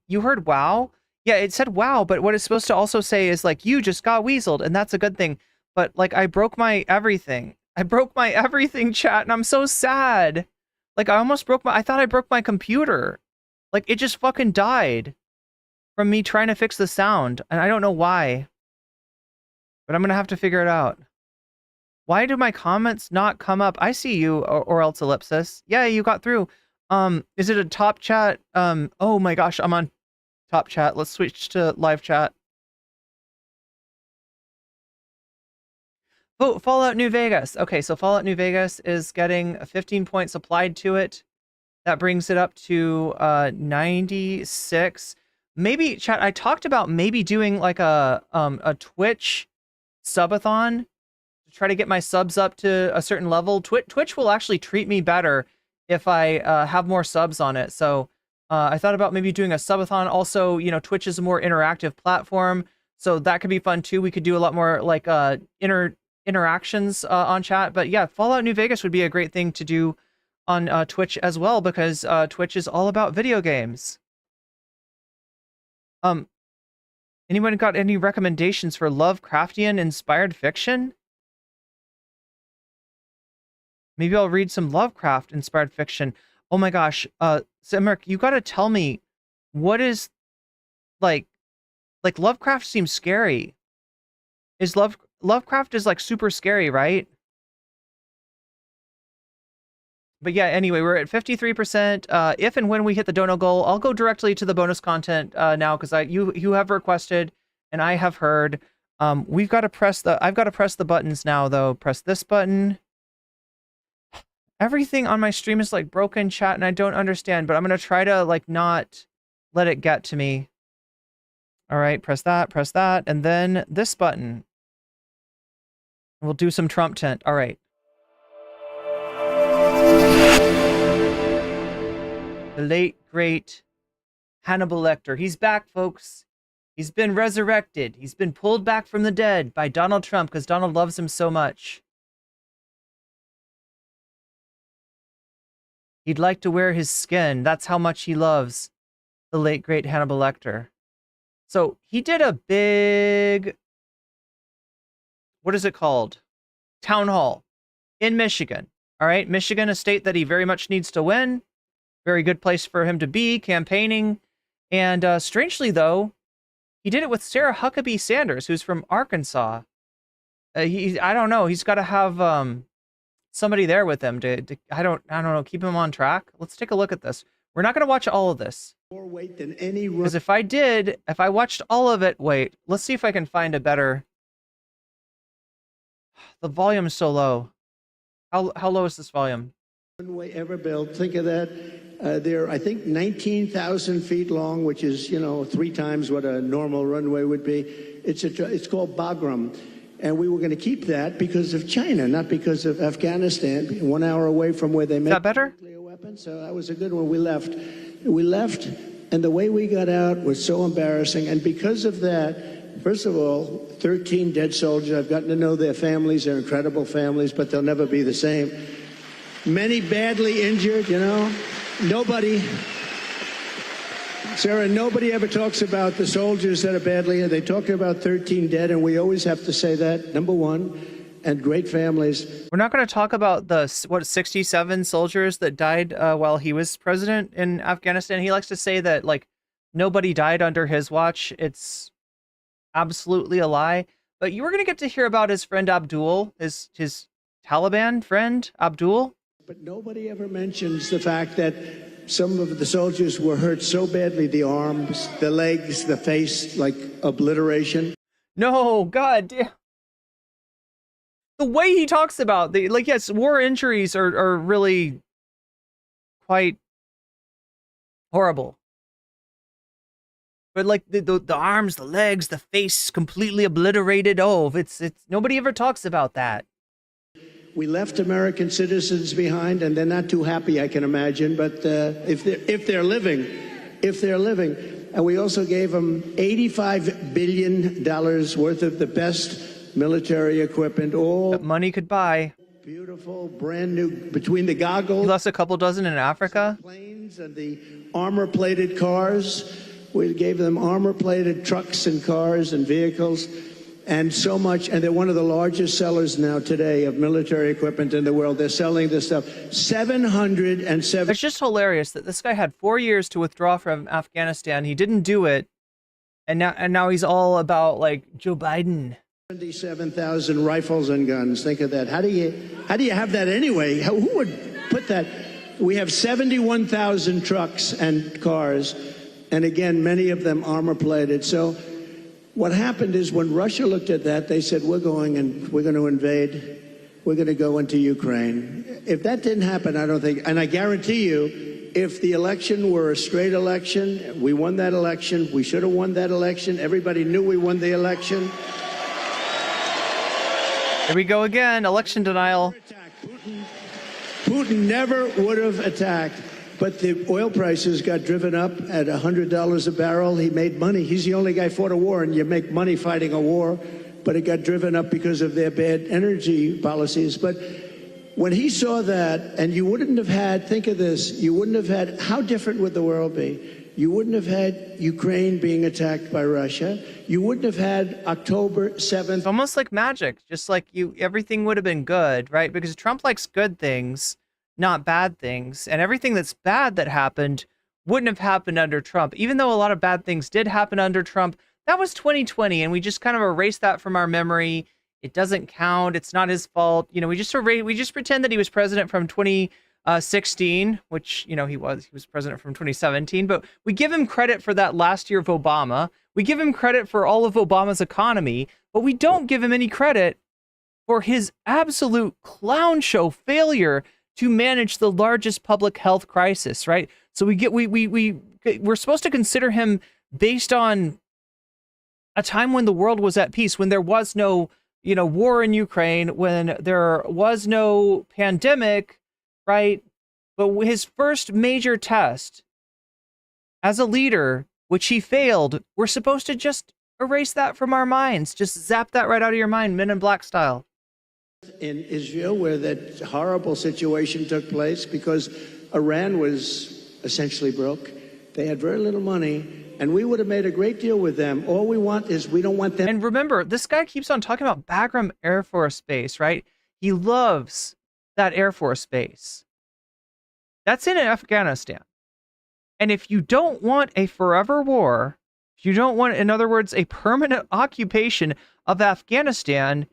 S2: You heard wow? Yeah, it said wow, but what it's supposed to also say is like, you just got weaseled, and that's a good thing. But like, I broke my everything. I broke my everything, chat, and I'm so sad. Like, I thought I broke my computer. Like, it just fucking died from me trying to fix the sound, and I don't know why. But I'm gonna have to figure it out. Why do my comments not come up? I see you, or else ellipsis. Yeah, you got through. Is it a top chat? Oh my gosh, I'm on top chat. Let's switch to live chat. Oh, Fallout New Vegas. Okay, so Fallout New Vegas is getting 15 points applied to it. That brings it up to 96. Maybe, chat, I talked about maybe doing like a Twitch subathon to try to get my subs up to a certain level. Twitch will actually treat me better if I have more subs on it. So I thought about maybe doing a subathon. Also, you know, Twitch is a more interactive platform, so that could be fun too. We could do a lot more like interactions on chat. But yeah, Fallout New Vegas would be a great thing to do on Twitch as well, because Twitch is all about video games. Anyone got any recommendations for Lovecraftian inspired fiction? Maybe I'll read some Lovecraft inspired fiction. Oh my gosh, Simric, you gotta tell me, what is like Lovecraft seems scary. Is Lovecraft is like super scary, right? But yeah, anyway, we're at 53%. If and when we hit the Dono goal, I'll go directly to the bonus content now, because you have requested and I have heard. I've got to press the buttons now though. Press this button. Everything on my stream is like broken, chat, and I don't understand, but I'm gonna try to like not let it get to me. All right, press that, and then this button. We'll do some Trump tent. All right. The late, great Hannibal Lecter. He's back, folks. He's been resurrected. He's been pulled back from the dead by Donald Trump because Donald loves him so much. He'd like to wear his skin. That's how much he loves the late, great Hannibal Lecter. So he did a big, what is it called? Town hall in Michigan. All right, Michigan, a state that he very much needs to win. Very good place for him to be campaigning. And strangely, though, he did it with Sarah Huckabee Sanders, who's from Arkansas. I don't know. He's got to have somebody there with him to I don't know, keep him on track. Let's take a look at this. We're not going to watch all of this.
S19: More weight than any.
S2: Because if I watched all of it, wait, let's see if I can find a better. The volume is so low. How low is this volume?
S19: Runway ever built. Think of that. They're, I think, 19,000 feet long, which is, 3 times what a normal runway would be. It's called Bagram. And we were going to keep that because of China, not because of Afghanistan, 1 hour away from where they made nuclear weapons. So that was a good one. We left, and the way we got out was so embarrassing. And because of that, first of all, 13 dead soldiers. I've gotten to know their families. They're incredible families, but they'll never be the same. Many badly injured, Nobody, Sarah, nobody ever talks about the soldiers that are badly injured. They talk about 13 dead, and we always have to say that, number one, and great families.
S2: We're not going to talk about the, 67 soldiers that died while he was president in Afghanistan. He likes to say that, nobody died under his watch. It's absolutely a lie. But you were going to get to hear about his friend Abdul, his Taliban friend, Abdul.
S19: But nobody ever mentions the fact that some of the soldiers were hurt so badly, the arms, the legs, the face, like obliteration.
S2: No, God damn. The way he talks about yes, war injuries are really quite horrible. But the arms, the legs, the face completely obliterated. Oh, it's nobody ever talks about that.
S19: We left American citizens behind, and they're not too happy, I can imagine. But if they're living, and we also gave them $85 billion worth of the best military equipment. All
S2: that money could buy.
S19: Beautiful, brand new. Between the goggles,
S2: he lost a couple dozen in Africa.
S19: Planes and the armor-plated cars. We gave them armor-plated trucks and cars and vehicles. And so much, and they're one of the largest sellers now today of military equipment in the world. They're selling this stuff. 707.
S2: It's just hilarious that this guy had 4 years to withdraw from Afghanistan. He didn't do it, and now he's all about Joe Biden.
S19: 77,000 rifles and guns. Think of that. How do you have that anyway? Who would put that? We have 71,000 trucks and cars, and again, many of them armor plated. So what happened is when Russia looked at that, they said, we're going to invade. We're going to go into Ukraine. If that didn't happen, I don't think, and I guarantee you, if the election were a straight election, we won that election, we should have won that election, everybody knew we won the election.
S2: Here we go again, election denial.
S19: Putin never would have attacked, but the oil prices got driven up at $100 a barrel. He made money. He's the only guy fought a war, and you make money fighting a war, but it got driven up because of their bad energy policies. But when he saw that, and you wouldn't have had, think of this, you wouldn't have had, how different would the world be? You wouldn't have had Ukraine being attacked by Russia. You wouldn't have had October 7th.
S2: It's almost like magic, just like everything would have been good, right? Because Trump likes good things, not bad things. And everything that's bad that happened wouldn't have happened under Trump. Even though a lot of bad things did happen under Trump, that was 2020, and we just kind of erased that from our memory. It doesn't count. It's not his fault. You know, we just pretend that he was president from 2016, which, you know, he was president from 2017, but we give him credit for that last year of Obama. We give him credit for all of Obama's economy, but we don't give him any credit for his absolute clown show failure to manage the largest public health crisis, right? So we're supposed to consider him based on a time when the world was at peace, when there was no, you know, war in Ukraine, when there was no pandemic, right? But his first major test as a leader, which he failed, we're supposed to just erase that from our minds. Just zap that right out of your mind, Men in Black style.
S19: In Israel, where that horrible situation took place because Iran was essentially broke. They had very little money, and we would have made a great deal with them. All we want is we don't want them.
S2: And remember, this guy keeps on talking about Bagram Air Force Base, right? He loves that Air Force Base. That's in Afghanistan. And if you don't want a forever war, if you don't want, in other words, a permanent occupation of Afghanistan,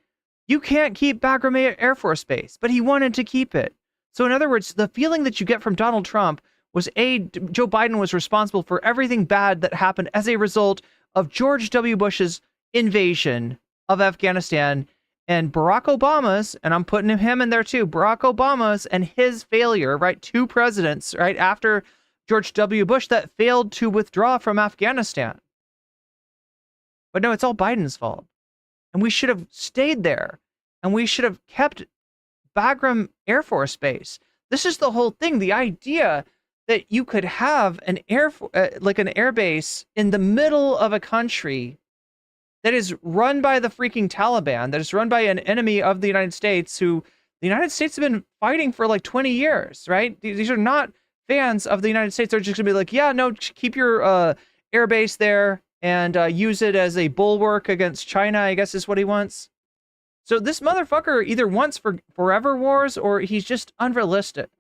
S2: you can't keep Bagram Air Force Base. But he wanted to keep it. So in other words, the feeling that you get from Donald Trump was Joe Biden was responsible for everything bad that happened as a result of George W. Bush's invasion of Afghanistan and Barack Obama's, and I'm putting him in there too, Barack Obama's and his failure, right? Two presidents, right? After George W. Bush that failed to withdraw from Afghanistan. But no, it's all Biden's fault. And we should have stayed there. And we should have kept Bagram Air Force Base. This is the whole thing. The idea that you could have an air base in the middle of a country that is run by the freaking Taliban, that is run by an enemy of the United States, who the United States have been fighting for like 20 years, right? These are not fans of the United States. They're just gonna be like, yeah, no, keep your air base there and use it as a bulwark against China, I guess is what he wants. So this motherfucker either wants forever wars or he's just unrealistic.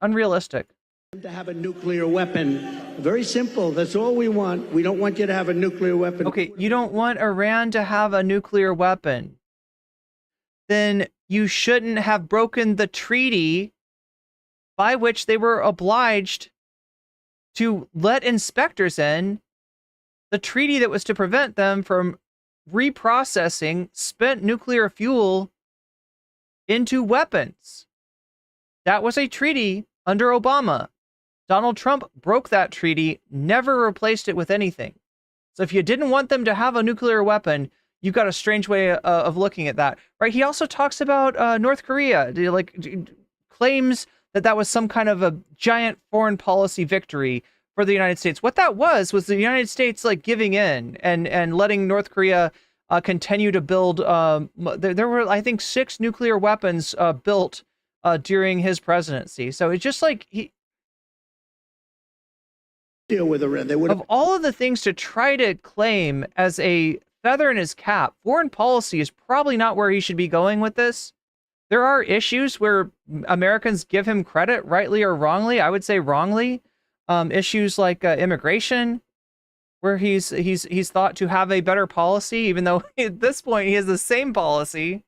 S19: To have a nuclear weapon. Very simple. That's all we want. We don't want you to have a nuclear weapon.
S2: Okay, you don't want Iran to have a nuclear weapon. Then you shouldn't have broken the treaty by which they were obliged to let inspectors in, the treaty that was to prevent them from reprocessing spent nuclear fuel into weapons. That was a treaty under Obama. Donald Trump broke that treaty, never replaced it with anything. So if you didn't want them to have a nuclear weapon, you've got a strange way of looking at that, right? He also talks about North Korea, claims that was some kind of a giant foreign policy victory for the United States. What that was the United States giving in and letting North Korea continue to build. There were, I think, 6 nuclear weapons built during his presidency. So it's just like he
S19: deal with Iran. They would
S2: of all of the things to try to claim as a feather in his cap, foreign policy is probably not where he should be going with this. There are issues where Americans give him credit, rightly or wrongly. I would say wrongly. Issues like immigration, where he's thought to have a better policy, even though at this point he has the same policy,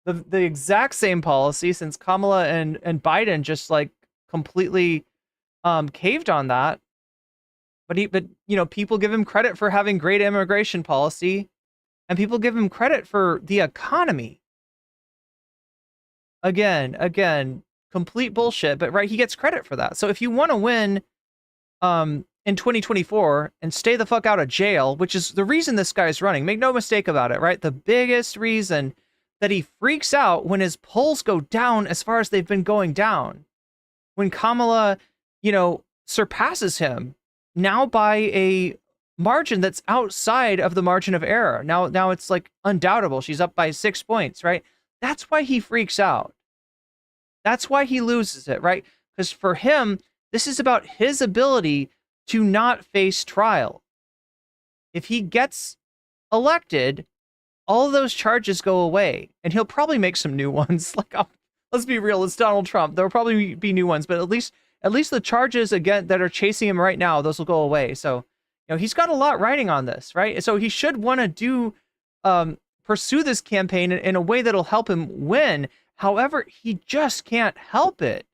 S2: the exact same policy, since Kamala and Biden just like completely caved on that. But you know, people give him credit for having great immigration policy, and people give him credit for the economy. Again, complete bullshit, but right, he gets credit for that. So if you want to win in 2024 and stay the fuck out of jail, which is the reason this guy's running, make no mistake about it, right? The biggest reason that he freaks out when his polls go down as far as they've been going down, when Kamala, you know, surpasses him now by a margin that's outside of the margin of error. Now it's like undoubtable. She's up by 6 points, right? That's why he freaks out. That's why he loses it, right? Because for him, this is about his ability to not face trial. If he gets elected, all of those charges go away, and he'll probably make some new ones. Like, let's be real, it's Donald Trump. There'll probably be new ones, but at least the charges again that are chasing him right now, those will go away. So, you know, he's got a lot riding on this, right? So he should want to pursue this campaign in a way that'll help him win. However, he just can't help it.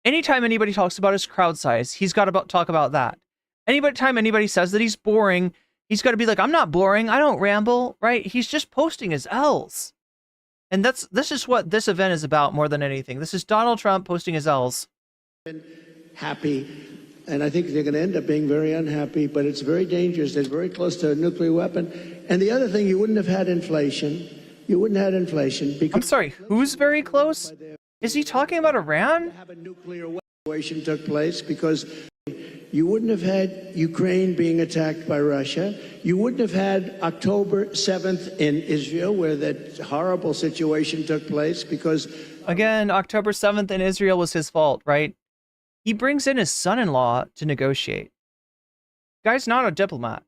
S2: Anytime anybody talks about his crowd size, he's got to talk about that. Anytime anybody says that he's boring, he's got to be like, I'm not boring, I don't ramble, right? He's just posting his L's. And this is what this event is about more than anything. This is Donald Trump posting his L's.
S19: Happy, and I think they're going to end up being very unhappy, but it's very dangerous. They're very close to a nuclear weapon. And the other thing, you wouldn't have had inflation. You wouldn't have had inflation because...
S2: I'm sorry, who's very close? Is he talking about Iran?
S19: Have a nuclear situation took place because you wouldn't have had Ukraine being attacked by Russia. You wouldn't have had October 7th in Israel, where that horrible situation took place because...
S2: Again, October 7th in Israel was his fault, right? He brings in his son-in-law to negotiate. Guy's not a diplomat.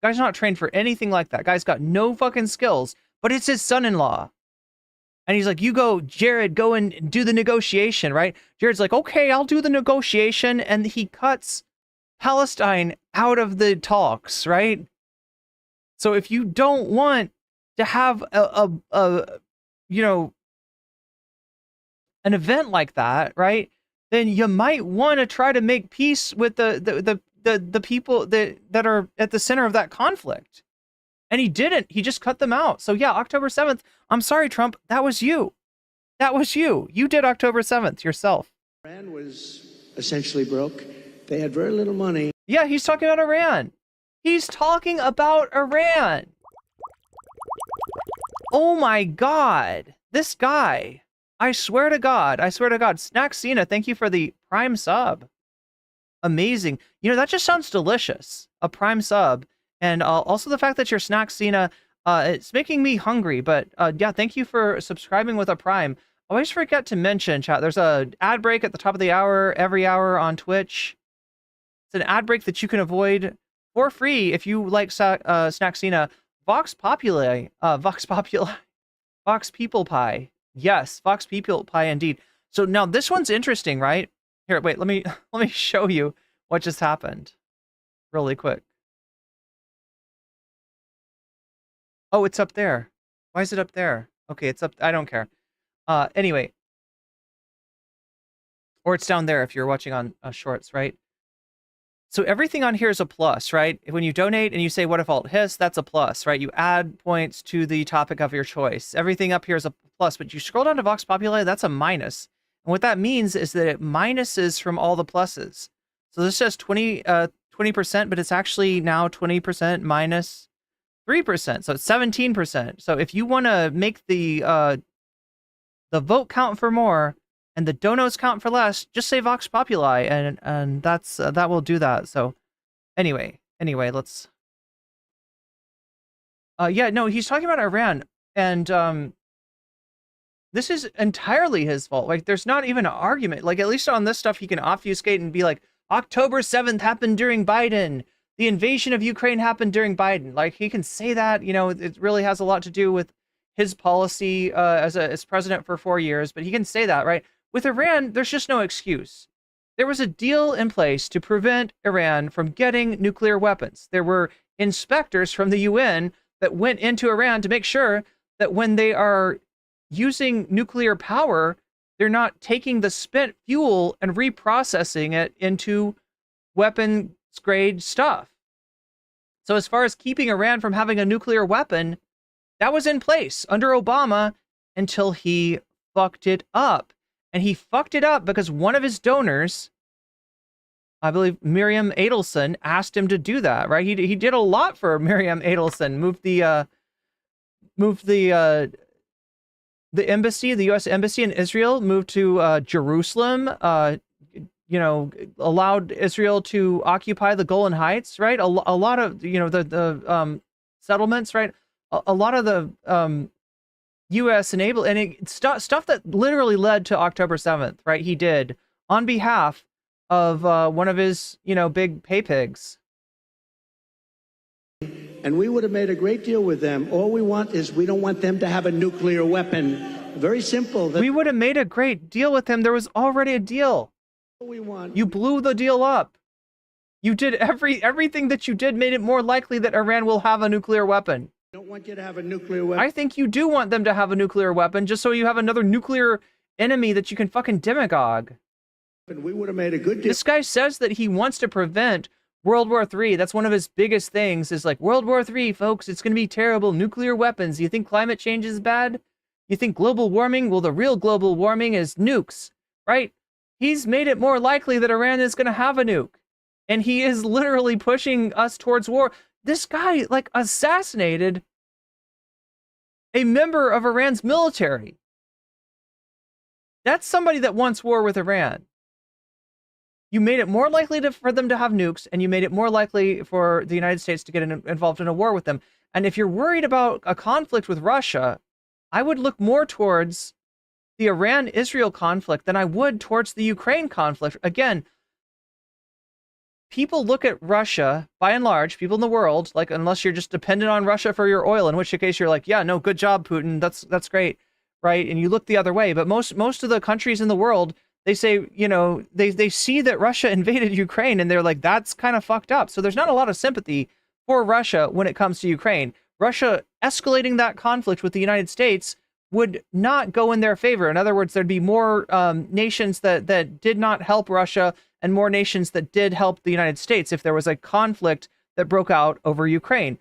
S2: Guy's not trained for anything like that. Guy's got no fucking skills, but it's his son-in-law. And he's like, you go, Jared, go and do the negotiation, right? Jared's like, okay, I'll do the negotiation. And he cuts Palestine out of the talks, right? So if you don't want to have you know, an event like that, right? Then you might want to try to make peace with the people that are at the center of that conflict. And he didn't. He just cut them out. So yeah, October 7th, I'm sorry, Trump, that was you. That was you. You did October 7th yourself.
S19: Iran was essentially broke. They had very little money.
S2: Yeah, he's talking about Iran. He's talking about Iran. Oh my God. This guy. I swear to God. Snack Cena, thank you for the Prime sub. Amazing. You know, that just sounds delicious. A Prime sub. And also the fact that you're Snack Cena, it's making me hungry. But yeah, thank you for subscribing with a Prime. Always forget to mention, chat, there's an ad break at the top of the hour, every hour on Twitch. It's an ad break that you can avoid for free if you like Snack Cena. Vox Populi, Vox People Pie. Yes, Vox People Pie indeed. So now this one's interesting, right? Here, wait, let me show you what just happened really quick. Oh, it's up there. Why is it up there? Okay, it's up. I don't care. Anyway. Or it's down there if you're watching on shorts, right? So everything on here is a plus, right? When you donate and you say, what if alt hiss, that's a plus, right? You add points to the topic of your choice. Everything up here is a plus, but you scroll down to Vox Populi, that's a minus. And what that means is that it minuses from all the pluses. So this says 20%, but it's actually now 20% minus 3%, so it's 17%. So if you want to make the vote count for more and the donos count for less, just say Vox Populi, and that's that will do that. So anyway, let's. Yeah, no, he's talking about Iran, and this is entirely his fault. Like, there's not even an argument. Like, at least on this stuff, he can obfuscate and be like, October 7th happened during Biden. The invasion of Ukraine happened during Biden. Like, he can say that, you know, it really has a lot to do with his policy as president for 4 years, but he can say that, right? With Iran, there's just no excuse. There was a deal in place to prevent Iran from getting nuclear weapons. There were inspectors from the UN that went into Iran to make sure that when they are using nuclear power, they're not taking the spent fuel and reprocessing it into weapons grade stuff. So as far as keeping Iran from having a nuclear weapon, that was in place under Obama until he fucked it up. And he fucked it up because one of his donors, I believe Miriam Adelson, asked him to do that, right? He did a lot for Miriam Adelson, moved the embassy, the U.S. embassy in Israel, moved to Jerusalem, allowed Israel to occupy the Golan Heights, right? A lot of, the settlements, right? A lot of the U.S. enabled, and stuff that literally led to October 7th, right? He did on behalf of one of his, big pay pigs.
S19: And we would have made a great deal with them. All we want is we don't want them to have a nuclear weapon. Very simple.
S2: We would have made a great deal with them. There was already a deal.
S19: We want.
S2: You blew the deal up. You did everything that you did made it more likely that Iran will have a nuclear weapon.
S19: I don't want you to have a nuclear weapon.
S2: I think you do want them to have a nuclear weapon just so you have another nuclear enemy that you can fucking demagogue.
S19: We would have made a good deal.
S2: This guy says that he wants to prevent World War III. That's one of his biggest things is like, World War III, folks, it's going to be terrible. Nuclear weapons. You think climate change is bad? You think global warming? Well, the real global warming is nukes, right? He's made it more likely that Iran is going to have a nuke. And he is literally pushing us towards war. This guy, assassinated a member of Iran's military. That's somebody that wants war with Iran. You made it more likely for them to have nukes, and you made it more likely for the United States to get involved in a war with them. And if you're worried about a conflict with Russia, I would look more towards the Iran-Israel conflict than I would towards the Ukraine conflict. Again, people look at Russia, by and large, people in the world, unless you're just dependent on Russia for your oil, in which case you're like, yeah, no, good job, Putin. That's great, right? And you look the other way. But most of the countries in the world, they say, they see that Russia invaded Ukraine and they're like, that's kind of fucked up. So there's not a lot of sympathy for Russia when it comes to Ukraine. Russia escalating that conflict with the United States would not go in their favor. In other words, there'd be more nations that did not help Russia and more nations that did help the United States if there was a conflict that broke out over Ukraine.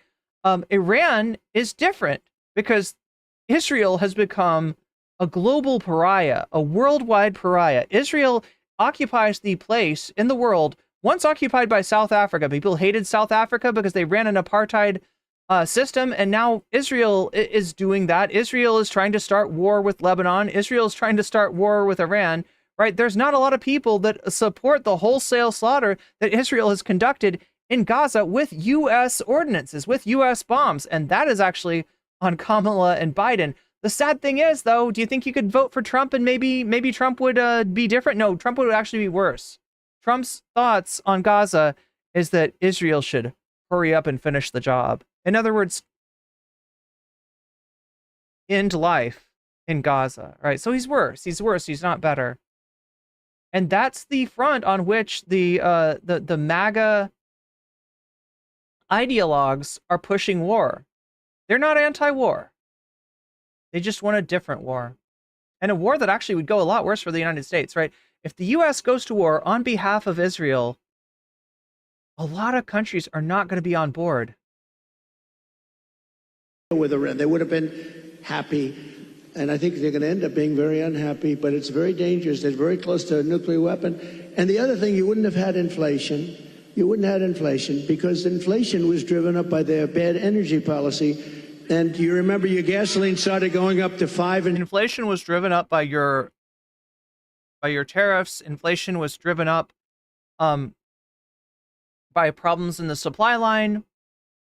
S2: Iran is different because Israel has become a global pariah, a worldwide pariah. Israel occupies the place in the world once occupied by South Africa. People hated South Africa because they ran an apartheid system, and now Israel is doing that. Israel is trying to start war with Lebanon. Israel is trying to start war with Iran, right? There's not a lot of people that support the wholesale slaughter that Israel has conducted in Gaza with U.S. ordinances, with U.S. bombs, and that is actually on Kamala and Biden. The sad thing is, though, do you think you could vote for Trump and maybe Trump would be different? No, Trump would actually be worse. Trump's thoughts on Gaza is that Israel should hurry up and finish the job. In other words, end life in Gaza, right? So he's worse. He's not better. And that's the front on which the MAGA ideologues are pushing war. They're not anti-war. They just want a different war. And a war that actually would go a lot worse for the United States, right? If the U.S. goes to war on behalf of Israel, a lot of countries are not going to be on board.
S19: With Iran, they would have been happy, and I think they're going to end up being very unhappy, but it's very dangerous. They're very close to a nuclear weapon. And the other thing, you wouldn't have had inflation. You wouldn't have had inflation because inflation was driven up by their bad energy policy. And you remember your gasoline started going up to 5. And
S2: inflation was driven up by your tariffs. Inflation was driven up by problems in the supply line.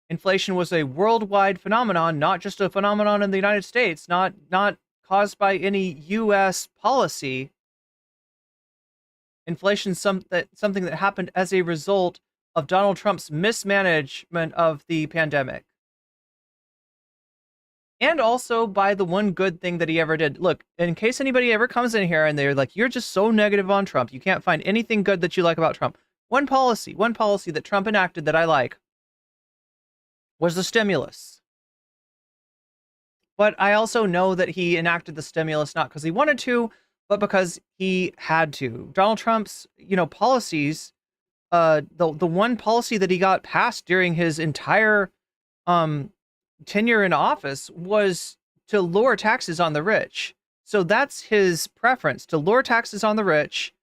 S2: Inflation was a worldwide phenomenon, not just a phenomenon in the United States, not caused by any U.S. policy. Inflation something that happened as a result of Donald Trump's mismanagement of the pandemic. and also by the one good thing that he ever did. Look, in case anybody ever comes in here and they're like, you're just so negative on Trump, you can't find anything good that you like about Trump. One policy that Trump enacted that I like was the stimulus. But I also know that he enacted the stimulus not because he wanted to, but because he had to. Donald Trump's, policies, the one policy that he got passed during his entire tenure in office was to lower taxes on the rich. So that's his preference, to lower taxes on the rich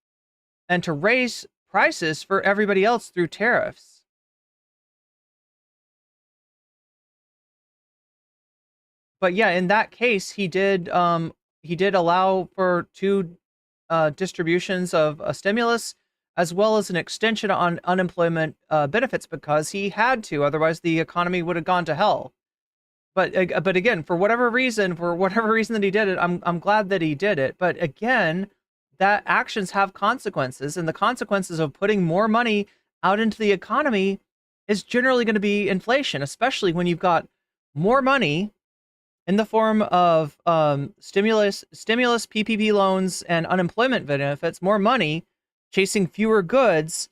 S2: and to raise prices for everybody else through tariffs. But yeah, in that case, he did allow for two distributions of a stimulus as well as an extension on unemployment benefits because he had to. Otherwise, the economy would have gone to hell. But again, for whatever reason that he did it, I'm glad that he did it. But again, that actions have consequences, and the consequences of putting more money out into the economy is generally going to be inflation, especially when you've got more money in the form of stimulus, PPP loans, and unemployment benefits, more money chasing fewer goods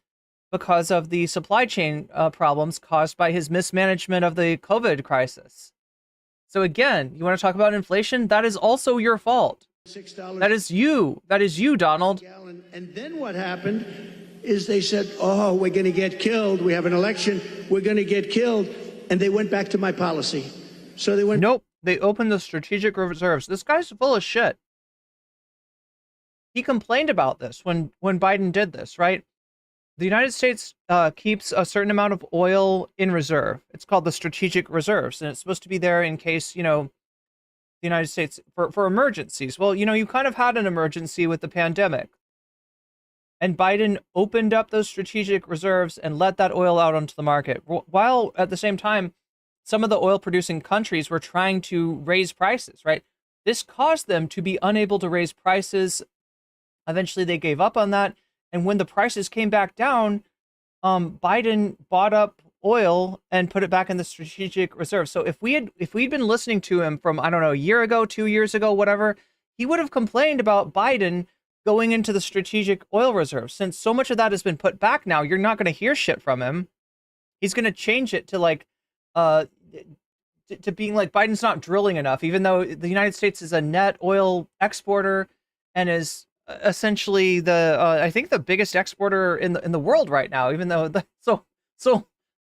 S2: because of the supply chain problems caused by his mismanagement of the COVID crisis. So again, you want to talk about inflation? That is also your fault.
S19: $6.
S2: That is you, Donald.
S19: And then what happened is they said, oh, we're going to get killed. We have an election. We're going to get killed. And they went back to my policy. So they went.
S2: Nope. They opened the strategic reserves. This guy's full of shit. He complained about this when Biden did this, right? The United States keeps a certain amount of oil in reserve. It's called the strategic reserves, and it's supposed to be there in case, the United States, for emergencies. Well, you kind of had an emergency with the pandemic. And Biden opened up those strategic reserves and let that oil out onto the market, while at the same time, some of the oil-producing countries were trying to raise prices, right? This caused them to be unable to raise prices. Eventually, they gave up on that. And when the prices came back down, Biden bought up oil and put it back in the strategic reserve. So if we'd been listening to him from, I don't know, a year ago, 2 years ago, whatever, he would have complained about Biden going into the strategic oil reserve. Since so much of that has been put back now, you're not going to hear shit from him. He's going to change it to to being like Biden's not drilling enough, even though the United States is a net oil exporter and is essentially I think the biggest exporter in the world right now, even though so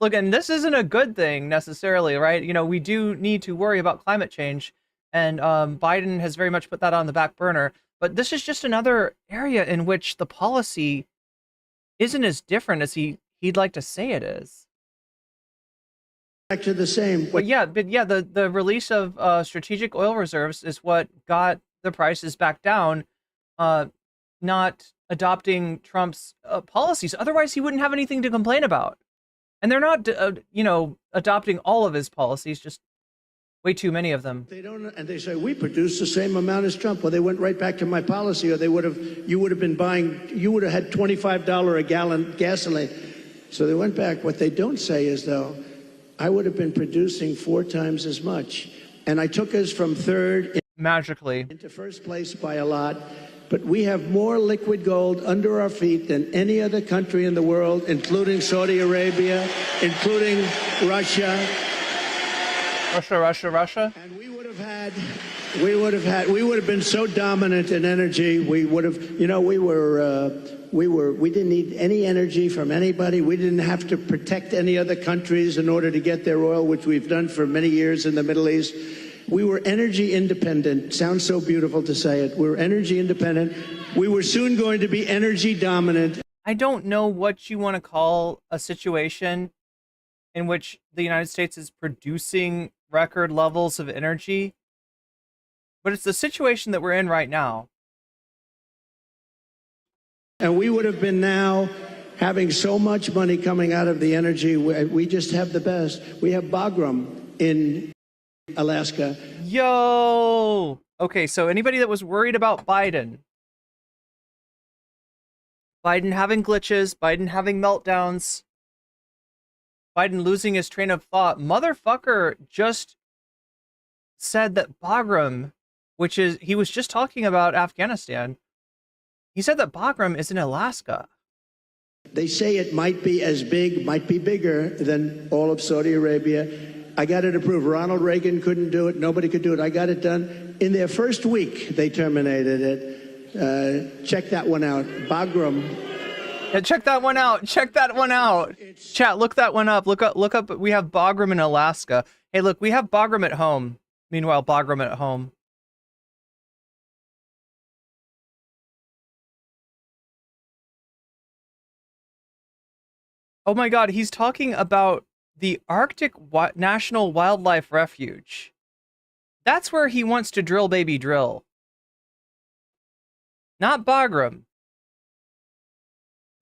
S2: look, and this isn't a good thing necessarily, right? We do need to worry about climate change, and Biden has very much put that on the back burner. But this is just another area in which the policy isn't as different as he'd like to say it is.
S19: Back to the same.
S2: But yeah, the release of strategic oil reserves is what got the prices back down. Not adopting Trump's policies. Otherwise, he wouldn't have anything to complain about. And they're not, adopting all of his policies, just way too many of them.
S19: They don't, and they say we produce the same amount as Trump. Well, they went right back to my policy, or you would have had $25 a gallon gasoline. So they went back. What they don't say is, though, I would have been producing 4 times as much, and I took us from third
S2: magically
S19: into first place by a lot. But we have more liquid gold under our feet than any other country in the world, including Saudi Arabia, including Russia.
S2: Russia.
S19: And we would have been so dominant in energy. We would have, we didn't need any energy from anybody. We didn't have to protect any other countries in order to get their oil, which we've done for many years in the Middle East. We were energy independent. Sounds so beautiful to say it. We're energy independent. We were soon going to be energy dominant.
S2: I don't know what you want to call a situation in which the United States is producing record levels of energy, but it's the situation that we're in right now.
S19: And we would have been now having so much money coming out of the energy. We just have the best. We have Bagram in Alaska.
S2: Yo! Okay, so anybody that was worried about Biden having glitches, Biden having meltdowns, Biden losing his train of thought, motherfucker just said that Bagram, which is, he was just talking about Afghanistan, he said that Bagram is in Alaska.
S19: They say it might be as big, might be bigger than all of Saudi Arabia. I got it approved. Ronald Reagan couldn't do it. Nobody could do it. I got it done. In their first week, they terminated it. Check that one out. Bagram.
S2: Yeah, check that one out. Check that one out. Chat, look that one up. Look up. We have Bagram in Alaska. Hey, look, we have Bagram at home. Meanwhile, Bagram at home. Oh my God, he's talking about the Arctic National Wildlife Refuge. That's where he wants to drill, baby, drill. Not Bagram.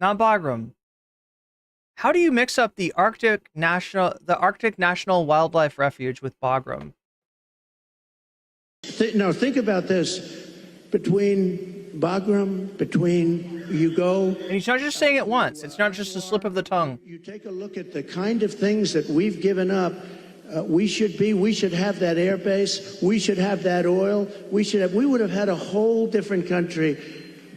S2: Not Bagram. How do you mix up the Arctic National Wildlife Refuge with Bagram?
S19: No, think about this. Between Bagram, between you go...
S2: And he's not just saying it once. It's not just a slip of the tongue.
S19: You take a look at the kind of things that we've given up. We should have that air base. We should have that oil. We would have had a whole different country.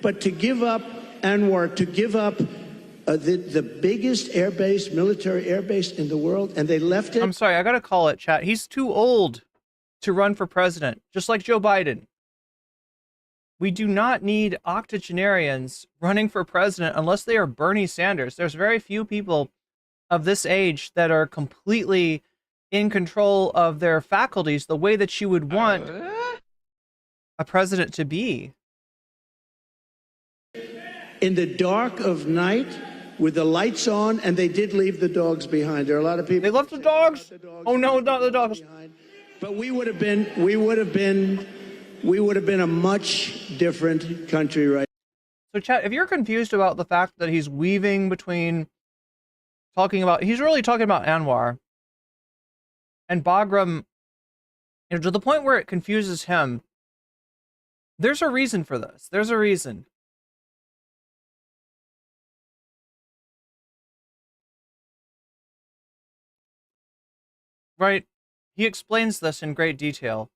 S19: But to give up Anwar, to give up the biggest air base, military air base in the world, and they left it.
S2: I'm sorry, I gotta call it, chat. He's too old to run for president, just like Joe Biden. We do not need octogenarians running for president unless they are Bernie Sanders. There's very few people of this age that are completely in control of their faculties the way that you would want a president to be.
S19: In the dark of night, with the lights on, and they did leave the dogs behind. There are a lot of people.
S2: They left the dogs? Oh no, not the dogs.
S19: But we would have been a much different country right
S2: now. So chat, if you're confused about the fact that he's weaving between he's really talking about Anwar and Bagram, to the point where it confuses him, there's a reason for this. There's a reason. Right? He explains this in great detail.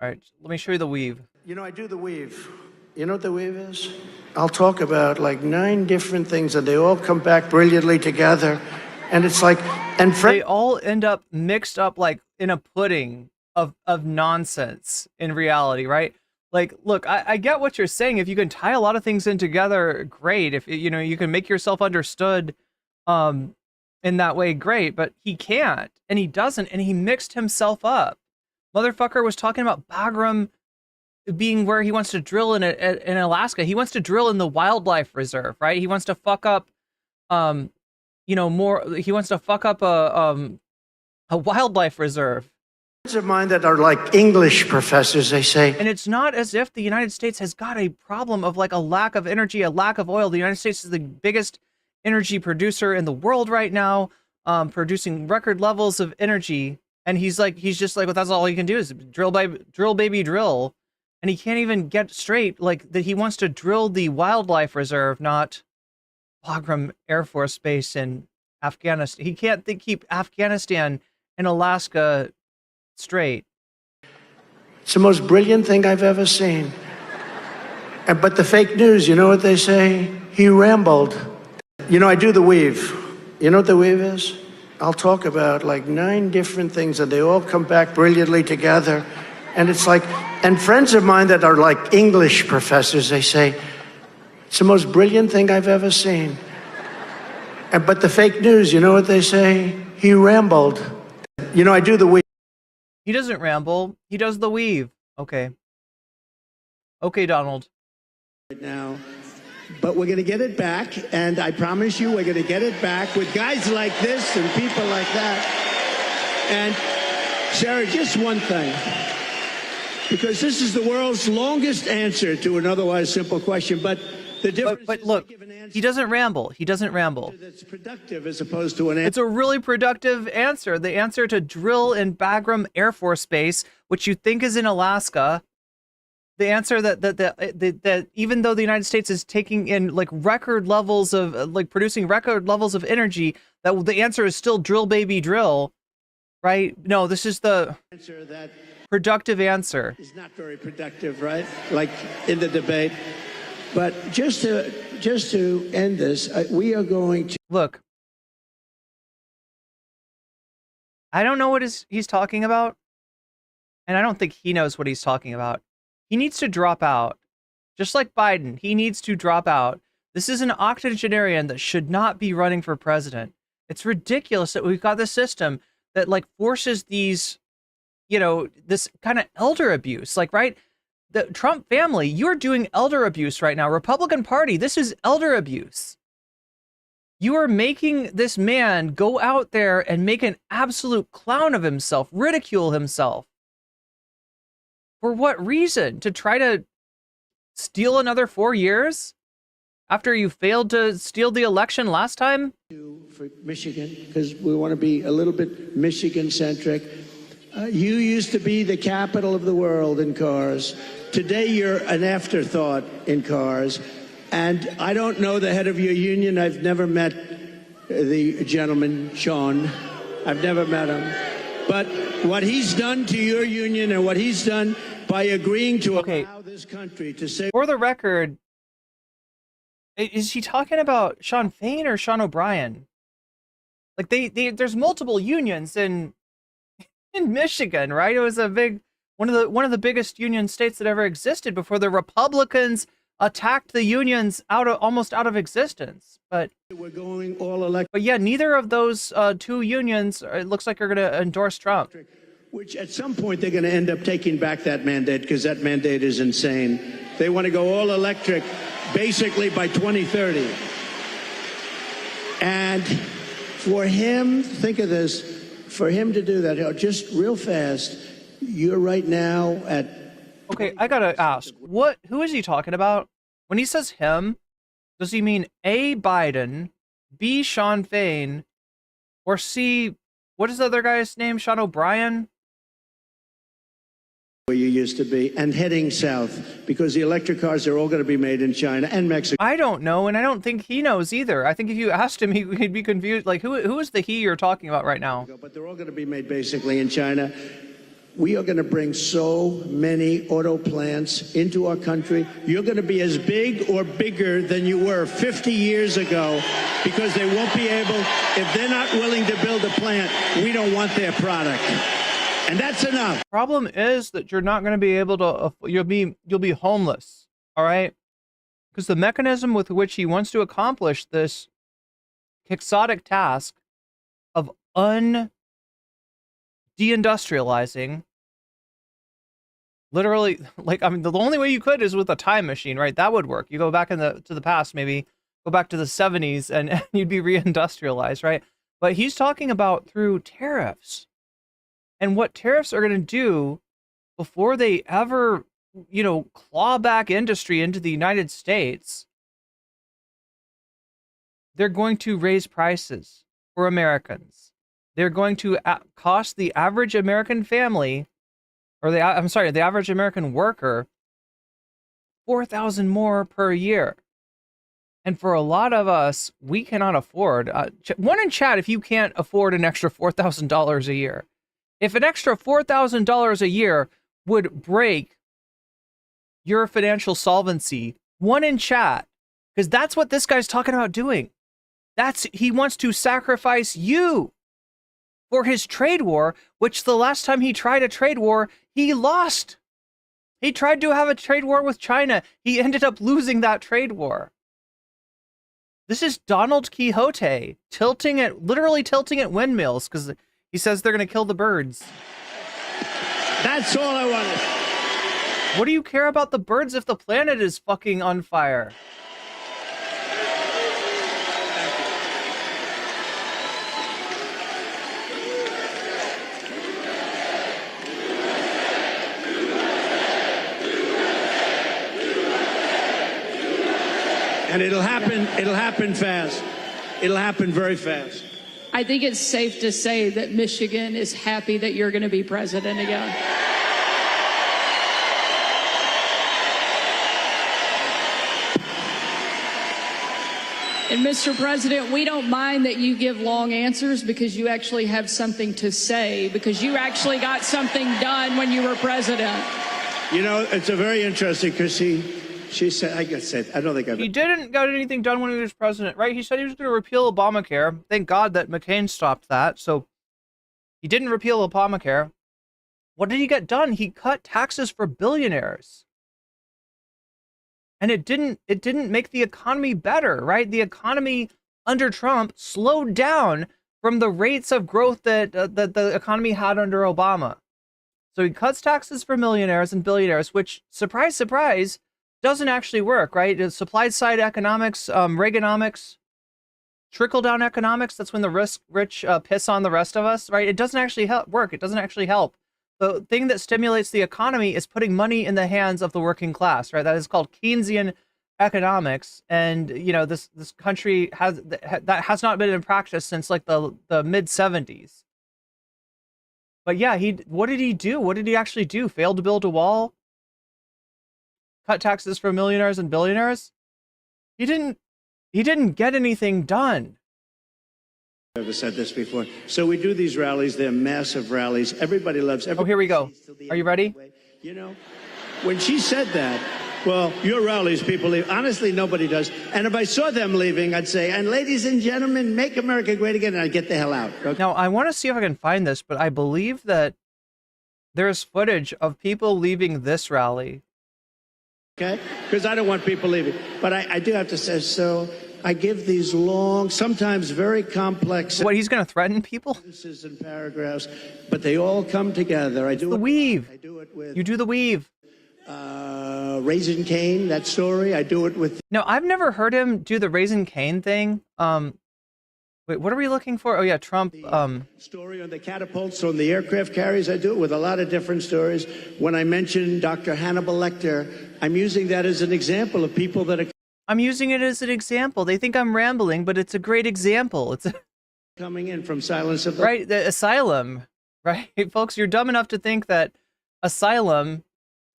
S2: All right, let me show you the weave.
S19: You know, I do the weave. You know what the weave is? I'll talk about like 9 different things, and they all come back brilliantly together. And it's like,
S2: they all end up mixed up like in a pudding of nonsense in reality, right? Like, look, I get what you're saying. If you can tie a lot of things in together, great. If you can make yourself understood in that way, great. But he can't, and he doesn't, and he mixed himself up. Motherfucker was talking about Bagram being where he wants to drill in Alaska. He wants to drill in the wildlife reserve, right? He wants to fuck up, he wants to fuck up a wildlife reserve.
S19: Friends of mine that are like English professors, they say.
S2: And it's not as if the United States has got a problem of like a lack of energy, a lack of oil. The United States is the biggest energy producer in the world right now, producing record levels of energy. And he's just like, well, that's all he can do is drill, baby, drill. And he can't even get straight, like, that he wants to drill the wildlife reserve, not Bagram Air Force Base in Afghanistan. He can't keep Afghanistan and Alaska straight.
S19: It's the most brilliant thing I've ever seen. But the fake news, you know what they say? He rambled. You know, I do the weave. You know what the weave is? I'll talk about like 9 different things, and they all come back brilliantly together. And it's like, and friends of mine that are like English professors, they say, it's the most brilliant thing I've ever seen. But the fake news, you know what they say? He rambled. You know, I do the weave.
S2: He doesn't ramble. He does the weave. Okay. Okay, Donald.
S19: Right now. But we're going to get it back, and I promise you we're going to get it back with guys like this and people like that. And, Sarah, just one thing, because this is the world's longest answer to an otherwise simple question, but the difference
S2: but look, he doesn't ramble. He doesn't ramble.
S19: That's productive as opposed to an answer.
S2: It's a really productive answer. The answer to drill in Bagram Air Force Base, which you think is in Alaska, the answer that even though the United States is taking in like record levels of producing record levels of energy, that the answer is still drill, baby, drill, right? No, this is the
S19: answer that
S2: productive answer.
S19: is not very productive, right? Like in the debate. But just to end this, we are going to
S2: look. I don't know what he's talking about, and I don't think he knows what he's talking about. He needs to drop out. Just like Biden, he needs to drop out. This is an octogenarian that should not be running for president. It's ridiculous that we've got this system that like forces these, this kind of elder abuse. Like, right? The Trump family, you're doing elder abuse right now. Republican Party, this is elder abuse. You are making this man go out there and make an absolute clown of himself, ridicule himself. For what reason? To try to steal another 4 years after you failed to steal the election last time?
S19: For Michigan, because we want to be a little bit Michigan-centric. You used to be the capital of the world in cars. Today, you're an afterthought in cars. And I don't know the head of your union. I've never met the gentleman, Sean. I've never met him. But what he's done to your union and what he's done by agreeing to allow this country to say...
S2: For the record, is he talking about Sean Fain or Sean O'Brien? Like, there's multiple unions in Michigan, right? It was a big... one of the biggest union states that ever existed before the Republicans attacked the unions almost out of existence. But
S19: we're going all electric.
S2: But yeah, neither of those two unions, it looks like, are going to endorse Trump.
S19: Which at some point they're going to end up taking back that mandate because that mandate is insane. They want to go all electric basically by 2030. And for him, think of this, for him to do that, just real fast, you're right now at...
S2: Okay, I gotta ask, who is he talking about? When he says him, does he mean A, Biden, B, Sean Fain, or C, what is the other guy's name, Sean O'Brien?
S19: Where you used to be, and heading south, because the electric cars are all going to be made in China and Mexico.
S2: I don't know, and I don't think he knows either. I think if you asked him, he'd be confused. Like, who is the he you're talking about right now?
S19: But they're all going to be made basically in China. We are going to bring so many auto plants into our country. You're going to be as big or bigger than you were 50 years ago because they won't be able, if they're not willing to build a plant, we don't want their product. And that's enough.
S2: Problem is that you're not going to be able to, you'll be homeless, all right? Because the mechanism with which he wants to accomplish this quixotic task of deindustrializing, literally, like, I mean, the only way you could is with a time machine, right? That would work. You go back to the past, maybe go back to the 70s and you'd be reindustrialized, right? But he's talking about through tariffs. And what tariffs are going to do before they ever, claw back industry into the United States, they're going to raise prices for Americans. They're going to cost the average American family, or the average American worker, $4,000 more per year. And for a lot of us, we cannot afford. One in chat, if you can't afford an extra $4,000 a year. If an extra $4,000 a year would break your financial solvency, one in chat, because that's what this guy's talking about doing. He wants to sacrifice you for his trade war, which the last time he tried a trade war, he lost. He tried to have a trade war with China. He ended up losing that trade war. This is Donald Quixote literally tilting at windmills because he says they're going to kill the birds.
S19: That's all I wanted.
S2: What do you care about the birds if the planet is fucking on fire?
S19: And it'll happen fast. It'll happen very fast.
S20: I think it's safe to say that Michigan is happy that you're going to be president again. And Mr. President, we don't mind that you give long answers because you actually have something to say, because you actually got something done when you were president.
S19: You know, it's a very interesting because she said, I don't think
S2: He didn't get anything done when he was president, right? He said he was going to repeal Obamacare. Thank God that McCain stopped that. So he didn't repeal Obamacare. What did he get done? He cut taxes for billionaires. And it didn't make the economy better, right? The economy under Trump slowed down from the rates of growth that the economy had under Obama. So he cuts taxes for millionaires and billionaires, which, surprise, surprise, doesn't actually work, right? It's supply side economics, Reaganomics, trickle down economics. That's when the rich piss on the rest of us, right? It doesn't actually work. It doesn't actually help. The thing that stimulates the economy is putting money in the hands of the working class, right? That is called Keynesian economics. And, you know, this country that has not been in practice since like the mid 70s. But yeah, what did he do? What did he actually do? Failed to build a wall? Cut taxes for millionaires and billionaires? He didn't get anything done.
S19: I've ever said this before. So we do these rallies. They're massive rallies. Everybody loves.
S2: Oh, here we go. Are you ready?
S19: You know, when she said that, well, your rallies, people leave. Honestly, nobody does. And if I saw them leaving, I'd say, and ladies and gentlemen, make America great again, and I'd get the hell out. Okay?
S2: Now, I want to see if I can find this, but I believe that there's footage of people leaving this rally.
S19: Okay? Because I don't want people leaving. But I do have to say, so I give these long, sometimes very complex...
S2: What, he's going to threaten people?
S19: ...and paragraphs, but they all come together. I do
S2: the weave.
S19: I do it with...
S2: You do the weave.
S19: Raising Cane, that story, I do it with...
S2: No, I've never heard him do the Raising Cane thing. Wait, what are we looking for? Oh, yeah, Trump.
S19: Story on the catapults, on the aircraft carriers, I do it with a lot of different stories. When I mention Dr. Hannibal Lecter, I'm using that as an example of people that are...
S2: I'm using it as an example. They think I'm rambling, but it's a great example. It's
S19: coming in from Silence of the...
S2: Right, the asylum, right? Folks, you're dumb enough to think that asylum,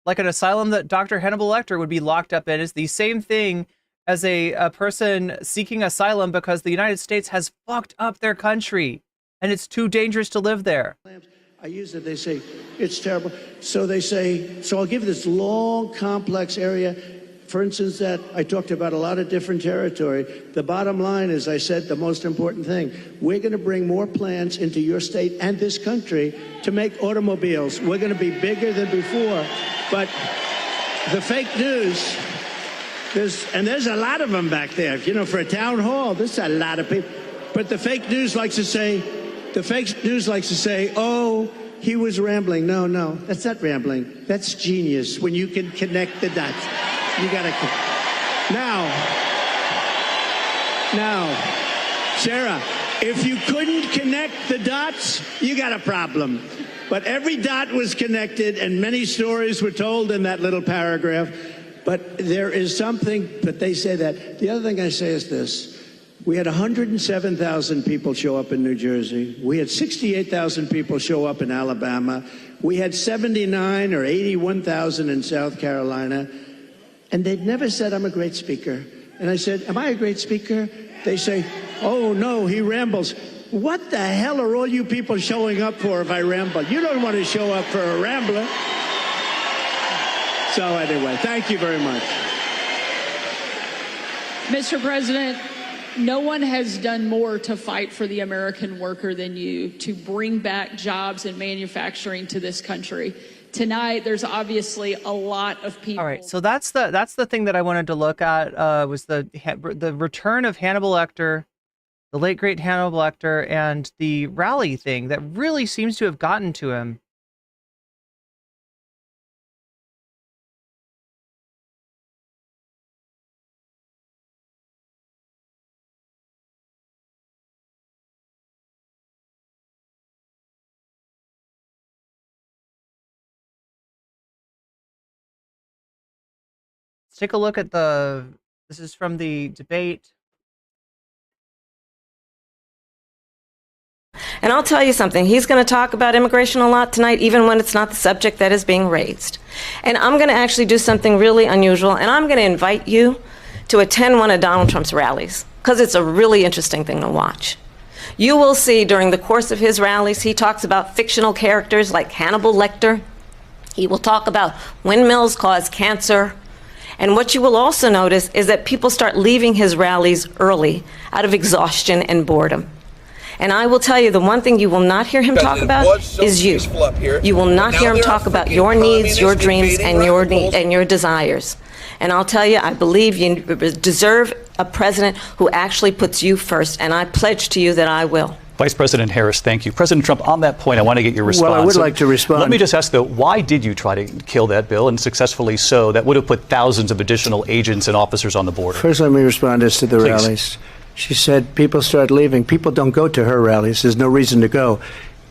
S2: like an asylum that Dr. Hannibal Lecter would be locked up in, is the same thing as a person seeking asylum because the United States has fucked up their country and it's too dangerous to live there.
S19: I use it, they say, it's terrible. So they say, so I'll give this long, complex area. For instance, that I talked about a lot of different territory. The bottom line is, I said, the most important thing. We're going to bring more plants into your state and this country to make automobiles. We're going to be bigger than before. But the fake news, there's a lot of them back there. You know, for a town hall, there's a lot of people. But the fake news likes to say, oh, he was rambling. No, that's not rambling. That's genius when you can connect the dots. You gotta. Now, Sarah, if you couldn't connect the dots, you got a problem. But every dot was connected and many stories were told in that little paragraph. But there is something, but they say that. The other thing I say is this. We had 107,000 people show up in New Jersey. We had 68,000 people show up in Alabama. We had 79 or 81,000 in South Carolina. And they'd never said, I'm a great speaker. And I said, am I a great speaker? They say, oh, no, he rambles. What the hell are all you people showing up for if I ramble? You don't want to show up for a rambler. So anyway, thank you very much.
S20: Mr. President, no one has done more to fight for the American worker than you, to bring back jobs and manufacturing to this country. Tonight, there's obviously a lot of people.
S2: All right, so that's the thing that I wanted to look at was the return of Hannibal Lecter, the late great Hannibal Lecter, and the rally thing that really seems to have gotten to him. Let's take a look at this is from the debate.
S21: And I'll tell you something, he's going to talk about immigration a lot tonight, even when it's not the subject that is being raised. And I'm going to actually do something really unusual, and I'm going to invite you to attend one of Donald Trump's rallies. because it's a really interesting thing to watch. You will see during the course of his rallies, he talks about fictional characters like Hannibal Lecter. He will talk about windmills cause cancer. And what you will also notice is that people start leaving his rallies early out of exhaustion and boredom. And I will tell you, the one thing you will not hear him talk about is you. You will not hear him talk about your needs, your dreams, and your desires. And I'll tell you, I believe you deserve a president who actually puts you first, and I pledge to you that I will.
S3: Vice President Harris, thank you. President Trump, on that point, I want to get your response.
S22: Well, I would like to respond.
S3: Let me just ask, though, why did you try to kill that bill, and successfully so? That would have put thousands of additional agents and officers on the border.
S22: First, let me respond as to the
S3: Please.
S22: rallies. She said people start leaving. People don't go to her rallies. There's no reason to go.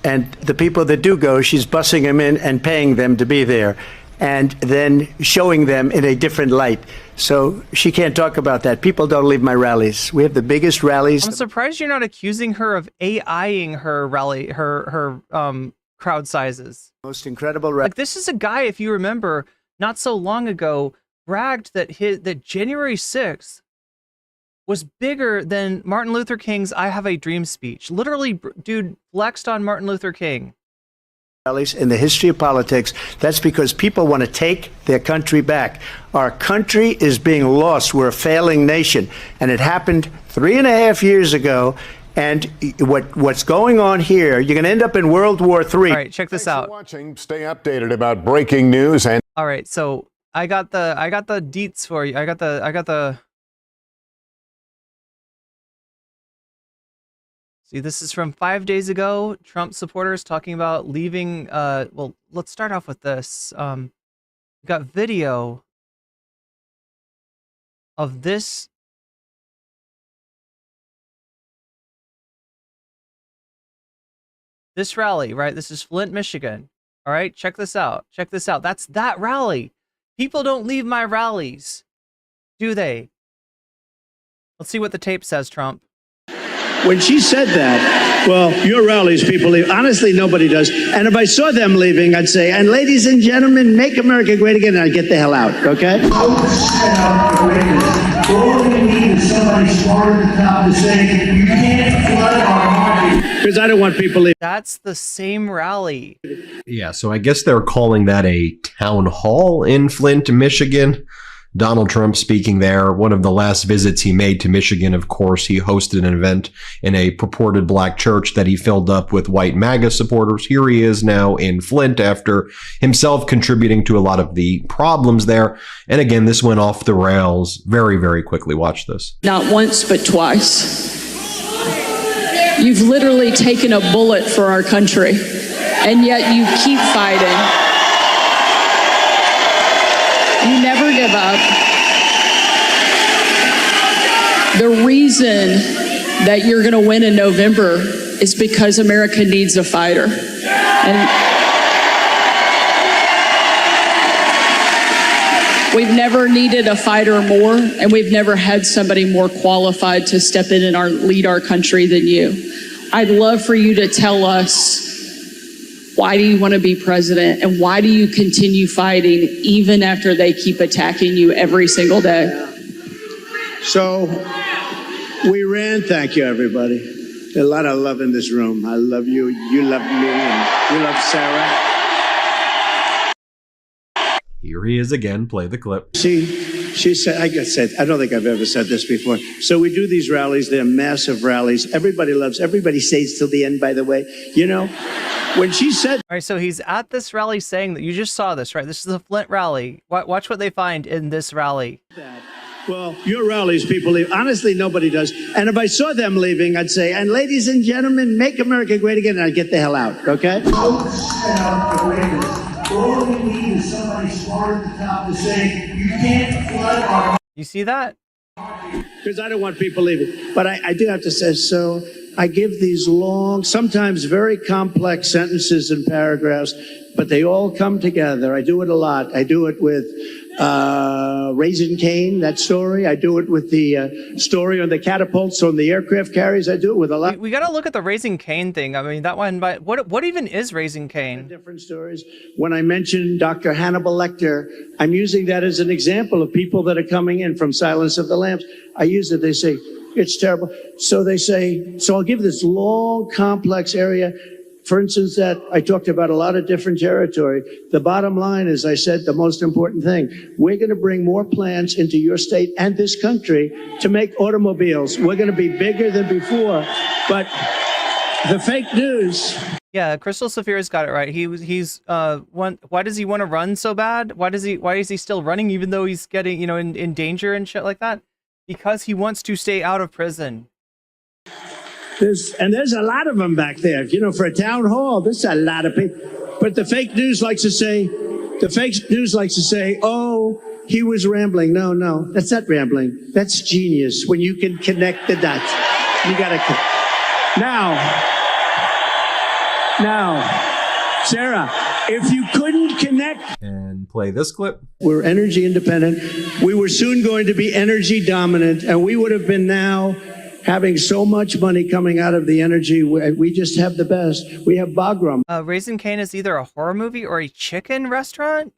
S22: And the people that do go, she's bussing them in and paying them to be there, and then showing them in a different light. So she can't talk about that. People don't leave my rallies. We have the biggest rallies.
S2: I'm surprised you're not accusing her of AIing her rally, her crowd sizes.
S22: Most incredible
S2: Like, this is a guy, if you remember, not so long ago, bragged that that January 6th was bigger than Martin Luther King's "I Have a Dream" speech. Literally, dude flexed on Martin Luther King.
S22: Rallies in the history of politics. That's because people want to take their country back. Our country is being lost. We're a failing nation, and it happened 3.5 years ago. And what's going on here? You're going to end up in World War III.
S2: All right, check this out.
S17: Watching, stay updated about breaking news and.
S2: All right, so I got the deets for you. I got the. See, this is from 5 days ago. Trump supporters talking about leaving. Well, let's start off with this. We got video of this. This rally, right? This is Flint, Michigan. All right, check this out. Check this out. That's that rally. People don't leave my rallies, do they? Let's see what the tape says, Trump.
S19: When she said that, well, your rallies, people leave. Honestly, nobody does. And if I saw them leaving, I'd say, and ladies and gentlemen, make America great again, and I'd get the hell out, okay? All we need is somebody smart at the top to say, you can't flood our market. Because I don't want people leaving.
S2: That's the same rally.
S23: Yeah, so I guess they're calling that a town hall in Flint, Michigan. Donald Trump speaking there. One of the last visits he made to Michigan, of course, he hosted an event in a purported black church that he filled up with white MAGA supporters. Here he is now in Flint after himself contributing to a lot of the problems there. And again, this went off the rails very, very quickly. Watch this.
S20: Not once, but twice. You've literally taken a bullet for our country, and yet you keep fighting. You never give up. The reason that you're going to win in November is because America needs a fighter. And we've never needed a fighter more, and we've never had somebody more qualified to step in and lead our country than you. I'd love for you to tell us, why do you want to be president, and why do you continue fighting even after they keep attacking you every single day?
S19: So we ran. Thank you, everybody. A lot of love in this room. I love you. You love me. And you love Sarah.
S23: Here he is again. Play the clip.
S19: She said, I don't think I've ever said this before. So we do these rallies. They're massive rallies. Everybody stays till the end, by the way. You know, when she said.
S2: All right, so he's at this rally saying that you just saw this, right? This is the Flint rally. Watch what they find in this rally.
S19: Well, your rallies, people leave. Honestly, nobody does. And if I saw them leaving, I'd say, and ladies and gentlemen, make America great again, and I'd get the hell out, okay? All we need is somebody smart at the top to say, you can't flood our.
S2: You see that?
S19: Because I don't want people leaving. But I do have to say, so I give these long, sometimes very complex sentences and paragraphs, but they all come together. I do it a lot. I do it with Raising Cane, that story. I do it with the story on the catapults on the aircraft carriers. I do it with a lot.
S2: We got to look at the Raising Cane thing. I mean, that one, but what even is Raising Cane?
S19: Different stories. When I mentioned Dr. Hannibal Lecter, I'm using that as an example of people that are coming in from Silence of the Lambs. I use it. They say, It's terrible. So they say, so I'll give this long, complex area. For instance, that I talked about a lot of different territory. The bottom line is, I said, the most important thing, we're going to bring more plants into your state and this country to make automobiles. We're going to be bigger than before. But the fake news.
S2: Yeah, Crystal Saphira's got it right. Why does he want to run so bad? Why is he still running even though he's getting, in danger and shit like that? Because he wants to stay out of prison.
S19: There's a lot of them back there. For a town hall, there's a lot of people. But the fake news likes to say, oh, he was rambling. No, that's not rambling. That's genius. When you can connect the dots. You got to. Now, Sarah, if you couldn't connect.
S23: And play this clip.
S19: We're energy independent. We were soon going to be energy dominant, and we would have been now having so much money coming out of the energy. We just have the best. We have Bagram.
S2: Raising Cane is either a horror movie or a chicken restaurant?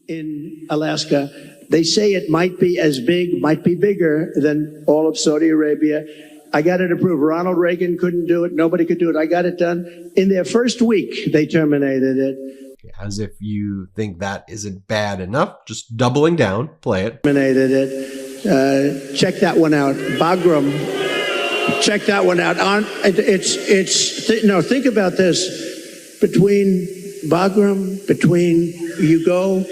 S19: In Alaska, they say it might be as big, might be bigger than all of Saudi Arabia. I got it approved. Ronald Reagan couldn't do it. Nobody could do it. I got it done. In their first week, they terminated it.
S23: As if you think that isn't bad enough, just doubling down. Play it.
S19: Terminated it. Check that one out. Bagram. Check that one out. Think about this. Between Bagram, you go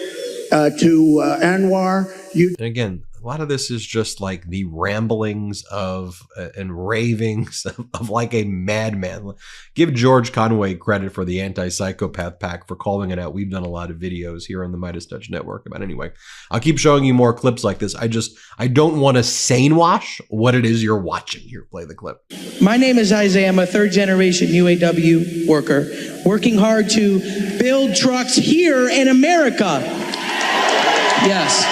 S19: to Anwar.
S23: And again, a lot of this is just like the ramblings of and ravings of like a madman. Give George Conway credit for the Anti-Psychopath Pack for calling it out. We've done a lot of videos here on the Midas Touch Network about it. Anyway, I'll keep showing you more clips like this. I don't want to sane wash what it is you're watching. Here, play the clip.
S1: My name is Isaiah. I'm a third generation UAW worker, working hard to build trucks here in America. Yes.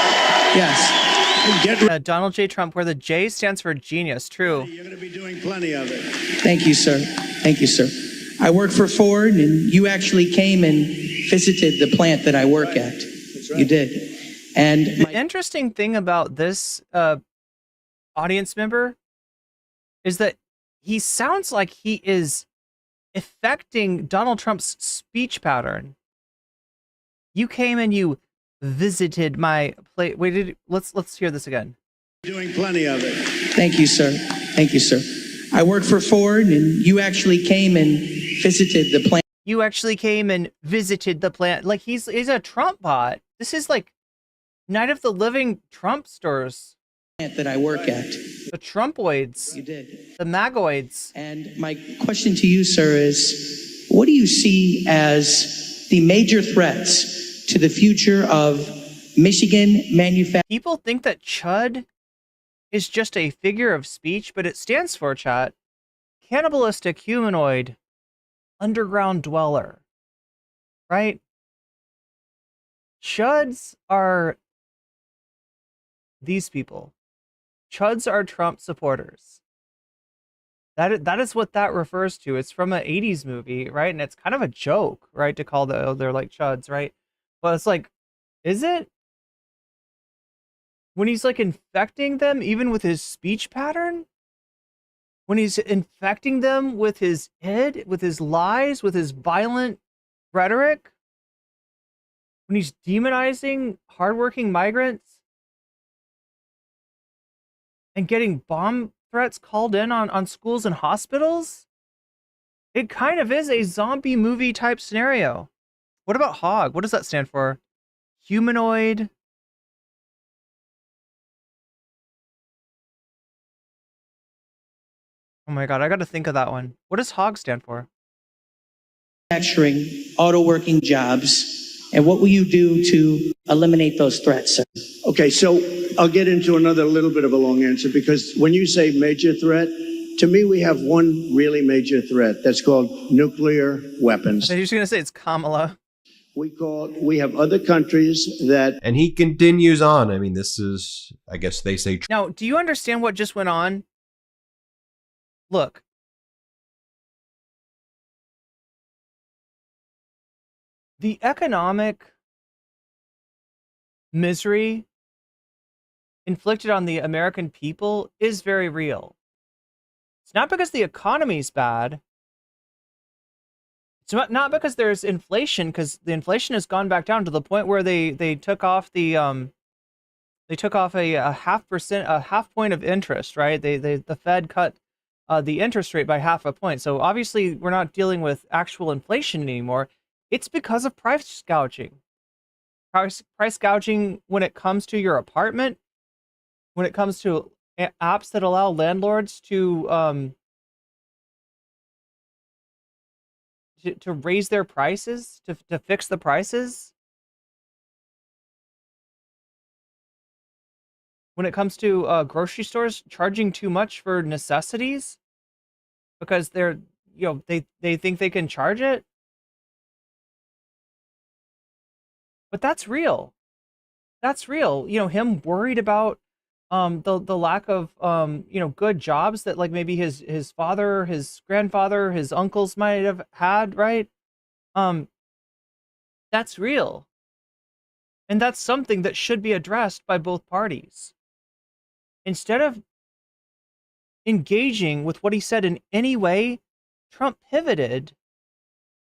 S2: Donald J. Trump, where the J stands for genius. True.
S19: You're going to be doing plenty of it.
S1: Thank you, sir. Thank you, sir. I work for Ford, and you actually came and visited the plant that I work at. That's right. You did. And
S2: the interesting thing about this audience member is that he sounds like he is affecting Donald Trump's speech pattern. You came and you visited my place. Wait, let's hear this again.
S19: Doing plenty of it.
S1: Thank you, sir. Thank you, sir. I work for Ford, and you actually came and visited the plant.
S2: You actually came and visited the plant. Like he's a Trump bot. This is like Night of the Living Trumpsters.
S1: That I work at.
S2: The Trumpoids.
S1: You did.
S2: The Magoids.
S1: And my question to you, sir, is what do you see as the major threats to the future of Michigan manufacturing?
S2: People think that Chud is just a figure of speech, but it stands for, chat, cannibalistic humanoid underground dweller, right? Chuds are these people. Chuds are Trump supporters. That is what that refers to. It's from an 80s movie, right? And it's kind of a joke, right? To call they're like Chuds, right? But it's like, is it? When he's like infecting them, even with his speech pattern? When he's infecting them with his head, with his lies, with his violent rhetoric? When he's demonizing hardworking migrants? And getting bomb threats called in on schools and hospitals? It kind of is a zombie movie type scenario. What about HOG? What does that stand for? Humanoid. Oh my God, I got to think of that one. What does HOG stand for?
S1: Manufacturing, auto working jobs. And what will you do to eliminate those threats, sir?
S19: Okay, so I'll get into another little bit of a long answer, because when you say major threat, to me, we have one really major threat. That's called nuclear weapons.
S2: I was just going to say it's Kamala.
S19: We have other countries that...
S23: And he continues on. I mean, this is, I guess they say...
S2: Now, do you understand what just went on? Look. The economic misery inflicted on the American people is very real. It's not because the economy's bad. It's not because there's inflation, because the inflation has gone back down to the point where they took off the they took off a 0.5 point of interest, right? The Fed cut the interest rate by 0.5 point. So obviously we're not dealing with actual inflation anymore. It's because of price gouging. Price gouging when it comes to your apartment, when it comes to apps that allow landlords to raise their prices, to fix the prices. When it comes to grocery stores charging too much for necessities because they're, they think they can charge it. But that's real. That's real. Him worried about the lack of good jobs that like maybe his father, his grandfather, his uncles might have had, right? That's real. And that's something that should be addressed by both parties. Instead of engaging with what he said in any way, Trump pivoted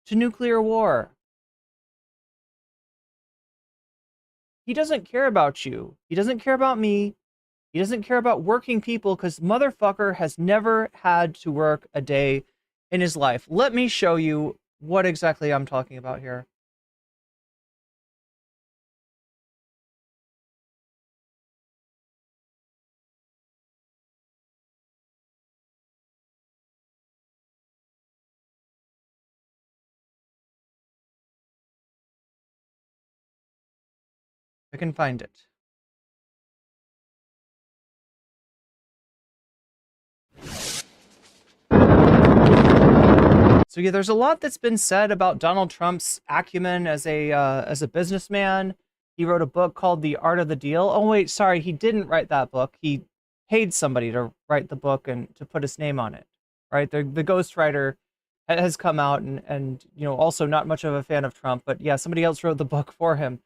S2: to nuclear war. He doesn't care about you. He doesn't care about me. He doesn't care about working people because motherfucker has never had to work a day in his life. Let me show you what exactly I'm talking about here. I can find it. So yeah, there's a lot that's been said about Donald Trump's acumen as a businessman. He wrote a book called The Art of the Deal. Oh wait, sorry, he didn't write that book. He paid somebody to write the book and to put his name on it. Right? The ghostwriter has come out and also not much of a fan of Trump, but yeah, somebody else wrote the book for him.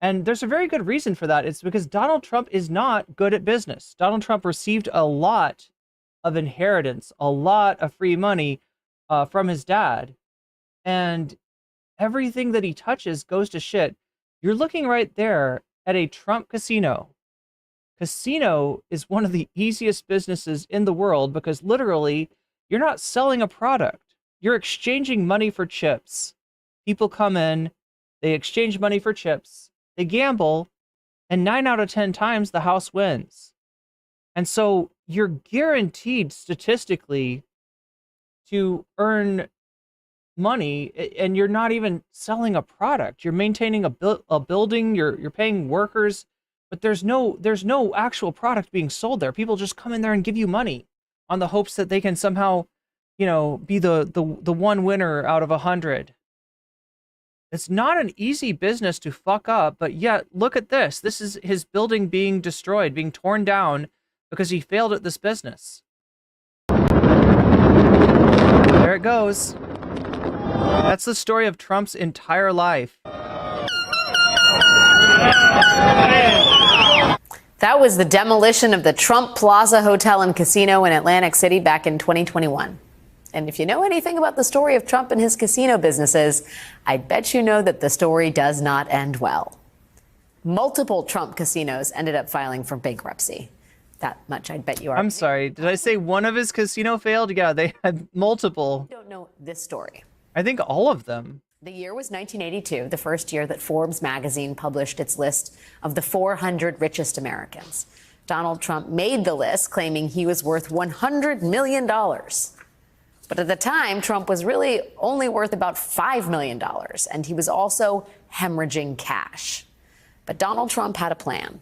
S2: And there's a very good reason for that. It's because Donald Trump is not good at business. Donald Trump received a lot of inheritance, a lot of free money from his dad. And everything that he touches goes to shit. You're looking right there at a Trump casino. Casino is one of the easiest businesses in the world because literally you're not selling a product. You're exchanging money for chips. People come in, they exchange money for chips. They gamble, and 9 out of 10 times the house wins. And so you're guaranteed statistically to earn money, and you're not even selling a product. You're maintaining a building, you're paying workers, but there's no actual product being sold there. People just come in there and give you money on the hopes that they can somehow, be the one winner out of 100. It's not an easy business to fuck up, but yet look at this. This is his building being destroyed, being torn down because he failed at this business. There it goes. That's the story of Trump's entire life.
S5: That was the demolition of the Trump Plaza Hotel and Casino in Atlantic City back in 2021. And if you know anything about the story of Trump and his casino businesses, I bet you know that the story does not end well. Multiple Trump casinos ended up filing for bankruptcy. That much I'd bet you are.
S2: I'm sorry, did I say one of his casino failed? Yeah, they had multiple.
S5: You don't know this story.
S2: I think all of them.
S5: The year was 1982, the first year that Forbes magazine published its list of the 400 richest Americans. Donald Trump made the list, claiming he was worth $100 million. But at the time, Trump was really only worth about $5 million, and he was also hemorrhaging cash. But Donald Trump had a plan.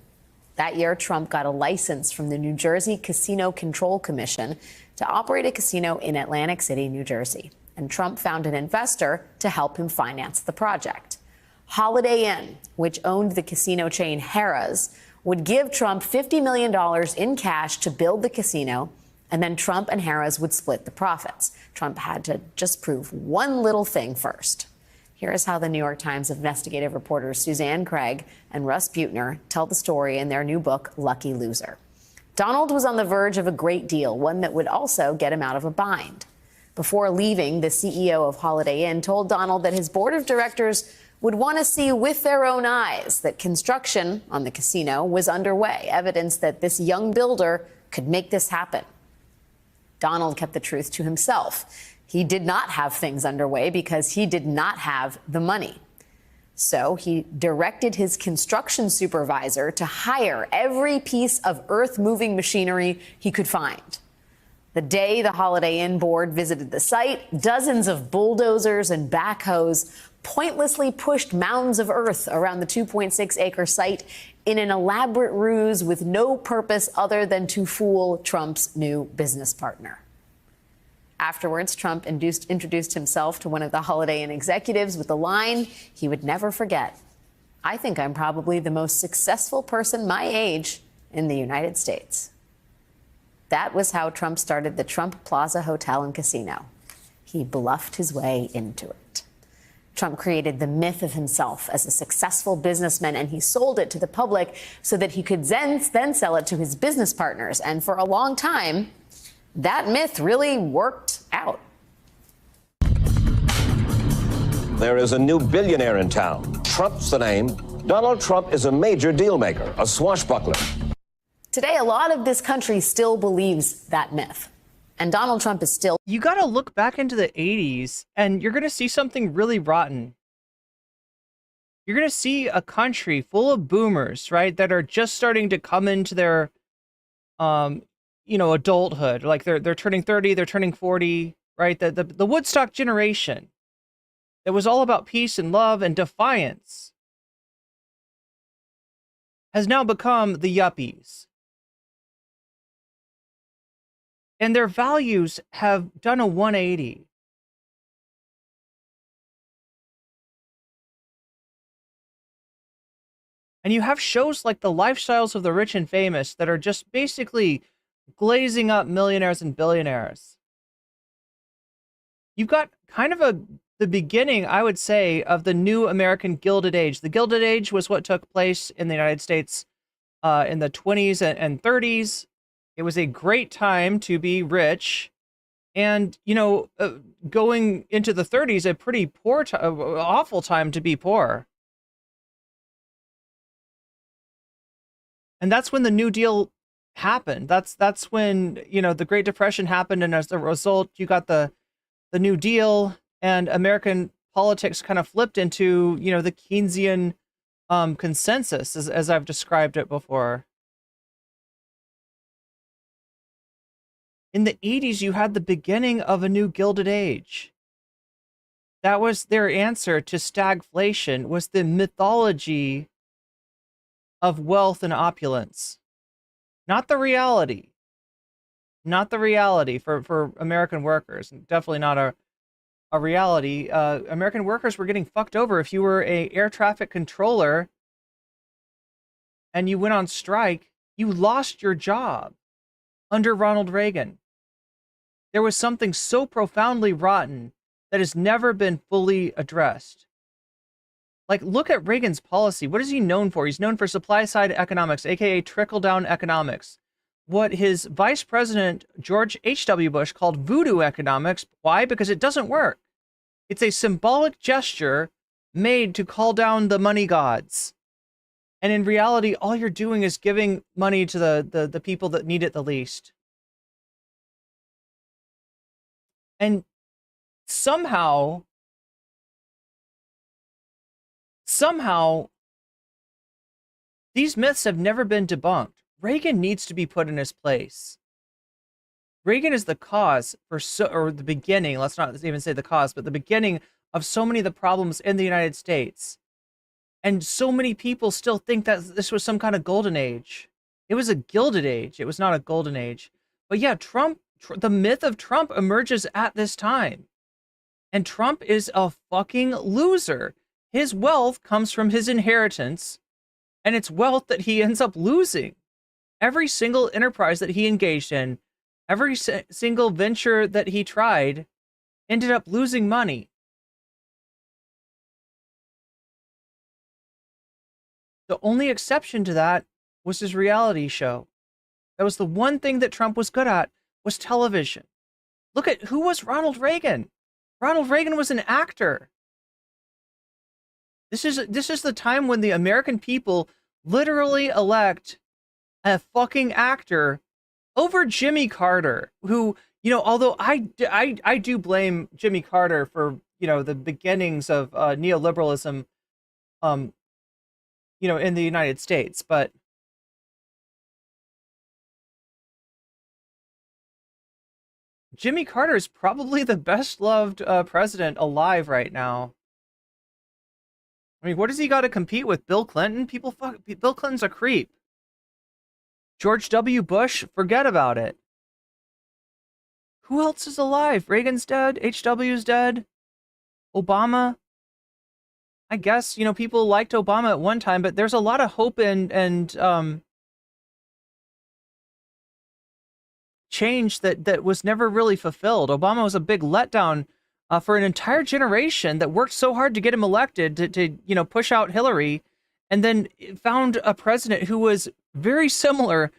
S5: That year, Trump got a license from the New Jersey Casino Control Commission to operate a casino in Atlantic City, New Jersey. And Trump found an investor to help him finance the project. Holiday Inn, which owned the casino chain Harrah's, would give Trump $50 million in cash to build the casino, and then Trump and Harrah's would split the profits. Trump had to just prove one little thing first. Here is how the New York Times investigative reporters Suzanne Craig and Russ Buettner tell the story in their new book, Lucky Loser. Donald was on the verge of a great deal, one that would also get him out of a bind. Before leaving, the CEO of Holiday Inn told Donald that his board of directors would want to see with their own eyes that construction on the casino was underway, evidence that this young builder could make this happen. Donald kept the truth to himself. He did not have things underway because he did not have the money. So he directed his construction supervisor to hire every piece of earth-moving machinery he could find. The day the Holiday Inn board visited the site, dozens of bulldozers and backhoes pointlessly pushed mounds of earth around the 2.6-acre site in an elaborate ruse with no purpose other than to fool Trump's new business partner. Afterwards, Trump introduced himself to one of the Holiday Inn executives with the line he would never forget. "I think I'm probably the most successful person my age in the United States." That was how Trump started the Trump Plaza Hotel and Casino. He bluffed his way into it. Trump created the myth of himself as a successful businessman, and he sold it to the public so that he could then sell it to his business partners. And for a long time, that myth really worked out.
S6: There is a new billionaire in town. Trump's the name. Donald Trump is a major deal maker, a swashbuckler.
S5: Today, a lot of this country still believes that myth. And Donald Trump is still...
S2: You got to look back into the 80s and you're going to see something really rotten. You're going to see a country full of boomers, right, that are just starting to come into their, adulthood. Like they're turning 30, they're turning 40, right? The Woodstock generation that was all about peace and love and defiance has now become the yuppies. And their values have done a 180. And you have shows like The Lifestyles of the Rich and Famous that are just basically glazing up millionaires and billionaires. You've got kind of the beginning, I would say, of the new American Gilded Age. The Gilded Age was what took place in the United States in the 20s and 30s. It was a great time to be rich, and going into the 30s, a pretty poor, awful time to be poor. And that's when the New Deal happened. That's when the Great Depression happened, and as a result, you got the New Deal, and American politics kind of flipped into the Keynesian consensus, as I've described it before. In the 80s, you had the beginning of a new Gilded Age. That was their answer to stagflation, was the mythology of wealth and opulence. Not the reality. Not the reality for American workers. Definitely not a reality. American workers were getting fucked over. If you were an air traffic controller and you went on strike, you lost your job. Under Ronald Reagan, there was something so profoundly rotten that has never been fully addressed. Like, look at Reagan's policy. What is he known for? He's known for supply-side economics, aka trickle-down economics. What his vice president, George H.W. Bush, called voodoo economics. Why? Because it doesn't work. It's a symbolic gesture made to call down the money gods. And in reality, all you're doing is giving money to the people that need it the least. And somehow, these myths have never been debunked. Reagan needs to be put in his place. Reagan is the cause or the beginning, let's not even say the cause, but the beginning of so many of the problems in the United States. And so many people still think that this was some kind of golden age. It was a gilded age. It was not a golden age. But yeah, the myth of Trump emerges at this time. And Trump is a fucking loser. His wealth comes from his inheritance, and it's wealth that he ends up losing. Every single enterprise that he engaged in, every single venture that he tried, ended up losing money. The only exception to that was his reality show. That was the one thing that Trump was good at, was television. Look at who was Ronald Reagan. Ronald Reagan was an actor. This is the time when the American people literally elect a fucking actor over Jimmy Carter, who, you know, although I do blame Jimmy Carter for, you know, the beginnings of neoliberalism, you know, in the United States, but Jimmy Carter is probably the best loved president alive right now. I mean, what does he got to compete with? Bill Clinton? Bill Clinton's a creep. George W. Bush? Forget about it. Who else is alive? Reagan's dead. HW's dead. Obama? I guess, you know, people liked Obama at one time, but there's a lot of hope and change that was never really fulfilled. Obama was a big letdown for an entire generation that worked so hard to get him elected to you know, push out Hillary, and then found a president who was very similar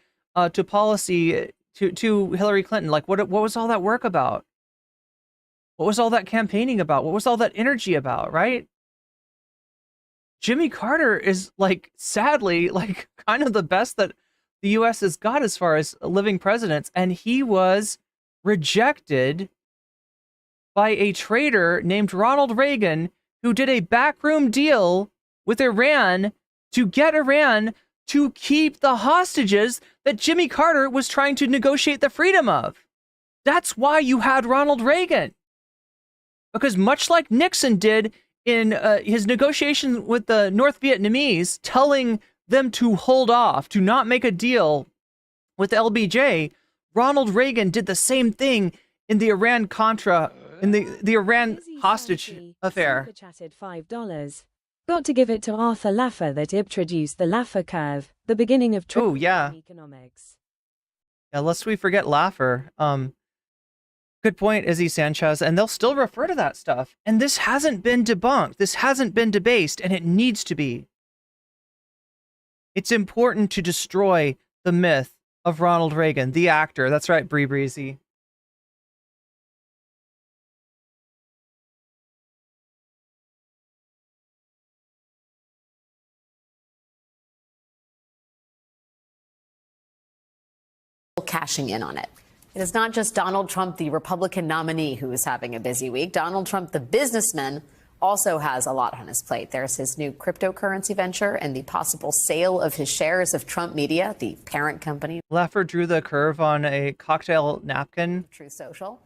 S2: to policy to Hillary Clinton. Like, what was all that work about? What was all that campaigning about? What was all that energy about, right? Jimmy Carter is, like, sadly, like, kind of the best that the U.S. has got as far as living presidents, and he was rejected by a traitor named Ronald Reagan, who did a backroom deal with Iran to get Iran to keep the hostages that Jimmy Carter was trying to negotiate the freedom of. That's why you had Ronald Reagan. Because much like Nixon did in his negotiations with the North Vietnamese, telling them to hold off, to not make a deal with LBJ, Ronald Reagan did the same thing in the Iran-Contra, in the Iran hostage affair.
S18: Super chatted $5. Got to give it to Arthur Laffer that introduced the Laffer curve, the beginning of economics.
S2: Yeah, lest we forget Laffer. Good point, Izzy Sanchez. And they'll still refer to that stuff. And this hasn't been debunked. This hasn't been debased, and it needs to be. It's important to destroy the myth of Ronald Reagan, the actor. That's right, Bree Breezy.
S5: Cashing in on it. It is not just Donald Trump, the Republican nominee, who is having a busy week. Donald Trump, the businessman, also has a lot on his plate. There's his new cryptocurrency venture and the possible sale of his shares of Trump Media, the parent company.
S2: Laffer drew the curve on a cocktail napkin.
S5: True Social.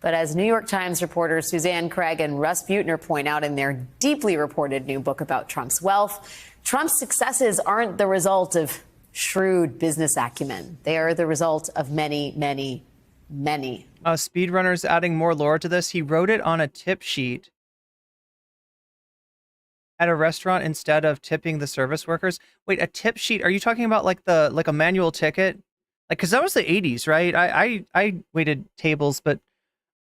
S5: But as New York Times reporters Suzanne Craig and Russ Buettner point out in their deeply reported new book about Trump's wealth, Trump's successes aren't the result of shrewd business acumen. They are the result of many, many, many.
S2: Speedrunner's adding more lore to this. He wrote it on a tip sheet at a restaurant instead of tipping the service workers. Wait, a tip sheet? Are you talking about like a manual ticket? Like, because that was the 80s, right? I waited tables, but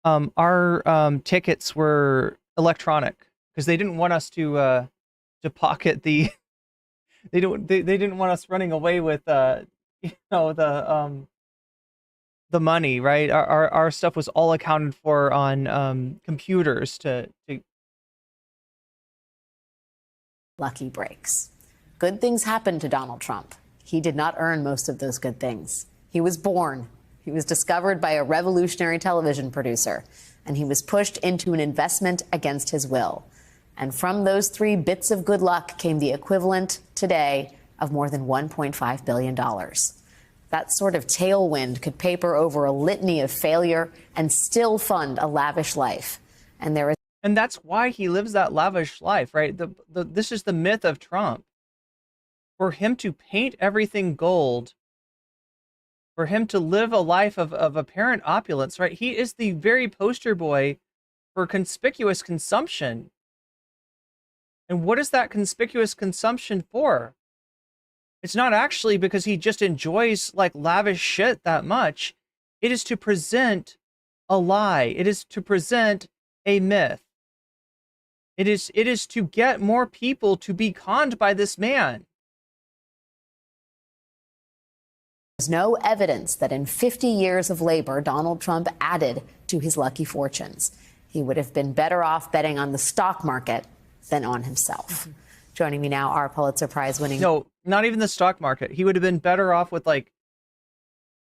S2: our tickets were electronic because they didn't want us to pocket the. They didn't want us running away with you know, the money, right? Our stuff was all accounted for on computers to
S5: lucky breaks. Good things happened to Donald Trump. He did not earn most of those good things. He was born. He was discovered by a revolutionary television producer, and he was pushed into an investment against his will. And from those 3 bits of good luck came the equivalent today of more than $1.5 billion. That sort of tailwind could paper over a litany of failure and still fund a lavish life.
S2: And that's why he lives that lavish life, right? This is the myth of Trump. For him to paint everything gold, for him to live a life of apparent opulence, right? He is the very poster boy for conspicuous consumption. And what is that conspicuous consumption for? It's not actually because he just enjoys like lavish shit that much. It is to present a lie. It is to present a myth. It is to get more people to be conned by this man.
S5: There's no evidence that in 50 years of labor, Donald Trump added to his lucky fortunes. He would have been better off betting on the stock market than on himself. Joining me now, our Pulitzer Prize winning.
S2: No, not even the stock market. He would have been better off with, like,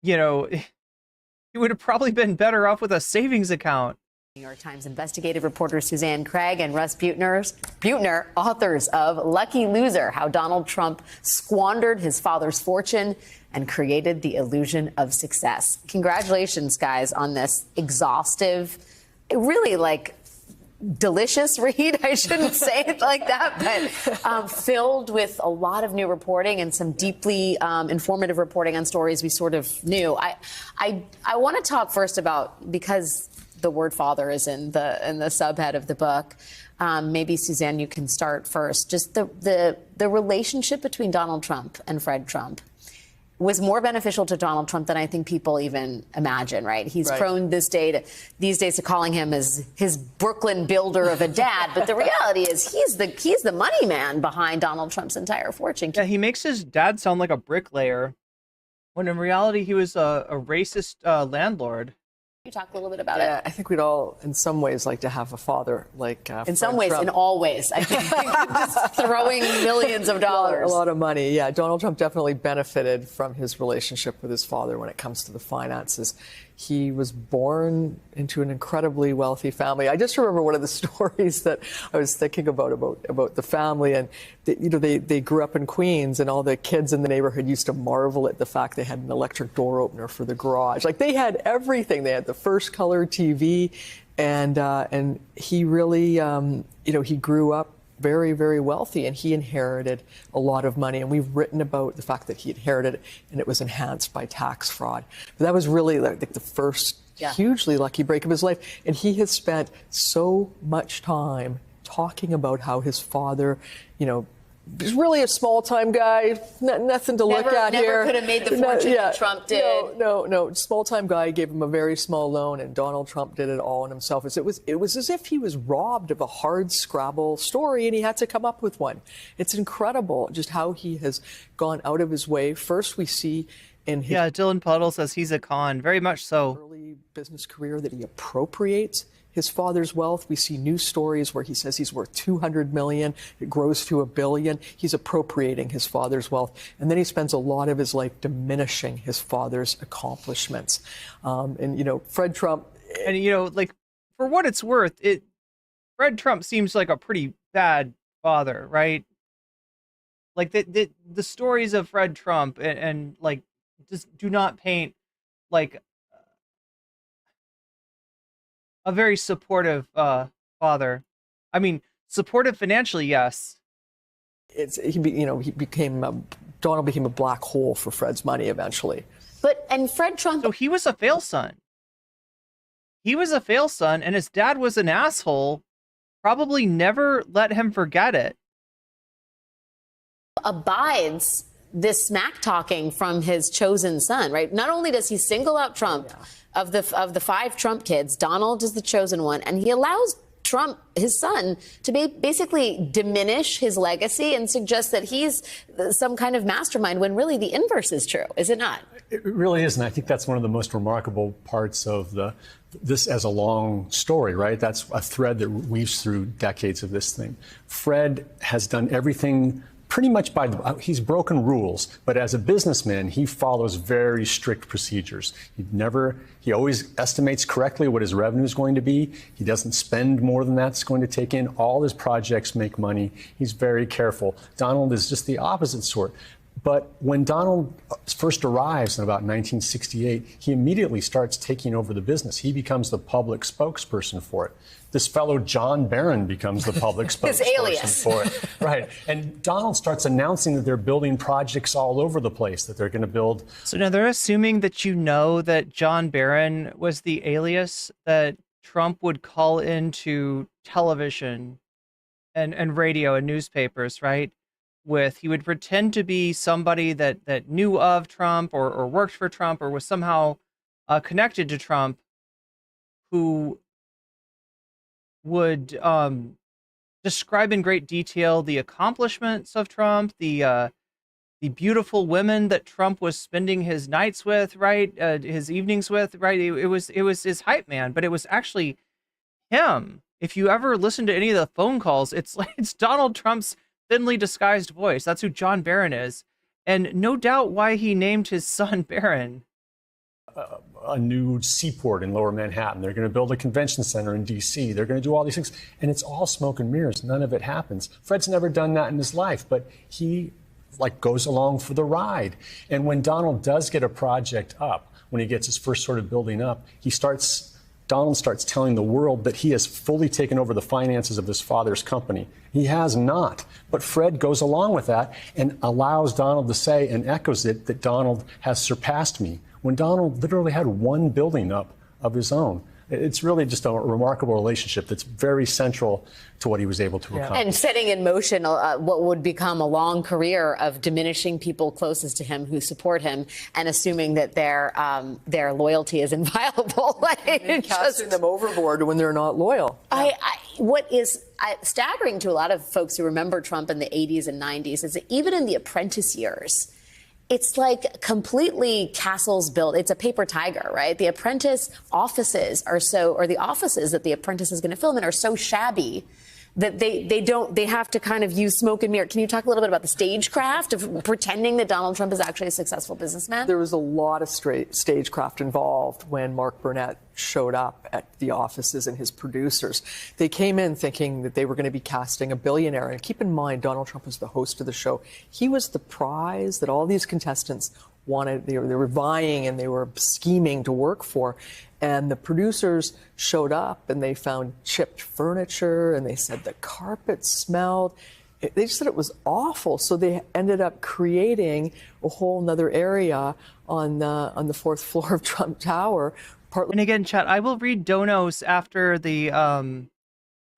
S2: you know, he would have probably been better off with a savings account.
S5: New York Times investigative reporter Suzanne Craig and Russ Buettner, authors of Lucky Loser, How Donald Trump Squandered His Father's Fortune and Created the Illusion of Success. Congratulations, guys, on this exhaustive, really, like, delicious read. I shouldn't say it like that, but filled with a lot of new reporting and some deeply informative reporting on stories we sort of knew. I want to talk first about, because the word father is in the subhead of the book. Maybe Suzanne, you can start first. Just the relationship between Donald Trump and Fred Trump was more beneficial to Donald Trump than I think people even imagine, right? He's prone these days to calling him as his Brooklyn builder of a dad, but the reality is he's the money man behind Donald Trump's entire fortune.
S2: Yeah, he makes his dad sound like a bricklayer, when in reality he was a racist landlord.
S5: You talk a little bit about
S7: Yeah,
S5: it.
S7: I think we'd all, in some ways, like to have a father like
S5: In some
S7: Fred
S5: ways,
S7: Trump.
S5: in all ways. I think just throwing millions of dollars.
S7: A lot of money, yeah. Donald Trump definitely benefited from his relationship with his father when it comes to the finances. He was born into an incredibly wealthy family. I just remember one of the stories that I was thinking about the family, and they grew up in Queens, and all the kids in the neighborhood used to marvel at the fact they had an electric door opener for the garage. Like, they had everything. They had the first color TV, and he really, he grew up very, very wealthy, and he inherited a lot of money. And we've written about the fact that he inherited it and it was enhanced by tax fraud. But that was really like the first hugely lucky break of his life. And he has spent so much time talking about how his father, he's really a small-time guy, nothing to look at here.
S5: Never could have made the fortune that Trump did.
S7: No. Small-time guy gave him a very small loan, and Donald Trump did it all on himself. It was as if he was robbed of a hard-scrabble story, and he had to come up with one. It's incredible just how he has gone out of his way. First, we see in his
S2: Dylan Puddle says he's a con, very much so.
S7: Early business career that he appropriates his father's wealth. We see news stories where he says he's worth $200 million. It grows to $1 billion. He's appropriating his father's wealth. And then he spends a lot of his life diminishing his father's accomplishments. Fred Trump.
S2: And, like, for what it's worth, Fred Trump seems like a pretty bad father, right? Like, the stories of Fred Trump and like, just do not paint, like, a very supportive father. I mean, supportive financially, yes.
S7: Donald became a black hole for Fred's money eventually.
S5: And Fred Trump.
S2: So he was a fail son. And his dad was an asshole. Probably never let him forget it.
S5: Abides this smack talking from his chosen son, right? Not only does he single out Trump. Of the 5 Trump kids, Donald is the chosen one, and he allows Trump, his son, to basically diminish his legacy and suggest that he's some kind of mastermind, when really the inverse is true, is it not?
S8: It really is, and I think that's one of the most remarkable parts of this as a long story, right? That's a thread that weaves through decades of this thing. Fred has done everything pretty much he's broken rules, but as a businessman, he follows very strict procedures. He always estimates correctly what his revenue is going to be. He doesn't spend more than that's going to take in. All his projects make money. He's very careful. Donald is just the opposite sort. But when Donald first arrives in about 1968, he immediately starts taking over the business. He becomes the public spokesperson for it. This fellow, John Barron, becomes the public spokesperson for it. Right. And Donald starts announcing that they're building projects all over the place, that they're going to build.
S2: So now they're assuming that that John Barron was the alias that Trump would call into television and radio and newspapers, right? He would pretend to be somebody that knew of Trump or worked for Trump or was somehow connected to Trump, who would describe in great detail the accomplishments of Trump, the the beautiful women that Trump was spending his nights with, right? His evenings with, right? It was his hype man, but it was actually him. If you ever listen to any of the phone calls, it's Donald Trump's thinly disguised voice. That's who John Barron is. And no doubt why he named his son Barron.
S8: A new seaport in Lower Manhattan. They're going to build a convention center in D.C. They're going to do all these things. And it's all smoke and mirrors. None of it happens. Fred's never done that in his life, but he goes along for the ride. And when Donald does get a project up, when he gets his first sort of building up, Donald starts telling the world that he has fully taken over the finances of his father's company. He has not. But Fred goes along with that and allows Donald to say, and echoes it, that Donald has surpassed me, when Donald literally had one building up of his own. It's really just a remarkable relationship that's very central to what he was able to accomplish.
S5: And setting in motion what would become a long career of diminishing people closest to him who support him and assuming that their loyalty is inviolable.
S7: And casting them overboard when they're not loyal.
S5: What is staggering to a lot of folks who remember Trump in the 80s and 90s is that even in the Apprentice years, it's like completely castles built. It's a paper tiger, right? The Apprentice offices or the offices that the Apprentice is going to film in are so shabby that they have to kind of use smoke and mirror. Can you talk a little bit about the stagecraft of pretending that Donald Trump is actually a successful businessman?
S7: There was a lot of stagecraft involved when Mark Burnett showed up at the offices and his producers. They came in thinking that they were going to be casting a billionaire. And keep in mind, Donald Trump was the host of the show. He was the prize that all these contestants wanted. They were vying and they were scheming to work for. And the producers showed up and they found chipped furniture and they said the carpet smelled. They just said it was awful. So they ended up creating a whole nother area on the fourth floor of Trump Tower.
S2: And again, chat, I will read donos after the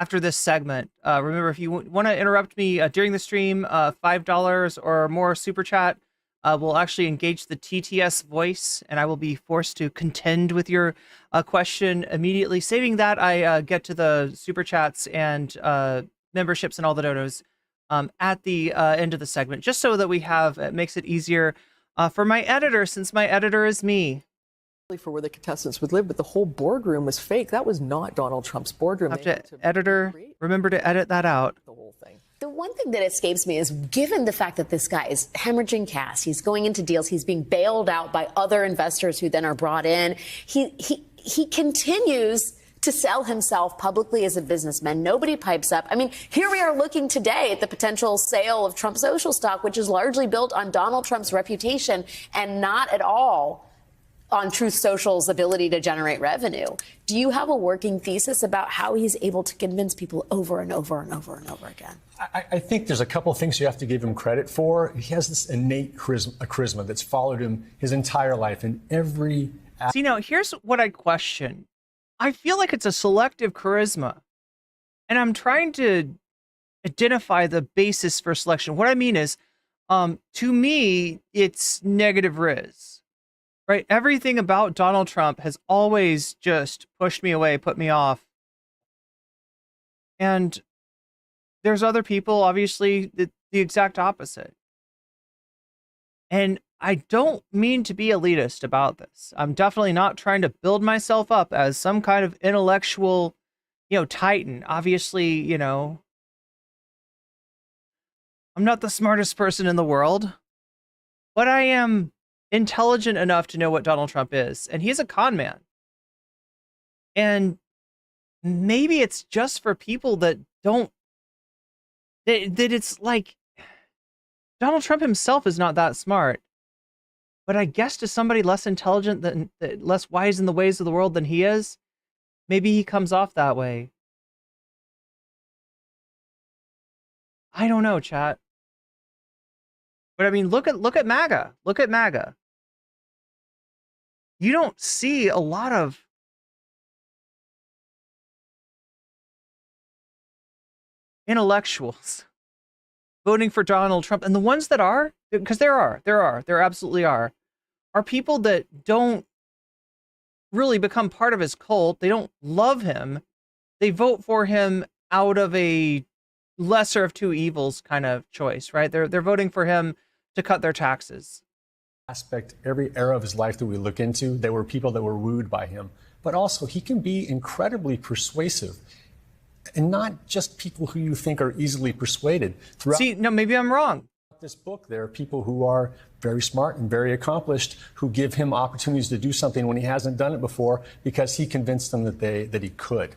S2: after this segment. Remember, if you want to interrupt me during the stream, $5 or more super chat will actually engage the TTS voice, and I will be forced to contend with your question immediately. Saving that, I get to the super chats and memberships and all the donos at the end of the segment, just so that we have, it makes it easier for my editor, since my editor is me.
S7: For where the contestants would live, but the whole boardroom was fake. That was not Donald Trump's boardroom.
S2: Editor, remember to edit that out.
S7: The whole thing.
S5: The one thing that escapes me is, given the fact that this guy is hemorrhaging cash, he's going into deals, he's being bailed out by other investors who then are brought in. He continues to sell himself publicly as a businessman. Nobody pipes up. I mean, here we are looking today at the potential sale of Trump Social stock, which is largely built on Donald Trump's reputation and not at all on Truth Social's ability to generate revenue. Do you have a working thesis about how he's able to convince people over and over and over and over again?
S8: I think there's a couple of things you have to give him credit for. He has this innate charisma that's followed him his entire life in every...
S2: See, now, here's what I question. I feel like it's a selective charisma, and I'm trying to identify the basis for selection. What I mean is, to me, it's negative riz. Right? Everything about Donald Trump has always just pushed me away, put me off. And there's other people, obviously, the exact opposite. And I don't mean to be elitist about this. I'm definitely not trying to build myself up as some kind of intellectual, titan. Obviously, I'm not the smartest person in the world, but I am intelligent enough to know what Donald Trump is, and he's a con man. And maybe it's just for people that don't, that it's like, Donald Trump himself is not that smart, but I guess to somebody less intelligent, less wise in the ways of the world than he is, maybe he comes off that way. I don't know, chat. But I mean, look at MAGA. Look at MAGA. You don't see a lot of intellectuals voting for Donald Trump. And the ones that are, because there absolutely are people that don't really become part of his cult. They don't love him. They vote for him out of a lesser of two evils kind of choice, right? They're voting for him to cut their taxes.
S8: Aspect, every era of his life that we look into, there were people that were wooed by him. But also, he can be incredibly persuasive. And not just people who you think are easily persuaded.
S2: See, no, maybe I'm wrong.
S8: This book, there are people who are very smart and very accomplished who give him opportunities to do something when he hasn't done it before because he convinced them that he could.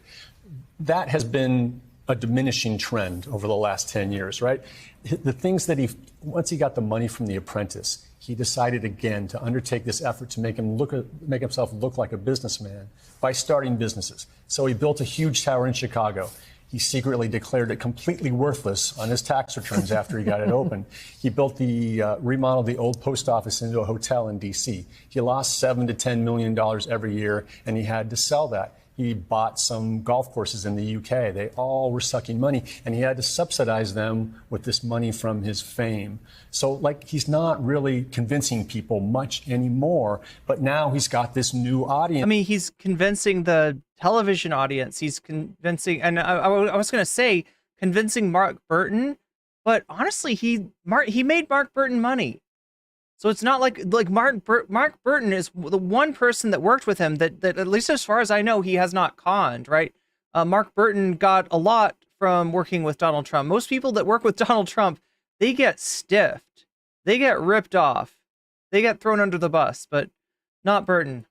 S8: That has been a diminishing trend over the last 10 years, right? The things that once he got the money from The Apprentice, he decided again to undertake this effort to make himself look like a businessman by starting businesses. So he built a huge tower in Chicago. He secretly declared it completely worthless on his tax returns after he got it open. He remodeled the old post office into a hotel in D.C. He lost $7 to $10 million every year, and he had to sell that. He bought some golf courses in the UK. They all were sucking money, and he had to subsidize them with this money from his fame. So, he's not really convincing people much anymore, but now he's got this new audience.
S2: I mean, he's convincing the television audience. He's convincing, and I was going to say convincing Mark Burton, but honestly, he made Mark Burton money. So it's not like Mark Burton is the one person that worked with him that at least as far as I know, he has not conned, right? Mark Burton got a lot from working with Donald Trump. Most people that work with Donald Trump, they get stiffed. They get ripped off. They get thrown under the bus, but not Burton.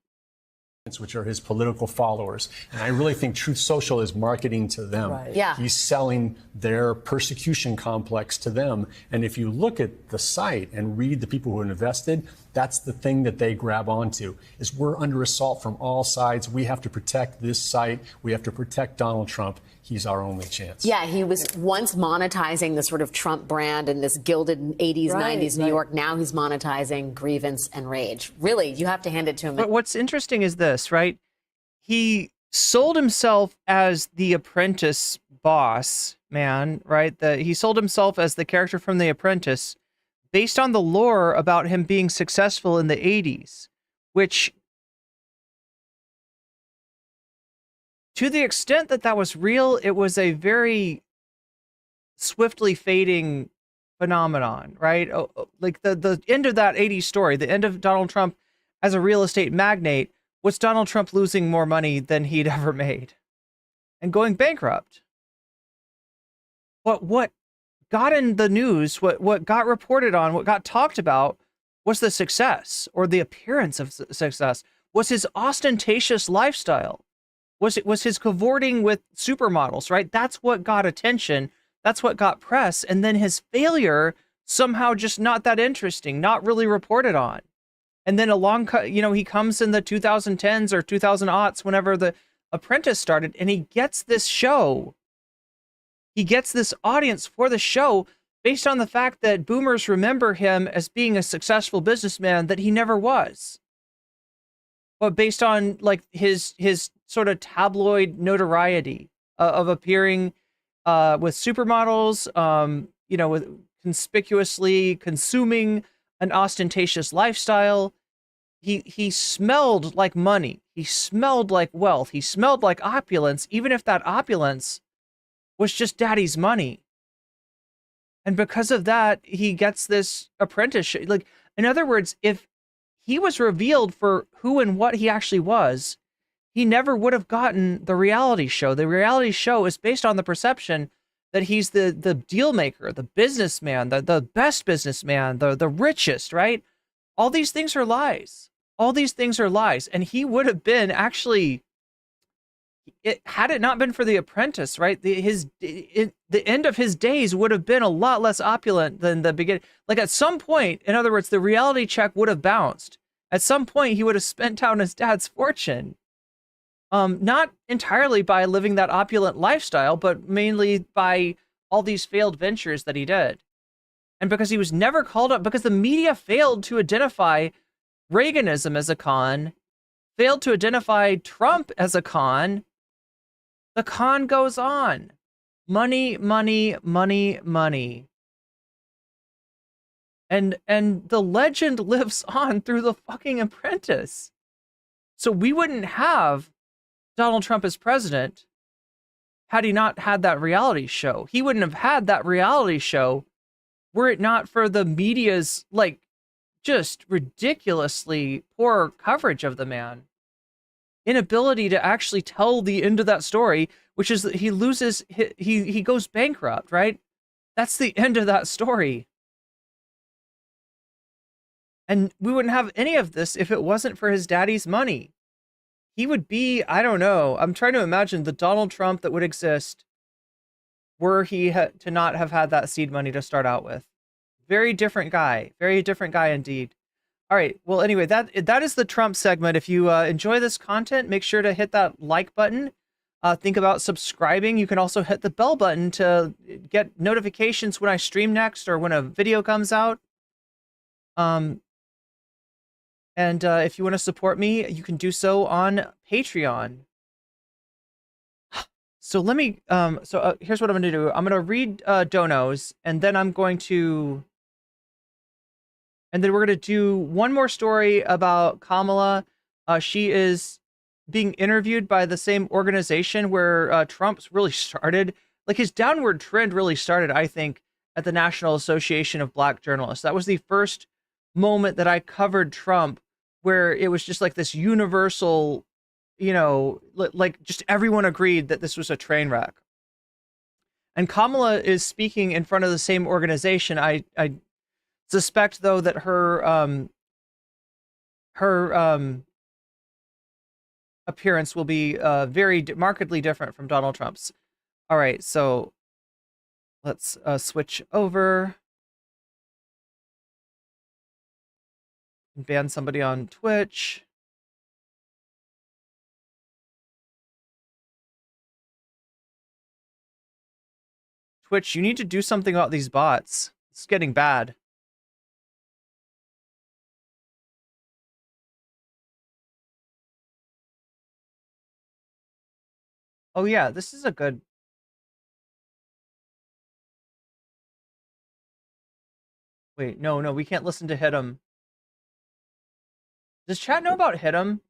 S8: Which are his political followers. And I really think Truth Social is marketing to them.
S5: Right. Yeah.
S8: He's selling their persecution complex to them. And if you look at the site and read the people who invested, that's the thing that they grab onto, is we're under assault from all sides. We have to protect this site. We have to protect Donald Trump. He's our only chance.
S5: Yeah, he was once monetizing the sort of Trump brand in this gilded 80s, 90s New York. Now he's monetizing grievance and rage. Really, you have to hand it to him.
S2: But what's interesting is this, right? He sold himself as the Apprentice boss man, right? He sold himself as the character from The Apprentice based on the lore about him being successful in the 80s, which, to the extent that that was real, it was a very swiftly fading phenomenon, right? Like the end of that 80s story, the end of Donald Trump as a real estate magnate, was Donald Trump losing more money than he'd ever made and going bankrupt. But what got in the news, what got reported on, what got talked about was the success, or the appearance of success, was his ostentatious lifestyle. Was his cavorting with supermodels, right? That's what got attention. That's what got press. And then his failure, somehow just not that interesting, not really reported on. And then he comes in the 2010s or 2000s, whenever The Apprentice started, and he gets this show. He gets this audience for the show based on the fact that boomers remember him as being a successful businessman that he never was. But based on his sort of tabloid notoriety of appearing with supermodels, with conspicuously consuming an ostentatious lifestyle. He smelled like money. He smelled like wealth. He smelled like opulence, even if that opulence was just daddy's money. And because of that, he gets this apprenticeship. In other words, if he was revealed for who and what he actually was, he never would have gotten the reality show. The reality show is based on the perception that he's the deal maker, the businessman, the best businessman, the richest, right? All these things are lies. All these things are lies. And he would have been actually, had it not been for The Apprentice, right? The end of his days would have been a lot less opulent than the beginning. At some point, in other words, the reality check would have bounced. At some point, he would have spent down his dad's fortune. Not entirely by living that opulent lifestyle, but mainly by all these failed ventures that he did. And because he was never called up, because the media failed to identify Reaganism as a con, failed to identify Trump as a con, the con goes on. Money, money, money, money. And the legend lives on through The fucking Apprentice. So we wouldn't have Donald Trump as president had he not had that reality show. He wouldn't have had that reality show were it not for the media's like just ridiculously poor coverage of the man. Inability to actually tell the end of that story, which is that he loses, he goes bankrupt, right? That's the end of that story. And we wouldn't have any of this if it wasn't for his daddy's money. He would be, I don't know, I'm trying to imagine the Donald Trump that would exist were he to not have had that seed money to start out with. Very different guy indeed. All right, well, anyway, that is the Trump segment. If you enjoy this content, make sure to hit that like button. Think about subscribing. You can also hit the bell button to get notifications when I stream next or when a video comes out. And if you want to support me, you can do so on Patreon. So let me, here's what I'm going to do. I'm going to read Dono's, and then I'm going to, and then we're going to do one more story about Kamala. She is being interviewed by the same organization where Trump's really started. Like, his downward trend really started, I think, at the National Association of Black Journalists. That was the first moment that I covered Trump, where it was just like this universal, you know, like just everyone agreed that this was a train wreck. And Kamala is speaking in front of the same organization. I suspect, though, that her appearance will be very markedly different from Donald Trump's. All right, so let's switch over. Ban somebody on Twitch. Twitch, you need to do something about these bots. It's getting bad. Oh yeah, this is a good... Wait, no, we can't listen to Hit 'em. Does chat know about Hit 'em?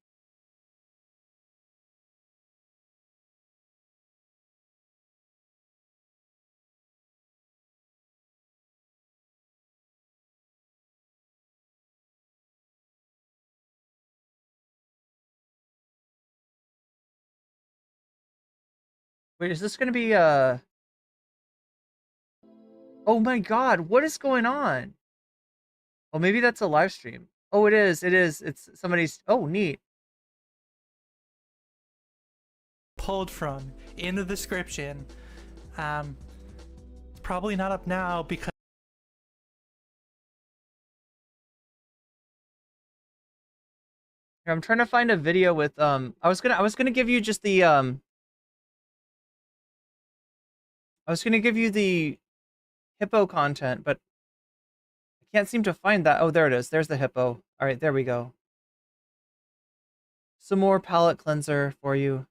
S2: Wait, is this gonna be oh my god, what is going on? Oh, maybe that's a live stream. Oh, it is. It's somebody's... Oh, neat.
S9: Pulled from in the description. It's probably not up now because
S2: Here, I'm trying to find a video with I was gonna give you just the I was gonna give you the hippo content, but I can't seem to find that. Oh, there it is. There's the hippo. All right, there we go. Some more palate cleanser for you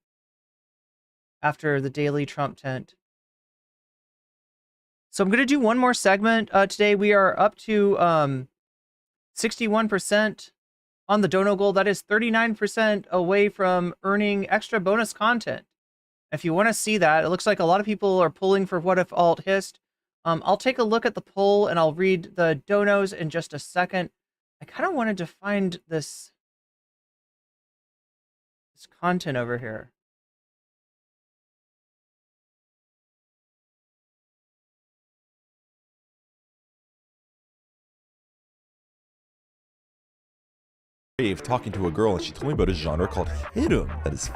S2: after the daily Trump tent. So I'm going to do one more segment today. We are up to 61% on the Dono goal. That is 39% away from earning extra bonus content. If you want to see that, it looks like a lot of people are pulling for What If Alt Hist. I'll take a look at the poll and I'll read the donos in just a second. I kind of wanted to find this content over here.
S10: Talking to a girl and she told me about a genre called Hit 'em. That is...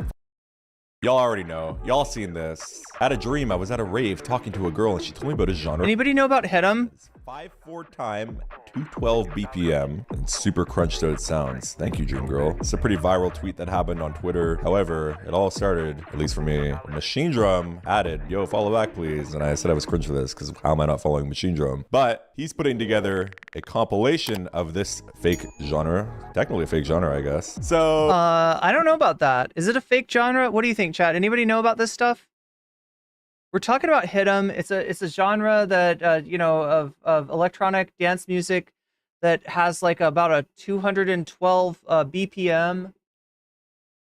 S10: Y'all already know. Y'all seen this. I had a dream. I was at a rave talking to a girl and she told me about a genre.
S2: Anybody know about Hit 'em?
S10: 5/4 time, 212 BPM, and super crunched out sounds. Thank you, Dream Girl. It's a pretty viral tweet that happened on Twitter. However, it all started, at least for me, Machine Drum added, yo, follow back, please. And I said I was cringe for this because how am I not following Machine Drum? But he's putting together a compilation of this fake genre. Technically a fake genre, I guess. So...
S2: I don't know about that. Is it a fake genre? What do you think, chat? Anybody know about this stuff? We're talking about Hit 'em. It's a genre that you know, of electronic dance music that has like about a 212 BPM.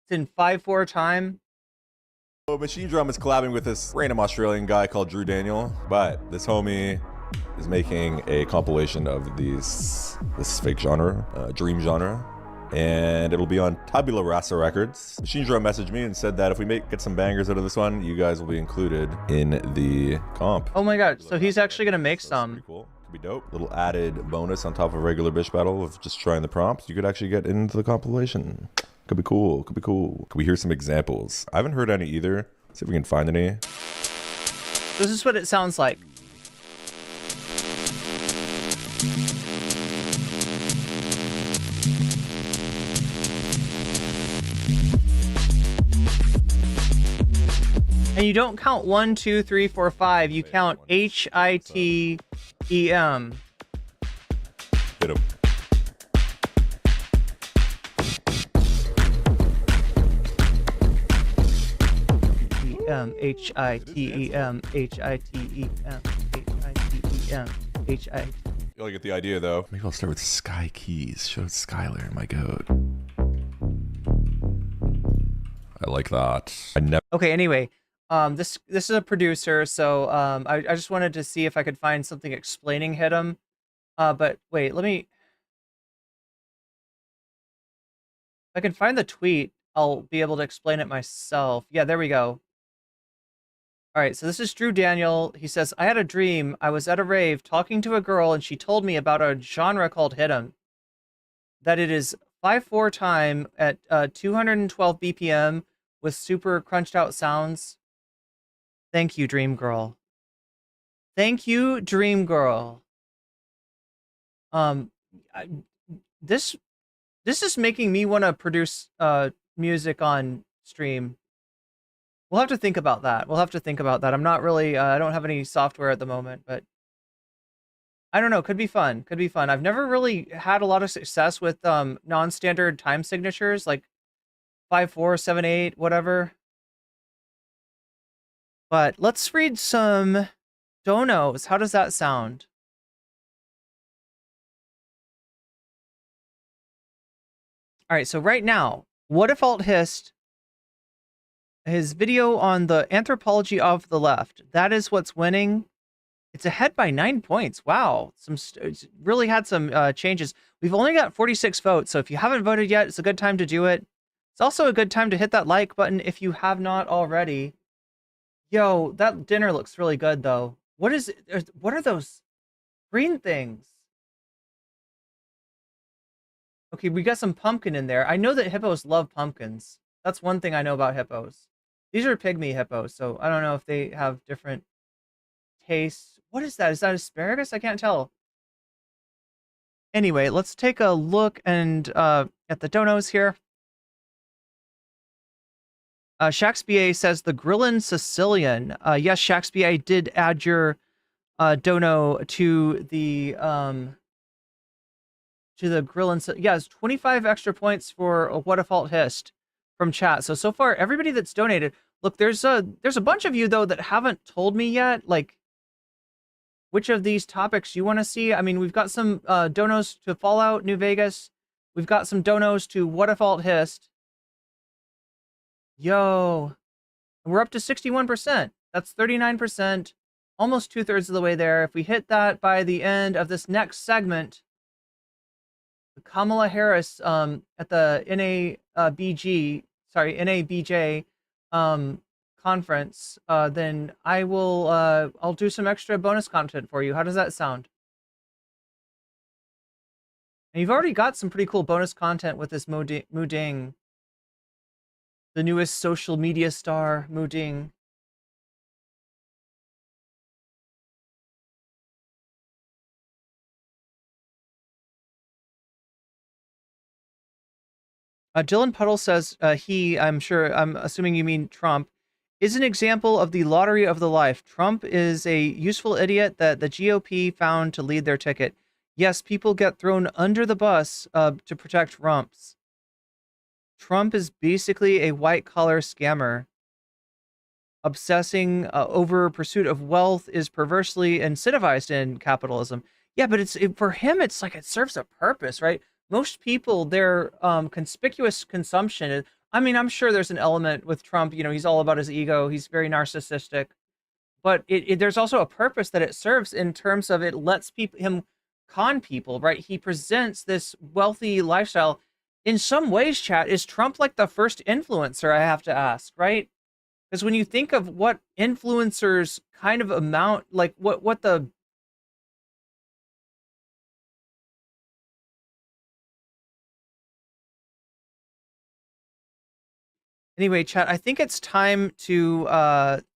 S2: It's in 5/4 time.
S10: So Machine Drum is collabing with this random Australian guy called Drew Daniel, but this homie is making a compilation of this fake genre, dream genre, and it'll be on Tabula Rasa Records. Machine Drum messaged me and said that if we get some bangers out of this one, you guys will be included in the comp.
S2: Oh my god, so he's actually gonna make some.
S10: Pretty cool. Could be dope. Little added bonus on top of regular bitch battle of just trying the prompts. You could actually get into the compilation. Could be cool. Could be cool. Could we hear some examples? I haven't heard any either. See if we can find any.
S2: This is what it sounds like. And you don't count 1, 2, 3, 4, 5. You count HITEM.
S10: Hit him.
S2: HITEM, HITEM, HITEM, HI.
S10: You'll get the idea though. Maybe I'll start with Sky Keys. Show Skylar, my goat. I like that. I never.
S2: Okay, anyway, this is a producer, so I just wanted to see if I could find something explaining Hit 'em. But wait, let me. If I can find the tweet, I'll be able to explain it myself. Yeah, there we go. All right, so this is Drew Daniel. He says, I had a dream. I was at a rave talking to a girl, and she told me about a genre called Hit 'em. That it is 5/4 time at 212 BPM with super crunched out sounds. Thank you, Dream Girl. Thank you, Dream Girl. This is making me want to produce music on stream. We'll have to think about that. We'll have to think about that. I'm not really, I don't have any software at the moment, but I don't know. Could be fun. Could be fun. I've never really had a lot of success with non-standard time signatures like 5/4, 7/8, whatever. But let's read some donos. How does that sound? All right, so right now, What If Alt Hist, his video on the anthropology of the left, that is what's winning. It's ahead by 9 points. Wow, it's really had some changes. We've only got 46 votes, so if you haven't voted yet, it's a good time to do it. It's also a good time to hit that like button if you have not already. Yo, that dinner looks really good, though. What is it? What are those green things? Okay, we got some pumpkin in there. I know that hippos love pumpkins. That's one thing I know about hippos. These are pygmy hippos, so I don't know if they have different tastes. What is that? Is that asparagus? I can't tell. Anyway, let's take a look and at the donos here. Shakespeare says the Grillin Sicilian. Yes, Shakespeare, I did add your dono to the Grillin. Yes, 25 extra points for a What If Alt Hist from chat. So far, everybody that's donated. Look, there's a bunch of you though that haven't told me yet, like which of these topics you want to see. I mean, we've got some donos to Fallout New Vegas. We've got some donos to What If Alt Hist. Yo, we're up to 61%. That's 39%, almost 2/3 of the way there. If we hit that by the end of this next segment, Kamala Harris at the NABJ conference, then I will I'll do some extra bonus content for you. How does that sound? And you've already got some pretty cool bonus content with this Moo Deng, the newest social media star, Moo Deng. Dylan Puddle says I'm assuming you mean Trump, is an example of the lottery of the life. Trump is a useful idiot that the GOP found to lead their ticket. Yes, people get thrown under the bus to protect rumps. Trump is basically a white-collar scammer. Obsessing over pursuit of wealth is perversely incentivized in capitalism. Yeah, but for him, it's like it serves a purpose, right? Most people, their conspicuous consumption, I mean, I'm sure there's an element with Trump, you know, he's all about his ego. He's very narcissistic. but there's also a purpose that it serves in terms of it lets him con people, right? He presents this wealthy lifestyle. In some ways, chat, is Trump like the first influencer, I have to ask, right? Because when you think of what influencers kind of amount, like what the Anyway, chat, I think it's time to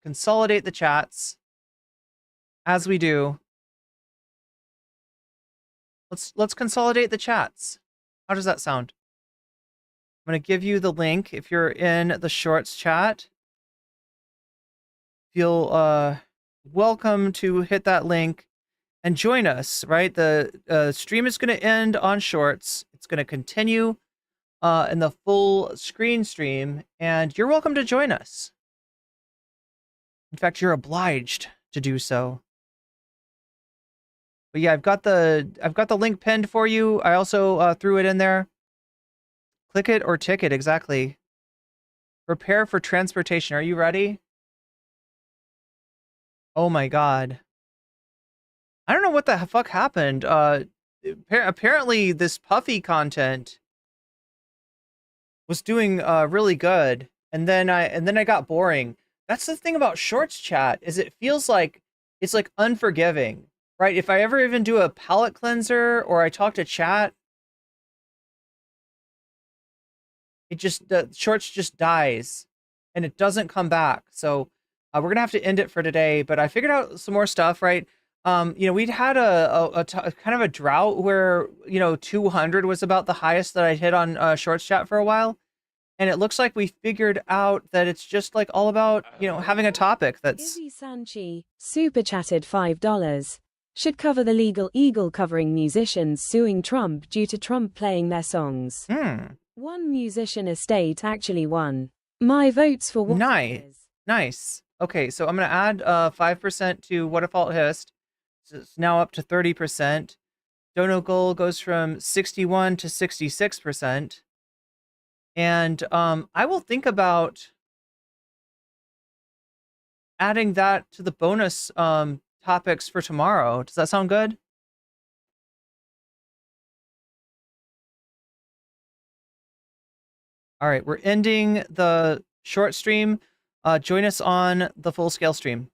S2: consolidate the chats. As we do. Let's consolidate the chats. How does that sound? I'm going to give you the link if you're in the Shorts chat. Feel welcome to hit that link and join us, right? The stream is going to end on Shorts. It's going to continue in the full screen stream, and you're welcome to join us. In fact, you're obliged to do so. But yeah, I've got the link pinned for you. I also threw it in there. Click it or tick it, exactly. Prepare for transportation. Are you ready? Oh my god. I don't know what the fuck happened. Apparently this Puffy content was doing really good, and then I got boring. That's the thing about Shorts chat, is it feels like it's like unforgiving, right? If I ever even do a palate cleanser or I talk to chat, the Shorts just dies and it doesn't come back. So we're gonna have to end it for today, but I figured out some more stuff, right? You know, we'd had a kind of a drought where, you know, 200 was about the highest that I'd hit on Shorts chat for a while. And it looks like we figured out that it's just like all about, you know, having a topic that's...
S18: Izzy Sanchi, super chatted $5. Should cover the legal eagle covering musicians suing Trump due to Trump playing their songs. One musician estate actually won. My votes for what?
S2: Nice. Okay, so I'm going to add 5% to What a Fault Hist. So it's now up to 30%. Dono goal goes from 61 to 66%. And I will think about adding that to the bonus topics for tomorrow. Does that sound good? All right, we're ending the short stream. Join us on the full scale stream.